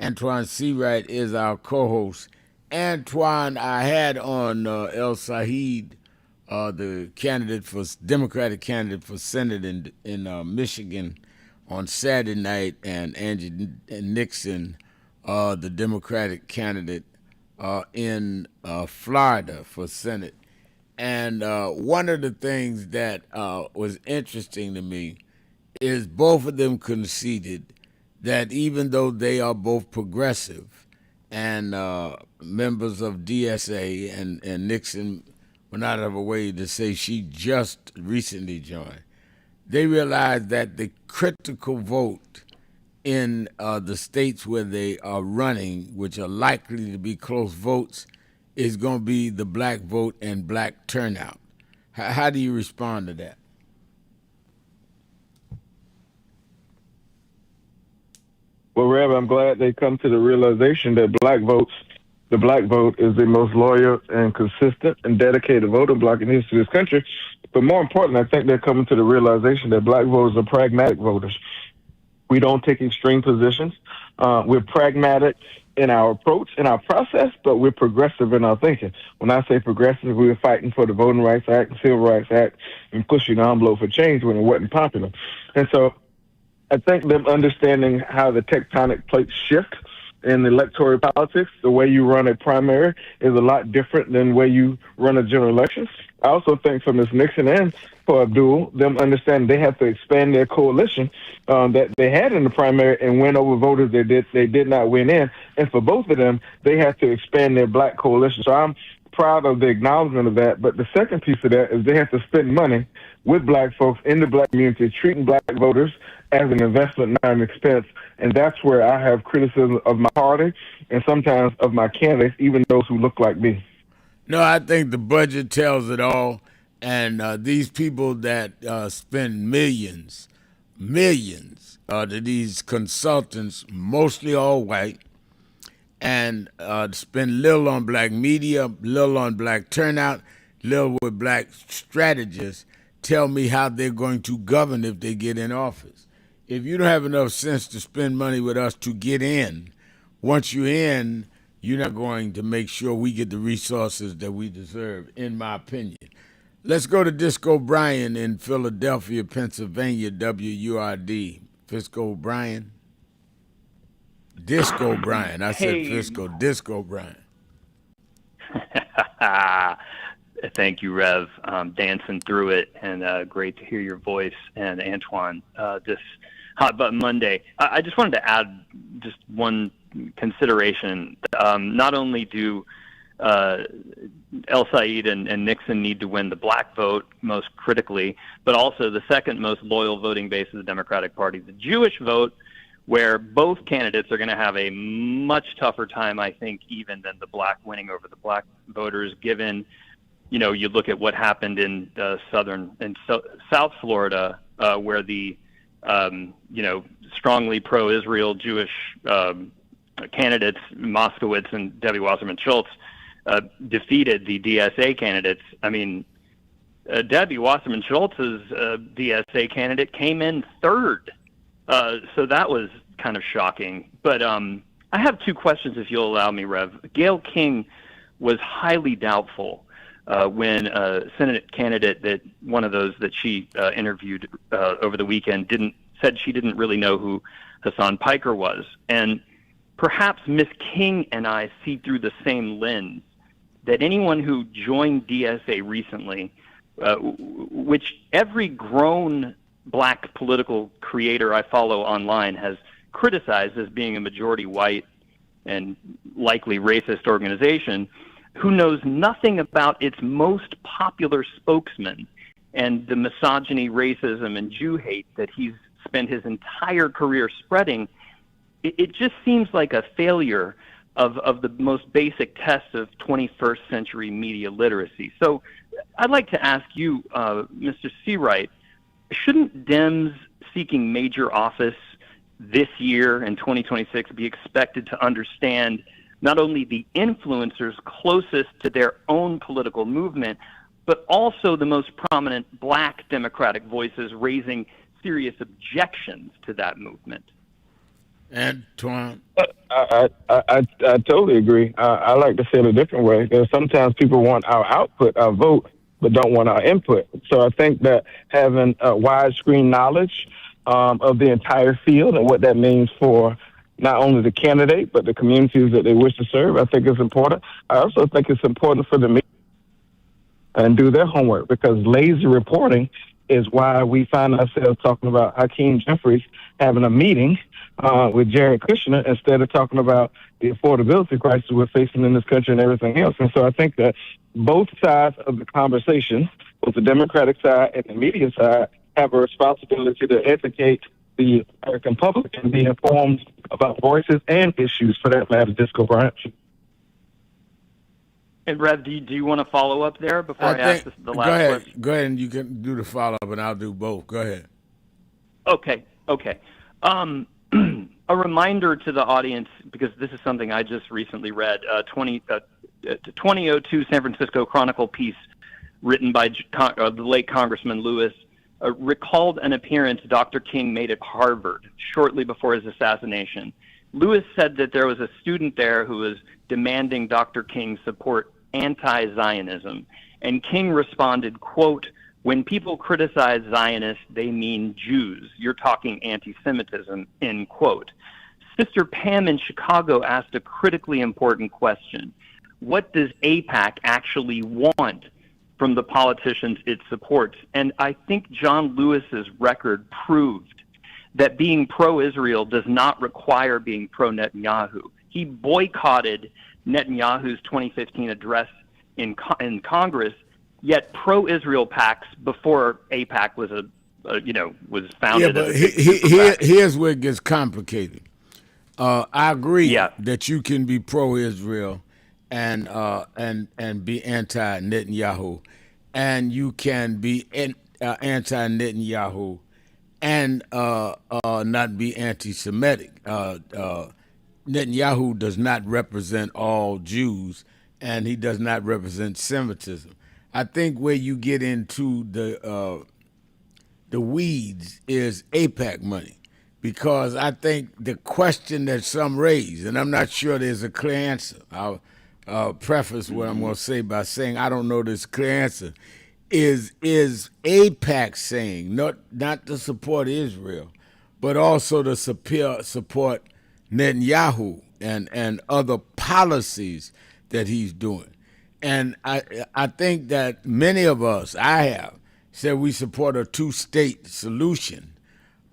[SPEAKER 2] Antoine Seawright is our co-host. Antoine, I had on El Said, the Democratic candidate for Senate in Michigan, on Saturday night, and Angie Nixon, the Democratic candidate in Florida for Senate. And one of the things that was interesting to me is both of them conceded that even though they are both progressive and members of DSA, and Nixon went out of her way to say she just recently joined, they realized that the critical vote in the states where they are running, which are likely to be close votes, is going to be the black vote and black turnout. How do you respond to that?
[SPEAKER 16] Well, Rev, I'm glad they come to the realization that the black vote is the most loyal and consistent and dedicated voting bloc in the history of this country. But more importantly, I think they're coming to the realization that black voters are pragmatic voters. We don't take extreme positions. We're pragmatic in our approach, in our process, but we're progressive in our thinking. When I say progressive, we were fighting for the Voting Rights Act, the Civil Rights Act, and pushing the envelope for change when it wasn't popular. And so I think them understanding how the tectonic plates shift in electoral politics, the way you run a primary is a lot different than the way you run a general election. I also think for Ms. Nixon and for Abdul, them understanding they have to expand their coalition that they had in the primary and win over voters they did not win in. And for both of them, they have to expand their black coalition. So I'm proud of the acknowledgement of that. But the second piece of that is they have to spend money with black folks in the black community, treating black voters as an investment, not an expense. And that's where I have criticism of my party and sometimes of my candidates, even those who look like me.
[SPEAKER 2] No, I think the budget tells it all. And these people that spend millions to these consultants, mostly all white, and spend little on black media, little on black turnout, little with black strategists, tell me how they're going to govern if they get in office. If you don't have enough sense to spend money with us to get in, once you're in, you're not going to make sure we get the resources that we deserve, in my opinion. Let's go to Disco Brian in Philadelphia, Pennsylvania, WURD. Fisco Brian. Disco Brian. I said Fisco. Disco Brian.
[SPEAKER 7] Thank you, Rev. Dancing through it, and great to hear your voice. And Antoine, this Hot Button Monday. I just wanted to add just one consideration. Not only do El Said and Nixon need to win the black vote most critically, but also the second most loyal voting base of the Democratic Party, the Jewish vote, where both candidates are going to have a much tougher time, I think, even than the black winning over the black voters, given, you look at what happened in South Florida, where the, strongly pro-Israel Jewish candidates, Moskowitz and Debbie Wasserman Schultz, defeated the DSA candidates. I mean, Debbie Wasserman Schultz's DSA candidate came in third. So that was kind of shocking. But I have two questions, if you'll allow me, Rev. Gayle King was highly doubtful when a Senate candidate, that one of those that she interviewed over the weekend, said she didn't really know who Hassan Piker was. And perhaps Ms. King and I see through the same lens that anyone who joined DSA recently, which every grown black political creator I follow online has criticized as being a majority white and likely racist organization, who knows nothing about its most popular spokesman and the misogyny, racism, and Jew hate that he's spent his entire career spreading. It just seems like a failure of the most basic test of 21st century media literacy. So I'd like to ask you, Mr. Seawright, shouldn't Dems seeking major office this year in 2026 be expected to understand not only the influencers closest to their own political movement, but also the most prominent black Democratic voices raising serious objections to that movement?
[SPEAKER 2] Antoine?
[SPEAKER 16] I totally agree. I like to say it a different way. There's sometimes people want our output, our vote, but don't want our input. So I think that having a widescreen knowledge of the entire field and what that means for not only the candidate but the communities that they wish to serve, I think is important. I also think it's important for the media and do their homework, because lazy reporting is why we find ourselves talking about Hakeem Jeffries having a meeting with Jared Kushner instead of talking about the affordability crisis we're facing in this country and everything else. And so I think that both sides of the conversation, both the Democratic side and the media side, have a responsibility to educate the American public and be informed about voices and issues, for that matter, Disco Branch.
[SPEAKER 7] And Rev, do you want to follow up there before I ask the last question?
[SPEAKER 2] Go ahead, and you can do the follow-up, and I'll do both. Go ahead.
[SPEAKER 7] Okay. A reminder to the audience, because this is something I just recently read, 2002 San Francisco Chronicle piece written by the late Congressman Lewis recalled an appearance Dr. King made at Harvard shortly before his assassination. Lewis said that there was a student there who was demanding Dr. King support anti-Zionism, and King responded, quote, "When people criticize Zionists, they mean Jews. You're talking anti-Semitism," end quote. Sister Pam in Chicago asked a critically important question. What does AIPAC actually want from the politicians it supports? And I think John Lewis's record proved that being pro-Israel does not require being pro-Netanyahu. He boycotted Netanyahu's 2015 address in Congress, yet pro-Israel PACs before AIPAC was was founded.
[SPEAKER 2] Yeah, but here's where it gets complicated. I agree that you can be pro-Israel and be anti-Netanyahu, and you can be anti-Netanyahu and not be anti-Semitic. Netanyahu does not represent all Jews, and he does not represent Semitism. I think where you get into the weeds is AIPAC money, because I think the question that some raise, and I'm not sure there's a clear answer. I'll preface what I'm going to say by saying I don't know this clear answer. Is AIPAC saying not to support Israel, but also to support Netanyahu and other policies that he's doing? And I think that many of us, I have, said we support a two-state solution,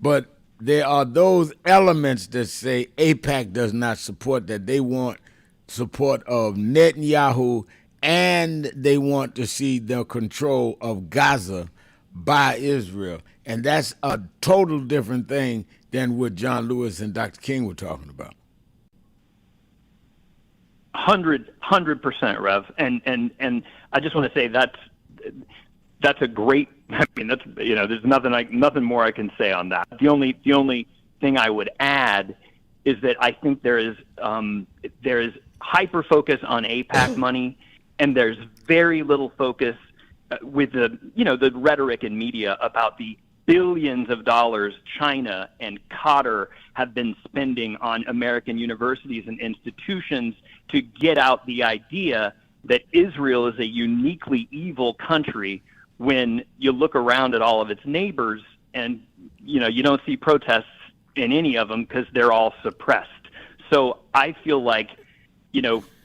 [SPEAKER 2] but there are those elements that say AIPAC does not support that. They want support of Netanyahu, and they want to see the control of Gaza by Israel. And that's a total different thing than what John Lewis and Dr. King were talking about.
[SPEAKER 7] 100%, Rev. And I just want to say that's a great. I mean, that's there's nothing more I can say on that. The only thing I would add is that I think there is hyper focus on AIPAC money, and there's very little focus with the rhetoric in media about the billions of dollars China and Qatar have been spending on American universities and institutions to get out the idea that Israel is a uniquely evil country, when you look around at all of its neighbors and you don't see protests in any of them because they're all suppressed. So I feel like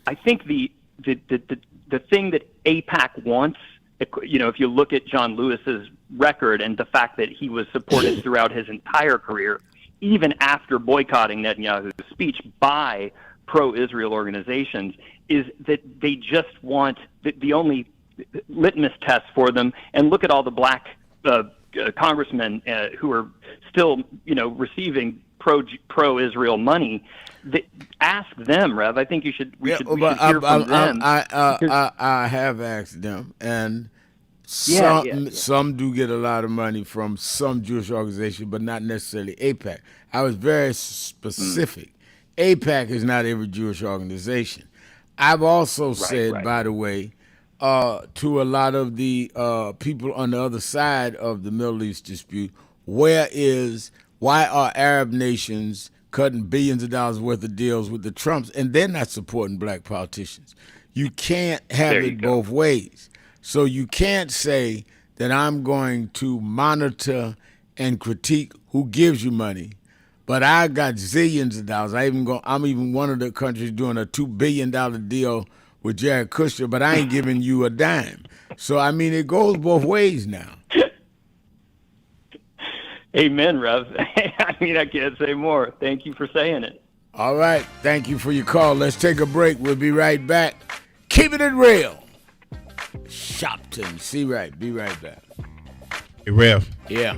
[SPEAKER 7] I think the thing that AIPAC wants, if you look at John Lewis's record and the fact that he was supported throughout his entire career, even after boycotting Netanyahu's speech by pro-Israel organizations, is that they just want the only litmus test for them. And look at all the black congressmen who are still receiving pro-Israel money. Ask them, Rev. I think we should hear from them.
[SPEAKER 2] I have asked them, and some do get a lot of money from some Jewish organization, but not necessarily AIPAC. I was very specific. AIPAC is not every Jewish organization. I've also said, by the way, to a lot of the people on the other side of the Middle East dispute, why are Arab nations cutting billions of dollars worth of deals with the Trumps, and they're not supporting black politicians. You can't have it both ways. So you can't say that I'm going to monitor and critique who gives you money, but I got zillions of dollars. I'm even one of the countries doing a $2 billion deal with Jared Kushner, but I ain't giving you a dime. So, I mean, it goes both ways now.
[SPEAKER 7] Amen, Rev. I mean, I can't say more. Thank you for saying it.
[SPEAKER 2] All right. Thank you for your call. Let's take a break. We'll be right back. Keeping it real. Sharpton. See right. Be right back.
[SPEAKER 13] Hey, Rev.
[SPEAKER 2] Yeah.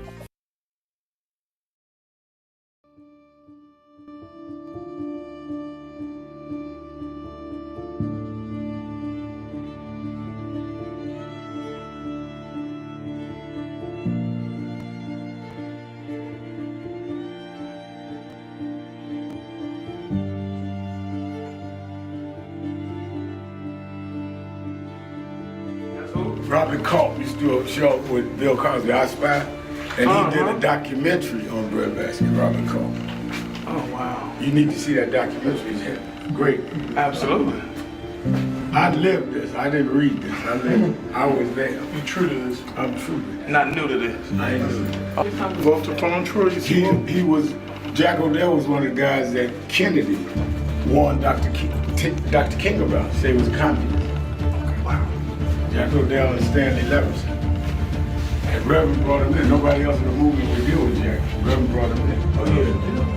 [SPEAKER 2] Robert Culp used to do a show with Bill Cosby, I Spy, and he did a documentary on breadbasket, Robert Culp.
[SPEAKER 6] Oh, wow.
[SPEAKER 2] You need to see that documentary. It's great.
[SPEAKER 6] Absolutely.
[SPEAKER 2] I lived this. I didn't read this. I lived it. I was there.
[SPEAKER 6] You true to this?
[SPEAKER 2] I'm true to this.
[SPEAKER 6] Not new to this.
[SPEAKER 2] I ain't new to this.
[SPEAKER 6] Vote to phone Troy.
[SPEAKER 2] He was, Jack O'Dell was one of the guys that Kennedy warned Dr. King about. Say he was a communist.
[SPEAKER 6] Wow.
[SPEAKER 2] Jack O'Dell and Stanley Levinson. And Reverend brought him in. Nobody else in the movement would deal with Jack. Reverend brought him in.
[SPEAKER 6] Oh, yeah.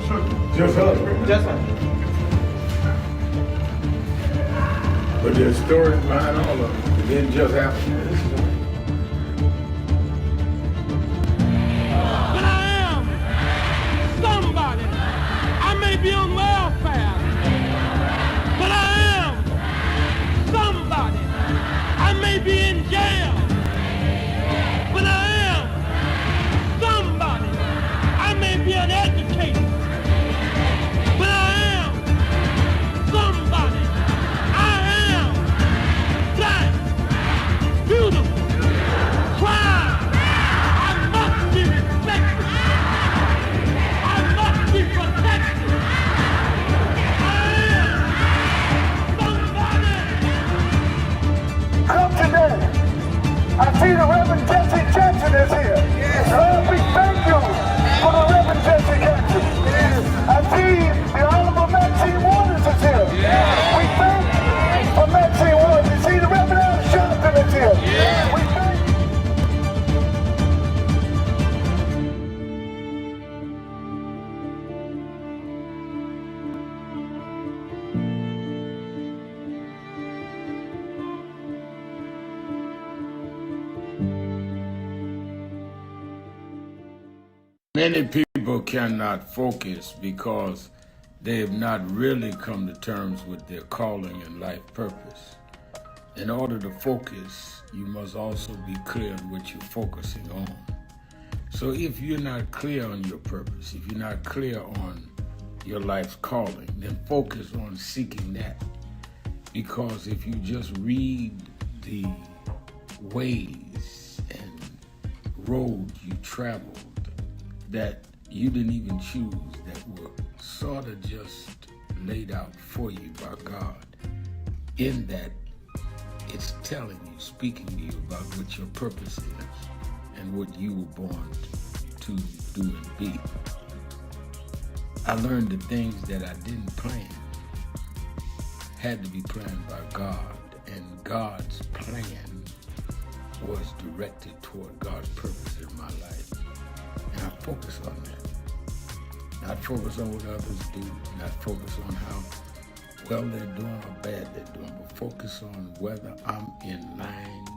[SPEAKER 6] Sure.
[SPEAKER 2] Just us.
[SPEAKER 6] That's right.
[SPEAKER 2] But there's stories behind all of it. It didn't just happen.
[SPEAKER 5] But I am somebody. I may be on welfare, but I am somebody. I may be in jail, but I am somebody. I may be an educator, but I am somebody. I am black, beautiful, proud. I must be respected. I must be protected.
[SPEAKER 14] Come today. I see the Reverend Jesse Jackson is here. Lord, we thank you for the Reverend Jesse Jackson. I see the Honorable Maxine Waters is here. We thank for Maxine Waters. You see the Reverend Al Sharpton is here. We thank
[SPEAKER 2] Many people cannot focus because they have not really come to terms with their calling and life purpose. In order to focus, you must also be clear on what you're focusing on. So if you're not clear on your purpose, if you're not clear on your life's calling, then focus on seeking that. Because if you just read the ways and roads you traveled that you didn't even choose, that were sort of just laid out for you by God, in that it's telling you, speaking to you about what your purpose is and what you were born to do and be. I learned the things that I didn't plan had to be planned by God, and God's plan was directed toward God's purpose in my life. And I focus on that. Not focus on what others do, not focus on how well they're doing or bad they're doing, but focus on whether I'm in line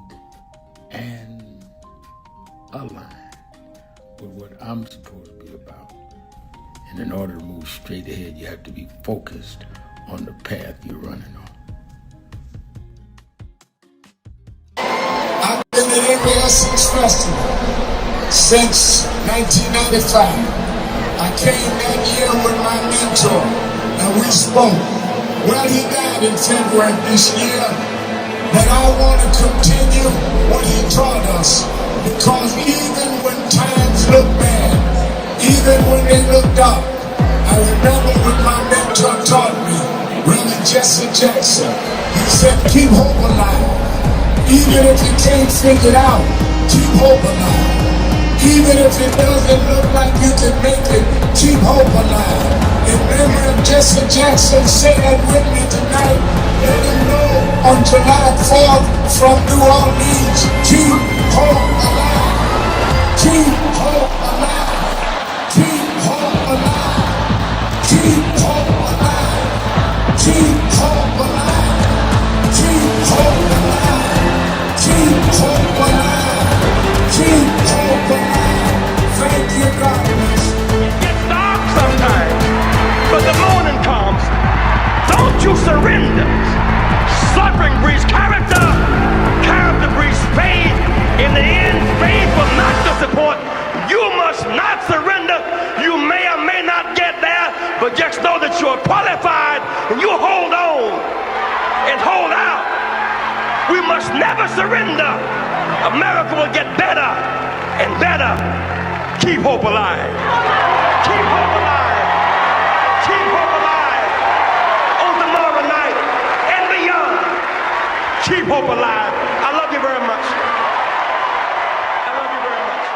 [SPEAKER 2] and aligned with what I'm supposed to be about. And in order to move straight ahead, you have to be focused on the path you're running on.
[SPEAKER 15] I've been at every Essence Festival since 1995. I came that year with my mentor, and we spoke. Well, he died in February this year, but I want to continue what he taught us, because even when times look bad, even when they look dark, I remember when my mentor taught me, Reverend Jesse Jackson. He said, keep hope alive. Even if you can't figure it out, keep hope alive. Even if it doesn't look like you can make it, keep hope alive. In memory of Jesse Jackson, say that with me tonight. Let him know on July 4th from New Orleans, keep hope alive. Keep hope alive. Keep hope alive. Keep hope alive. Keep hope alive. Keep hope alive. Keep hope alive. Keep hope alive. Thank you, God.
[SPEAKER 13] It gets dark sometimes, but the morning comes. Don't you surrender. Suffering breeds character. Character breeds faith. In the end, faith will not disappoint. You must not surrender. You may or may not get there, but just know that you're qualified and you hold on and hold out. We must never surrender. America will get better and better. Keep hope alive. Keep hope alive. Keep hope alive. On tomorrow night and beyond. Keep hope alive. I love you very much. I love you very much.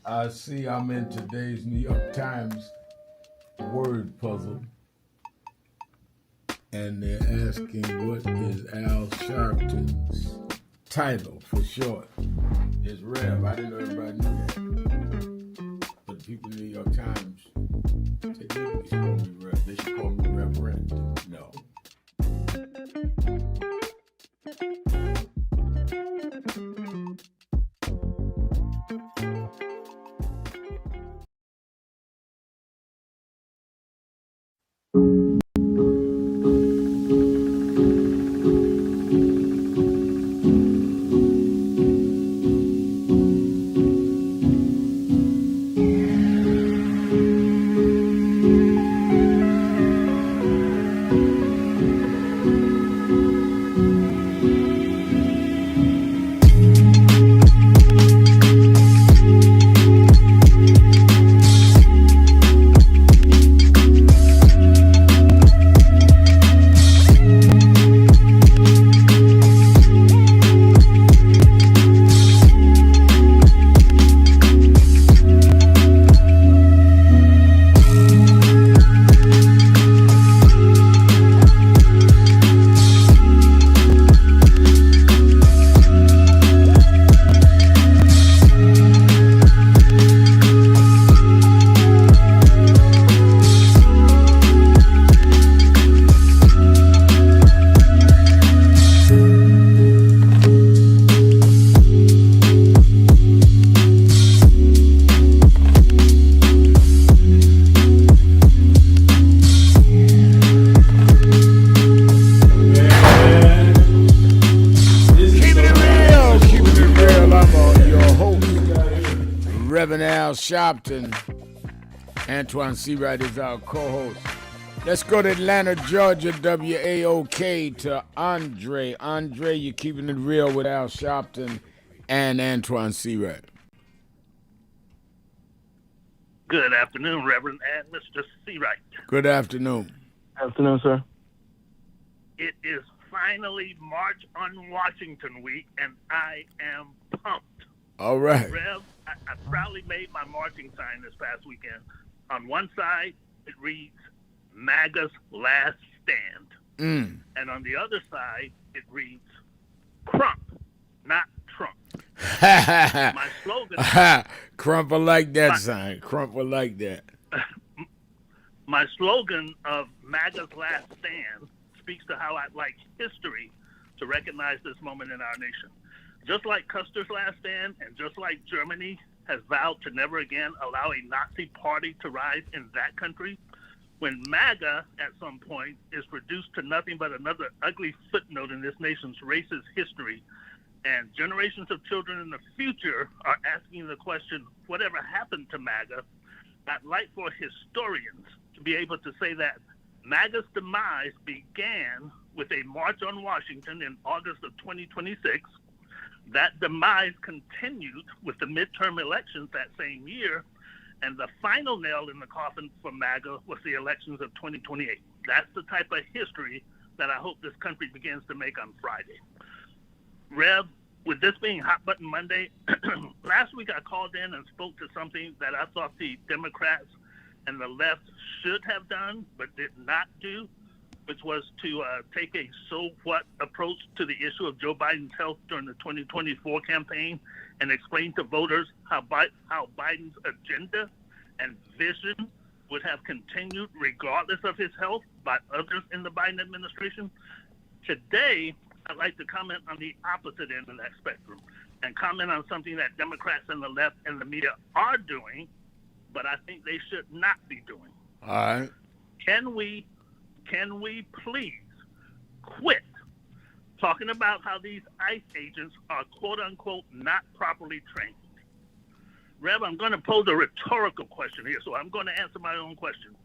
[SPEAKER 2] I see I'm in today's New York Times word puzzle, and they're asking what is Al Sharpton's title for short. It's Rev. I didn't know everybody knew that. But the people in the New York Times, they didn't call me Rev. They should call me Reverend. No. Reverend Al Sharpton. Antoine Seawright is our co-host. Let's go to Atlanta, Georgia, WAOK, to Andre. Andre, you're keeping it real with Al Sharpton and Antoine Seawright.
[SPEAKER 17] Good afternoon, Reverend and Mr. Seawright.
[SPEAKER 2] Good afternoon.
[SPEAKER 16] Afternoon, sir.
[SPEAKER 17] It is finally March on Washington week, and I am pumped.
[SPEAKER 2] All right.
[SPEAKER 17] Rev, I proudly made my marching sign this past weekend. On one side, it reads, MAGA's Last Stand. And on the other side, it reads, Crump, not Trump. My slogan...
[SPEAKER 2] Crump will like that sign. Crump will like that.
[SPEAKER 17] My slogan of MAGA's Last Stand speaks to how I'd like history to recognize this moment in our nation. Just like Custer's last stand, and just like Germany has vowed to never again allow a Nazi party to rise in that country, when MAGA at some point is reduced to nothing but another ugly footnote in this nation's racist history, and generations of children in the future are asking the question, whatever happened to MAGA, I'd like for historians to be able to say that MAGA's demise began with a march on Washington in August of 2026. That demise continued with the midterm elections that same year, and the final nail in the coffin for MAGA was the elections of 2028. That's the type of history that I hope this country begins to make on Friday. Rev, with this being Hot Button Monday, last week I called in and spoke to something that I thought the Democrats and the left should have done but did not do, which was to take a so-what approach to the issue of Joe Biden's health during the 2024 campaign and explain to voters how Biden's agenda and vision would have continued regardless of his health by others in the Biden administration. Today, I'd like to comment on the opposite end of that spectrum and comment on something that Democrats and the left and the media are doing, but I think they should not be doing.
[SPEAKER 2] All right.
[SPEAKER 17] Can we please quit talking about how these ICE agents are quote-unquote not properly trained? Rev, I'm going to pose a rhetorical question here, so I'm going to answer my own question.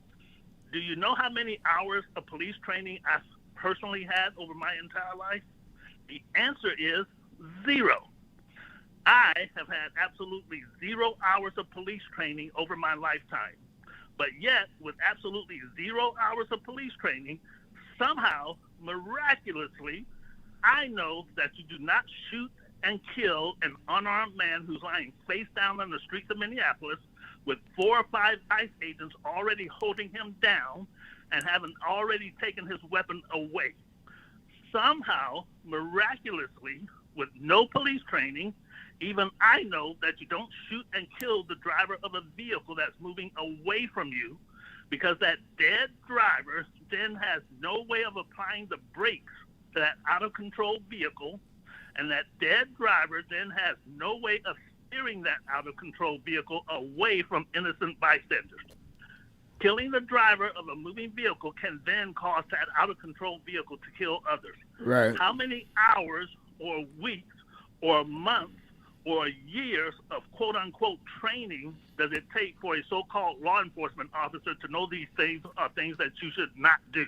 [SPEAKER 17] Do you know how many hours of police training I've personally had over my entire life? The answer is 0. I have had absolutely 0 hours of police training over my lifetime. But yet, with absolutely 0 hours of police training, somehow, miraculously, I know that you do not shoot and kill an unarmed man who's lying face down on the streets of Minneapolis with 4 or 5 ICE agents already holding him down and having already taken his weapon away. Somehow, miraculously, with no police training, even I know that you don't shoot and kill the driver of a vehicle that's moving away from you, because that dead driver then has no way of applying the brakes to that out-of-control vehicle, and that dead driver then has no way of steering that out-of-control vehicle away from innocent bystanders. Killing the driver of a moving vehicle can then cause that out-of-control vehicle to kill others.
[SPEAKER 2] Right.
[SPEAKER 17] How many hours or weeks or months or years of quote-unquote training does it take for a so-called law enforcement officer to know these things are things that you should not do?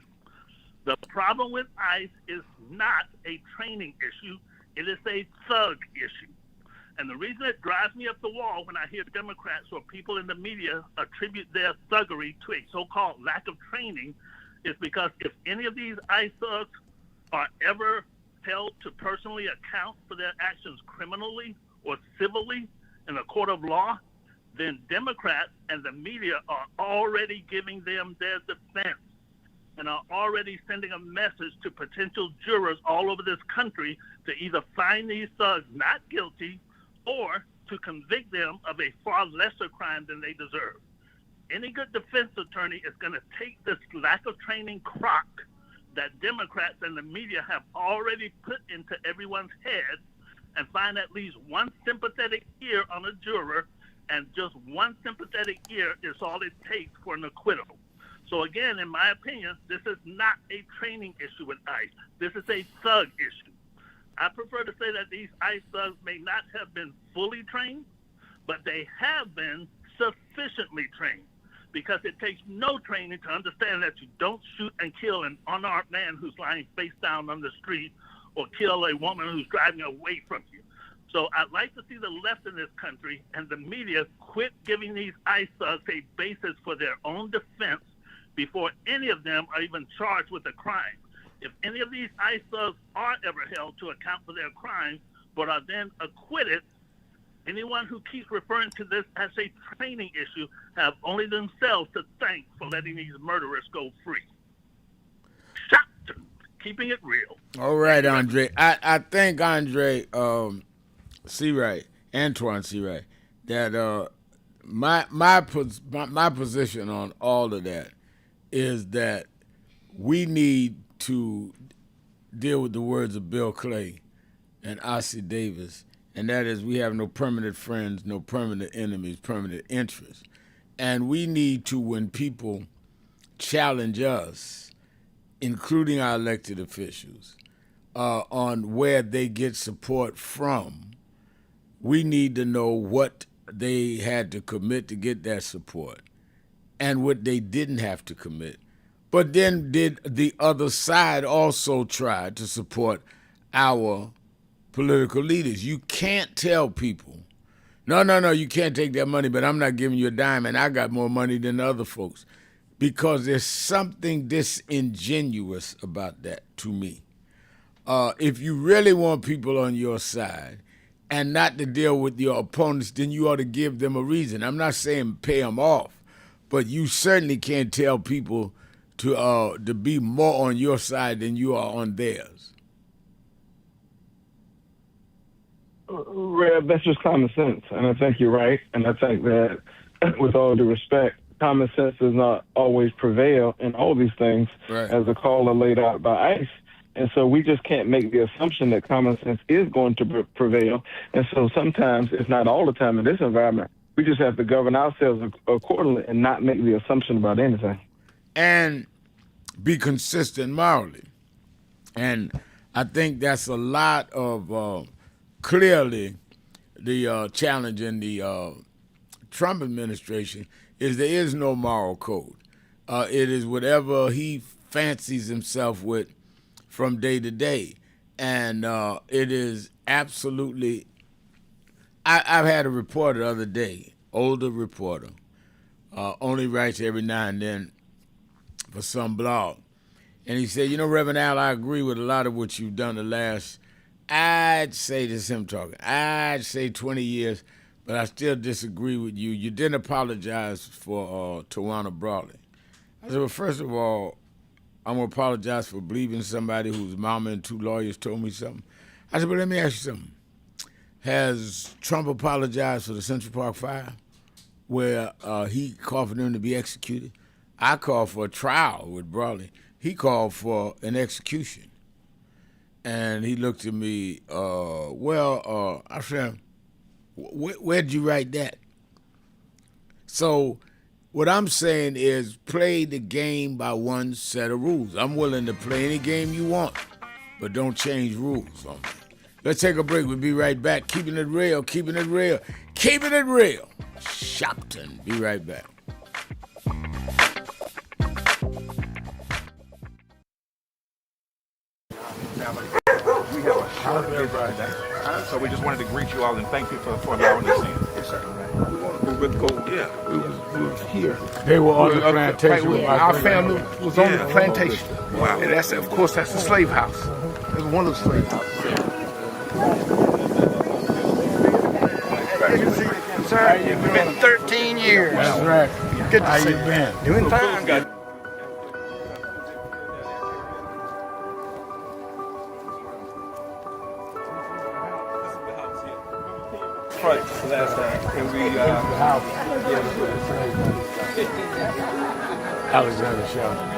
[SPEAKER 17] The problem with ICE is not a training issue. It is a thug issue. And the reason it drives me up the wall when I hear Democrats or people in the media attribute their thuggery to a so-called lack of training is because if any of these ICE thugs are ever held to personally account for their actions criminally or civilly in a court of law, then Democrats and the media are already giving them their defense and are already sending a message to potential jurors all over this country to either find these thugs not guilty or to convict them of a far lesser crime than they deserve. Any good defense attorney is going to take this lack of training crock that Democrats and the media have already put into everyone's head and find at least one sympathetic ear on a juror, and just one sympathetic ear is all it takes for an acquittal. So again, in my opinion, this is not a training issue with ICE. This is a thug issue. I prefer to say that these ICE thugs may not have been fully trained, but they have been sufficiently trained, because it takes no training to understand that you don't shoot and kill an unarmed man who's lying face down on the street, or kill a woman who's driving away from you. So I'd like to see the left in this country and the media quit giving these ICE thugs a basis for their own defense before any of them are even charged with a crime. If any of these ICE thugs are ever held to account for their crimes, but are then acquitted, anyone who keeps referring to this as a training issue have only themselves to thank for letting these murderers go free. Sharpton, keeping it real.
[SPEAKER 2] All right, Andre. I think Andre Seawright, Antoine Seawright, that my position on all of that is that we need to deal with the words of Bill Clay and Ossie Davis, and that is, we have no permanent friends, no permanent enemies, permanent interests. And we need to, when people challenge us, including our elected officials, on where they get support from, we need to know what they had to commit to get that support and what they didn't have to commit. But then did the other side also try to support our political leaders? You can't tell people, no, you can't take that money, but I'm not giving you a dime, and I got more money than the other folks, because there's something disingenuous about that to me. If you really want people on your side and not to deal with your opponents, then you ought to give them a reason. I'm not saying pay them off, but you certainly can't tell people to be more on your side than you are on theirs.
[SPEAKER 16] Rev, that's just common sense, and I think you're right. And I think that, with all due respect, common sense does not always prevail in all these things, right, as the caller laid out by ICE. And so we just can't make the assumption that common sense is going to prevail. And so sometimes, if not all the time in this environment, we just have to govern ourselves accordingly and not make the assumption about anything.
[SPEAKER 2] And be consistent morally. And I think that's a lot of, clearly, the challenge in the Trump administration is there is no moral code. It is whatever he fancies himself with from day to day. And it is absolutely, I've had a reporter the other day, older reporter, only writes every now and then for some blog. And he said, Reverend Al, I agree with a lot of what you've done the last, I'd say, this is him talking, I'd say 20 years, but I still disagree with you. You didn't apologize for Tawana Brawley. I said, well, first of all, I'm going to apologize for believing somebody whose mama and two lawyers told me something. I said, but let me ask you something. Has Trump apologized for the Central Park fire, where he called for them to be executed? I called for a trial with Brawley. He called for an execution. And he looked at me, I said, where'd you write that? So what I'm saying is, play the game by one set of rules. I'm willing to play any game you want, but don't change rules on me. Let's take a break. We'll be right back. Keeping it real, keeping it real, keeping it real. Sharpton. Be right back.
[SPEAKER 1] We have a short visit today, so we just wanted to greet you all and thank you for allowing us in. Yes, sir. We would go. Yeah, we was here.
[SPEAKER 2] They were on the plantation.
[SPEAKER 1] Right,
[SPEAKER 18] our family was on the plantation.
[SPEAKER 1] Wow.
[SPEAKER 18] And that's, of course, that's the slave house. It's one of the slave houses.
[SPEAKER 19] Sir, it's been 13 years.
[SPEAKER 2] That's right.
[SPEAKER 19] Good to
[SPEAKER 2] How
[SPEAKER 19] see
[SPEAKER 2] you
[SPEAKER 19] you.
[SPEAKER 2] been?
[SPEAKER 19] Doing fine. Good.
[SPEAKER 1] Right, last time. And we,
[SPEAKER 2] Alexander Sharpton.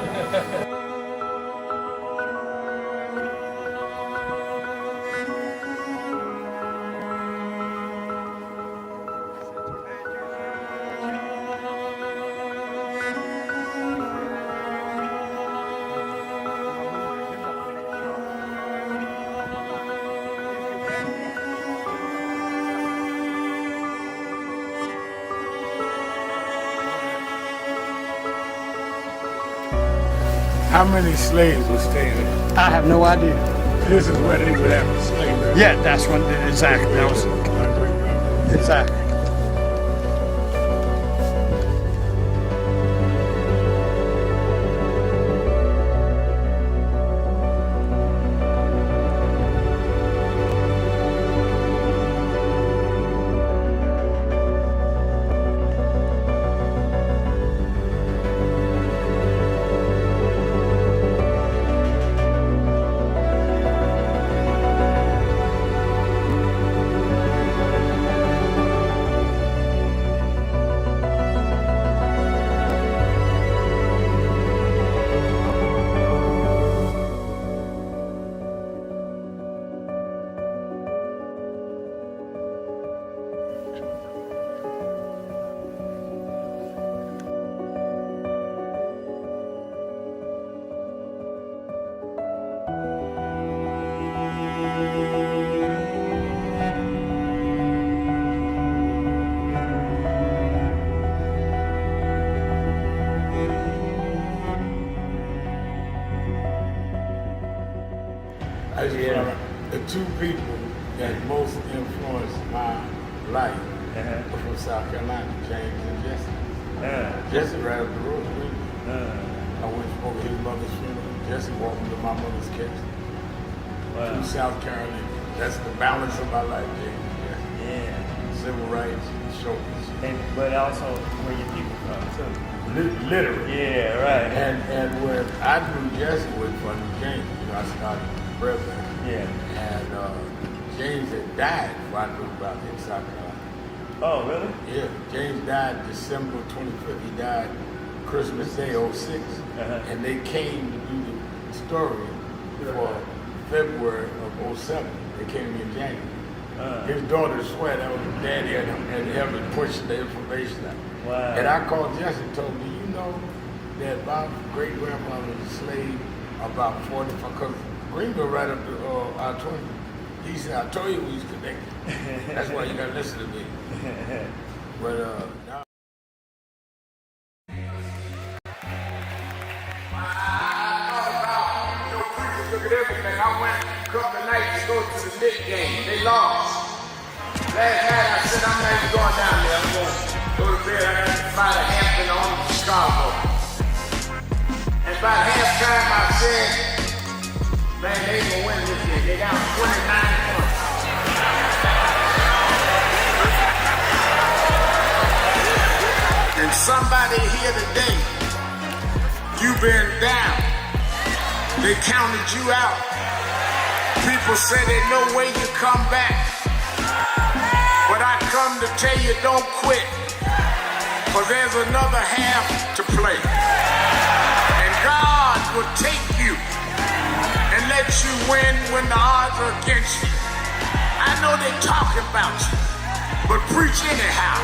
[SPEAKER 2] How many slaves were staying there?
[SPEAKER 19] I have no idea.
[SPEAKER 2] This is where they would have a slave.
[SPEAKER 19] Yeah, that's when exactly. That was exactly.
[SPEAKER 2] The two people that most influenced my life were from South Carolina, James and Jesse. Jesse right up the road with me. I went over his mother's funeral. Jesse walked me to my mother's kitchen. Wow. From South Carolina. That's the balance of my life, James. Yeah. Civil rights, shoulders.
[SPEAKER 21] But also where your people from too.
[SPEAKER 2] Literally.
[SPEAKER 21] Yeah, right.
[SPEAKER 2] And when I knew Jesse was from James, I started president.
[SPEAKER 21] Yeah.
[SPEAKER 2] And James had died before I knew about it in South Carolina.
[SPEAKER 21] Oh, really?
[SPEAKER 2] Yeah. James died December 25th. He died Christmas Day, 06. And they came to do the story for February of 07. They came to me in January. His daughter swear that was his daddy and helped me push the information out.
[SPEAKER 21] Wow.
[SPEAKER 2] And I called Jesse and told me, you know that my great-grandfather was a slave about 45, because Greenville right up to I-20. He said, I told you we was connected. That's why you got to listen to me. But now. Look at everything. I went a couple of nights to go to the Knicks game. They lost. Last night I said, I'm not even going down there. I'm going to go to bed. I got to find a Hampton on Chicago. And by halftime I said, man, they ain't gonna win this game. They got 29 points. And somebody here today, you've been down. They counted you out. People say there's no way you come back. But I come to tell you, don't quit. Because there's another half to play. And God will take you and let you win when the odds are against you. I know they talking about you, but preach anyhow.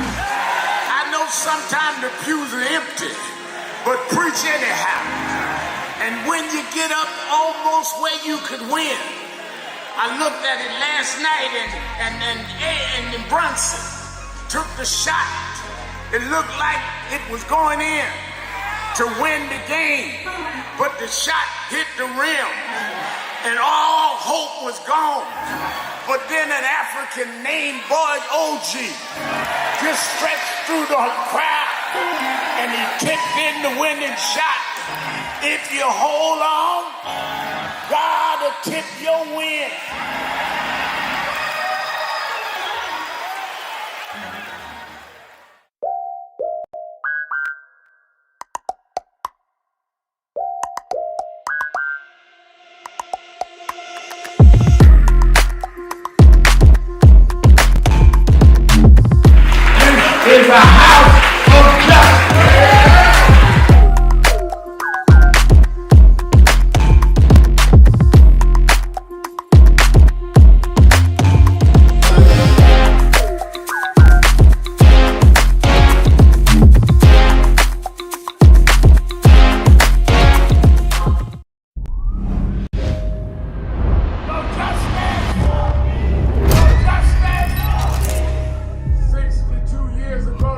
[SPEAKER 2] I know sometimes the pews are empty, but preach anyhow. And when you get up almost where you could win, I looked at it last night and Brunson took the shot. It looked like it was going in to win the game, but the shot hit the rim and all hope was gone. But then an African named Boyd OG just stretched through the crowd and he kicked in the winning shot. If you hold on, God will tip your win. Is a house of justice.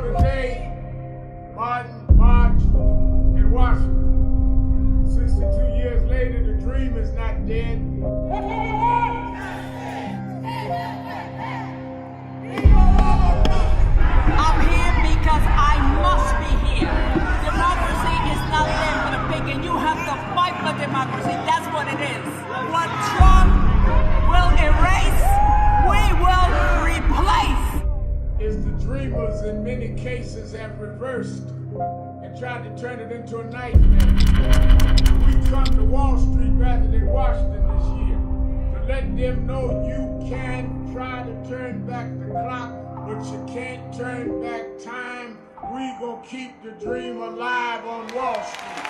[SPEAKER 2] Today
[SPEAKER 6] Democrats in many cases have reversed and tried to turn it into a nightmare. We come to Wall Street rather than Washington this year to let them know you can try to turn back the clock, but you can't turn back time. We gonna keep the dream alive on Wall Street.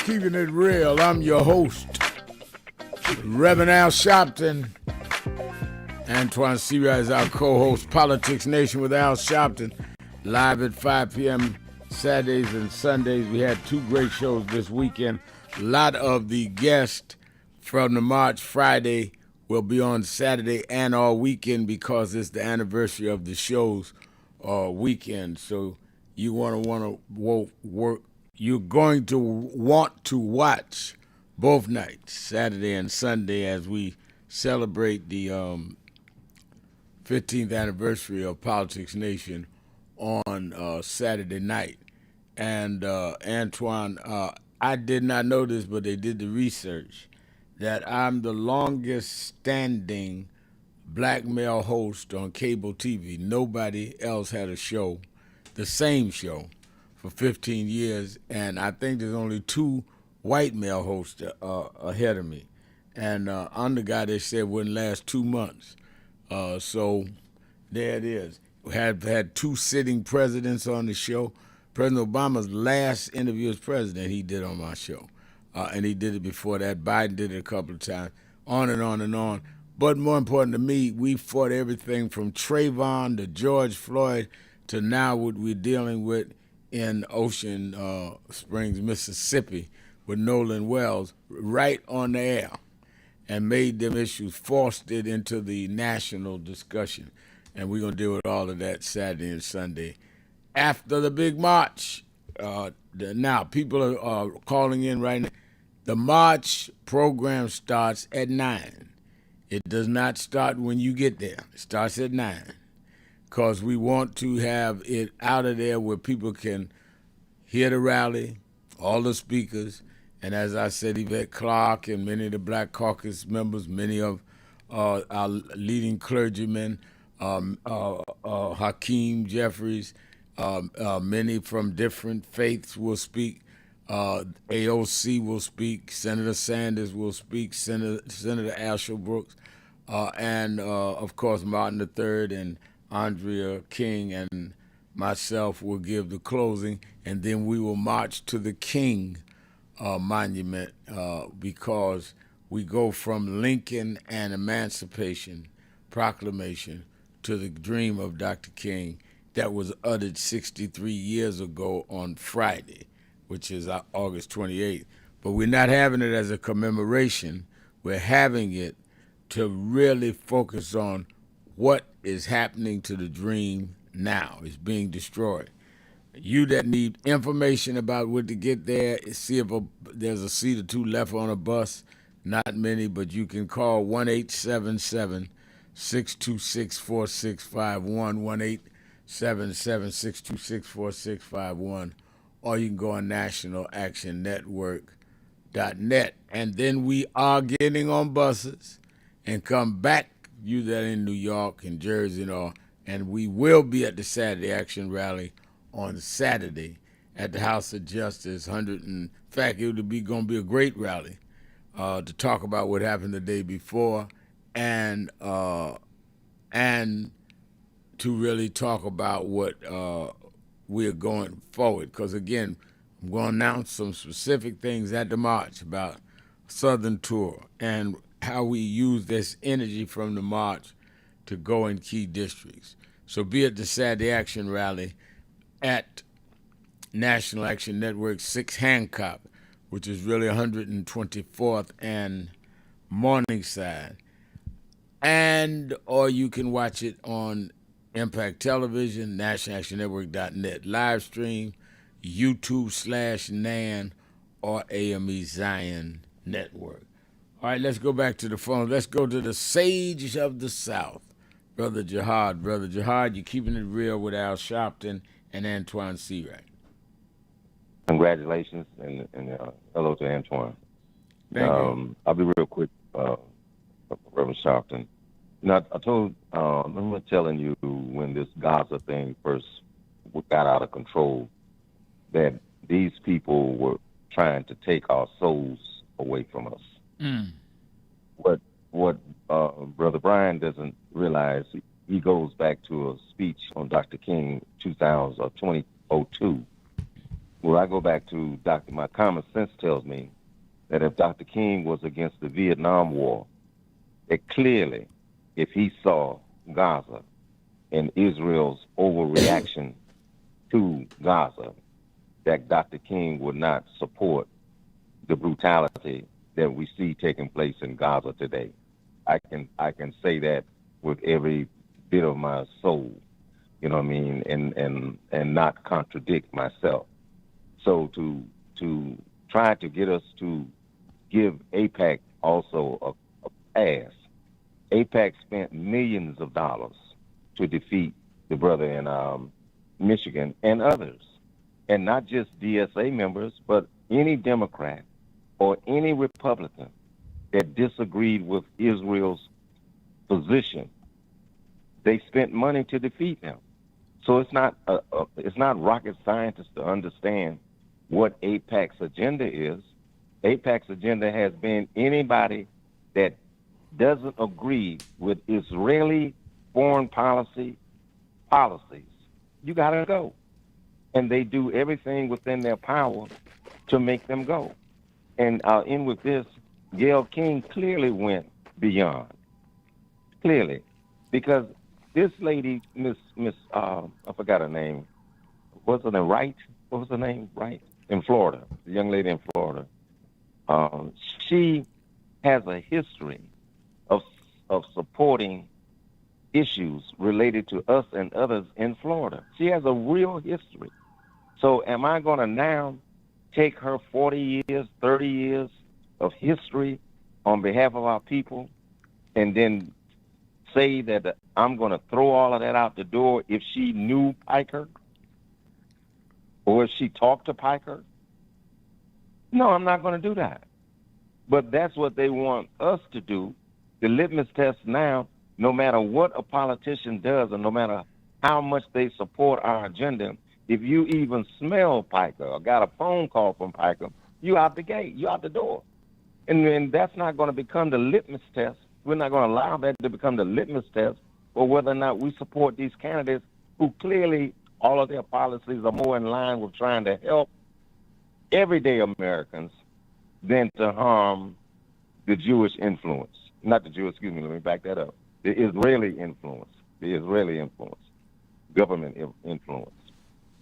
[SPEAKER 2] Keeping it real. I'm your host, Reverend Al Sharpton. Antoine Sewell is our co-host. Politics Nation with Al Sharpton, live at 5 p.m. Saturdays and Sundays. We had two great shows this weekend. A lot of the guests from the March Friday will be on Saturday and all weekend because it's the anniversary of the show's weekend. So you want to work. You're going to want to watch both nights, Saturday and Sunday, as we celebrate the 15th anniversary of Politics Nation on Saturday night. And Antoine, I did not know this, but they did the research that I'm the longest standing black male host on cable TV. Nobody else had a show, the same show, for 15 years, and I think there's only two white male hosts ahead of me. And I'm the guy they said wouldn't last 2 months. So there it is. We had two sitting presidents on the show. President Obama's last interview as president, he did on my show. And he did it before that. Biden did it a couple of times, on and on and on. But more important to me, we fought everything from Trayvon to George Floyd to now what we're dealing with in Ocean Springs, Mississippi, with Nolan Wells, right on the air, and made them issues, forced it into the national discussion. And we're going to deal with all of that Saturday and Sunday after the big march. Now, people are calling in right now. The march program starts at 9. It does not start when you get there. It starts at 9. Because we want to have it out of there where people can hear the rally, all the speakers, and as I said, Yvette Clarke and many of the Black Caucus members, many of our leading clergymen, Hakeem Jeffries, many from different faiths will speak. AOC will speak. Senator Sanders will speak. Senator Asher Brooks, and of course Martin III and Andrea King and myself will give the closing, and then we will march to the King Monument because we go from Lincoln and Emancipation Proclamation to the dream of Dr. King that was uttered 63 years ago on Friday, which is August 28th. But we're not having it as a commemoration. We're having it to really focus on what is happening to the dream now. It's being destroyed. You that need information about what to get there, see if there's a seat or two left on a bus. Not many, but you can call 1-877-626-4651, 1-877-626-4651, or you can go on nationalactionnetwork.net. And then we are getting on buses and come back, you that are in New York and Jersey and all, and we will be at the Saturday Action Rally on Saturday at the House of Justice. In fact, it would be going to be a great rally to talk about what happened the day before and to really talk about what we are going forward. Because, again, I'm going to announce some specific things at the march about Southern Tour and how we use this energy from the march to go in key districts. So be at the Saturday Action Rally at National Action Network 6 Hancock, which is really 124th and Morningside. Or you can watch it on Impact Television, nationalactionnetwork.net live stream. YouTube/NAN or AME Zion Network. All right, let's go back to the phone. Let's go to the Sage of the South, Brother Jihad. Brother Jihad, you're keeping it real with Al Sharpton and Antoine Seawright.
[SPEAKER 8] Congratulations, and hello to Antoine.
[SPEAKER 2] Thank you.
[SPEAKER 8] I'll be real quick, Reverend Sharpton. Now, I remember telling you when this Gaza thing first got out of control that these people were trying to take our souls away from us. What Brother Brian doesn't realize, he goes back to a speech on Dr. King 2002, where I go back to my common sense tells me that if Dr. King was against the Vietnam War, that clearly, if he saw Gaza and Israel's overreaction to Gaza, that Dr. King would not support the brutality that we see taking place in Gaza today. I can say that with every bit of my soul, you know what I mean, and not contradict myself. So to try to get us to give AIPAC also a pass. AIPAC spent millions of dollars to defeat the brother in Michigan and others, and not just DSA members, but any Democrat or any Republican that disagreed with Israel's position. They spent money to defeat them. So it's not rocket scientists to understand what AIPAC's agenda is. AIPAC's agenda has been anybody that doesn't agree with Israeli foreign policies, you got to go. And they do everything within their power to make them go. And I'll end with this. Gayle King clearly went beyond. Clearly. Because this lady, Miss I forgot her name. What's her name? Wright? What was her name? Wright? In Florida. The young lady in Florida. She has a history of supporting issues related to us and others in Florida. She has a real history. So am I going to now take her 40 years, 30 years of history on behalf of our people and then say that I'm going to throw all of that out the door if she knew Piker or if she talked to Piker? No, I'm not going to do that. But that's what they want us to do. The litmus test now, no matter what a politician does and no matter how much they support our agenda, if you even smell Piker or got a phone call from Piker, you out the gate, you out the door. And then that's not going to become the litmus test. We're not going to allow that to become the litmus test for whether or not we support these candidates who clearly all of their policies are more in line with trying to help everyday Americans than to harm the Jewish influence. Not the Jewish, excuse me, let me back that up. The Israeli influence, government influence.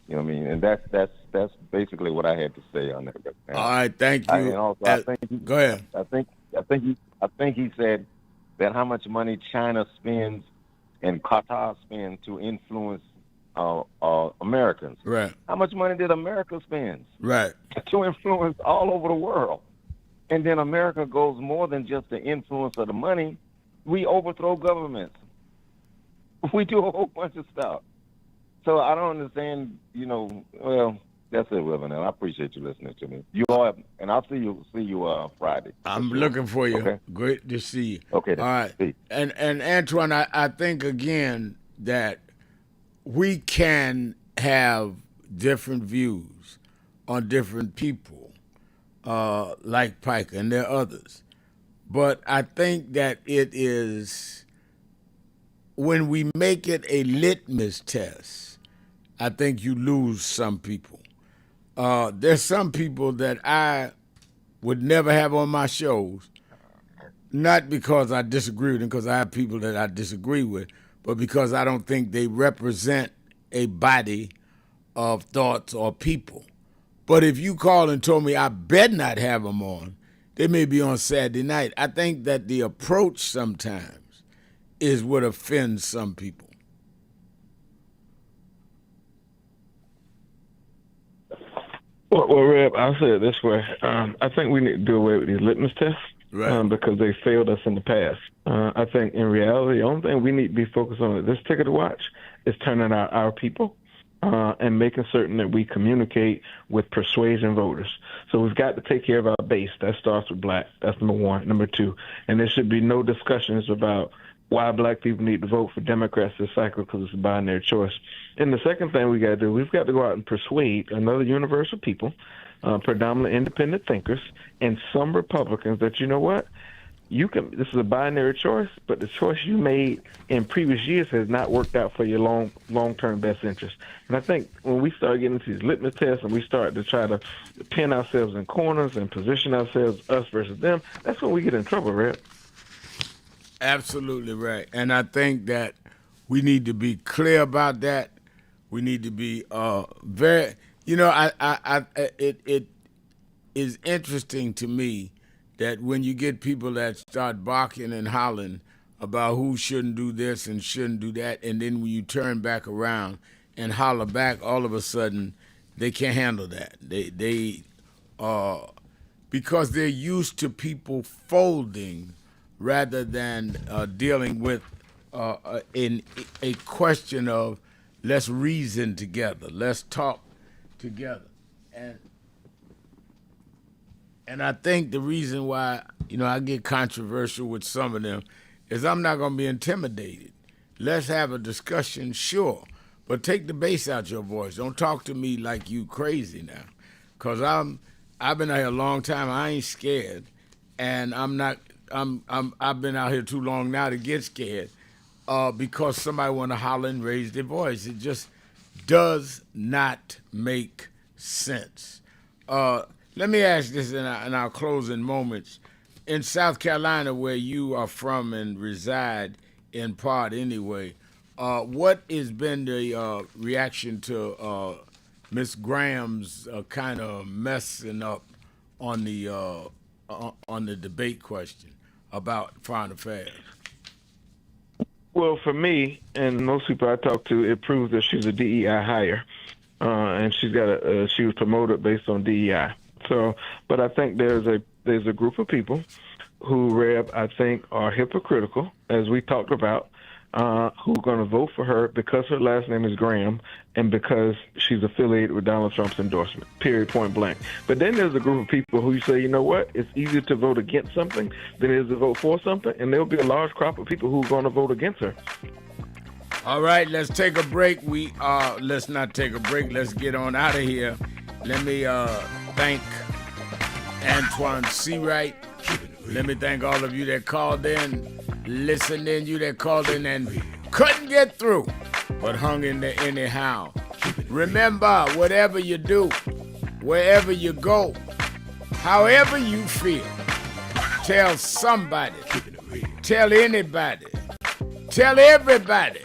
[SPEAKER 8] You know what I mean? And that's basically what I had to say on that.
[SPEAKER 2] All right, thank you.
[SPEAKER 8] And also, I think
[SPEAKER 2] go ahead.
[SPEAKER 8] I think he said that how much money China spends and Qatar spend to influence Americans.
[SPEAKER 2] Right.
[SPEAKER 8] How much money did America spend?
[SPEAKER 2] Right.
[SPEAKER 8] To influence all over the world. And then America goes more than just the influence of the money. We overthrow governments. We do a whole bunch of stuff. So I don't understand, well, that's it, Reverend. I appreciate you listening to me. You all have, and I'll see you Friday.
[SPEAKER 2] I'm looking for you.
[SPEAKER 8] Okay.
[SPEAKER 2] Great to see you.
[SPEAKER 8] Okay.
[SPEAKER 2] All right.
[SPEAKER 8] See.
[SPEAKER 2] And Antoine, I think again that we can have different views on different people, like Piker, and there are others. But I think that it is, when we make it a litmus test, I think you lose some people. There's some people that I would never have on my shows, not because I disagree with them, because I have people that I disagree with, but because I don't think they represent a body of thoughts or people. But if you called and told me I better not have them on, they may be on Saturday night. I think that the approach sometimes is what offends some people.
[SPEAKER 16] Well, Reb, I'll say it this way. I think we need to do away with these litmus tests because they failed us in the past. I think in reality, the only thing we need to be focused on at this ticket to watch is turning out our people and making certain that we communicate with persuasion voters. So we've got to take care of our base. That starts with black. That's number one. Number two, and there should be no discussions about why black people need to vote for Democrats this cycle because it's a binary choice. And the second thing we got to do, we've got to go out and persuade another universe of people, predominantly independent thinkers, and some Republicans that, you know what, this is a binary choice, but the choice you made in previous years has not worked out for your long-term best interest. And I think when we start getting into these litmus tests and we start to try to pin ourselves in corners and position ourselves, us versus them, that's when we get in trouble, right?
[SPEAKER 2] Absolutely right. And I think that we need to be clear about that. We need to be very, it is interesting to me that when you get people that start barking and hollering about who shouldn't do this and shouldn't do that, and then when you turn back around and holler back, all of a sudden they can't handle that. They because they're used to people folding rather than dealing with in a question of let's reason together, let's talk together. And I think the reason why, I get controversial with some of them is I'm not going to be intimidated. Let's have a discussion, sure, but take the bass out your voice. Don't talk to me like you crazy now, because I've been out here a long time. I ain't scared, and I've been out here too long now to get scared because somebody want to holler and raise their voice. It just does not make sense. Let me ask this in our closing moments. In South Carolina, where you are from and reside in part anyway, what has been the reaction to Miss Graham's kind of messing up on the debate question about foreign affairs?
[SPEAKER 16] Well, for me and most people I talk to, it proves that she's a DEI hire, and she was promoted based on DEI. So, but I think there's a group of people who, Reb, I think are hypocritical, as we talked about, who are going to vote for her because her last name is Graham and because she's affiliated with Donald Trump's endorsement, period, point blank. But then there's a group of people who say, you know what, it's easier to vote against something than it is to vote for something, and there'll be a large crop of people who are going to vote against her.
[SPEAKER 2] All right, let's take a break. Let's not take a break. Let's get on out of here. Let me thank Antoine Seawright. Let me thank all of you that called in, listened in, you that called in and couldn't get through, but hung in there anyhow. Remember, whatever you do, wherever you go, however you feel, tell somebody, tell anybody, tell everybody.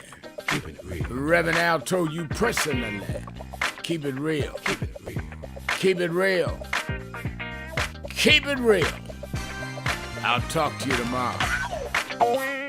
[SPEAKER 2] Reverend Al told you personally, keep it real. Keep it real. Keep it real. I'll talk to you tomorrow.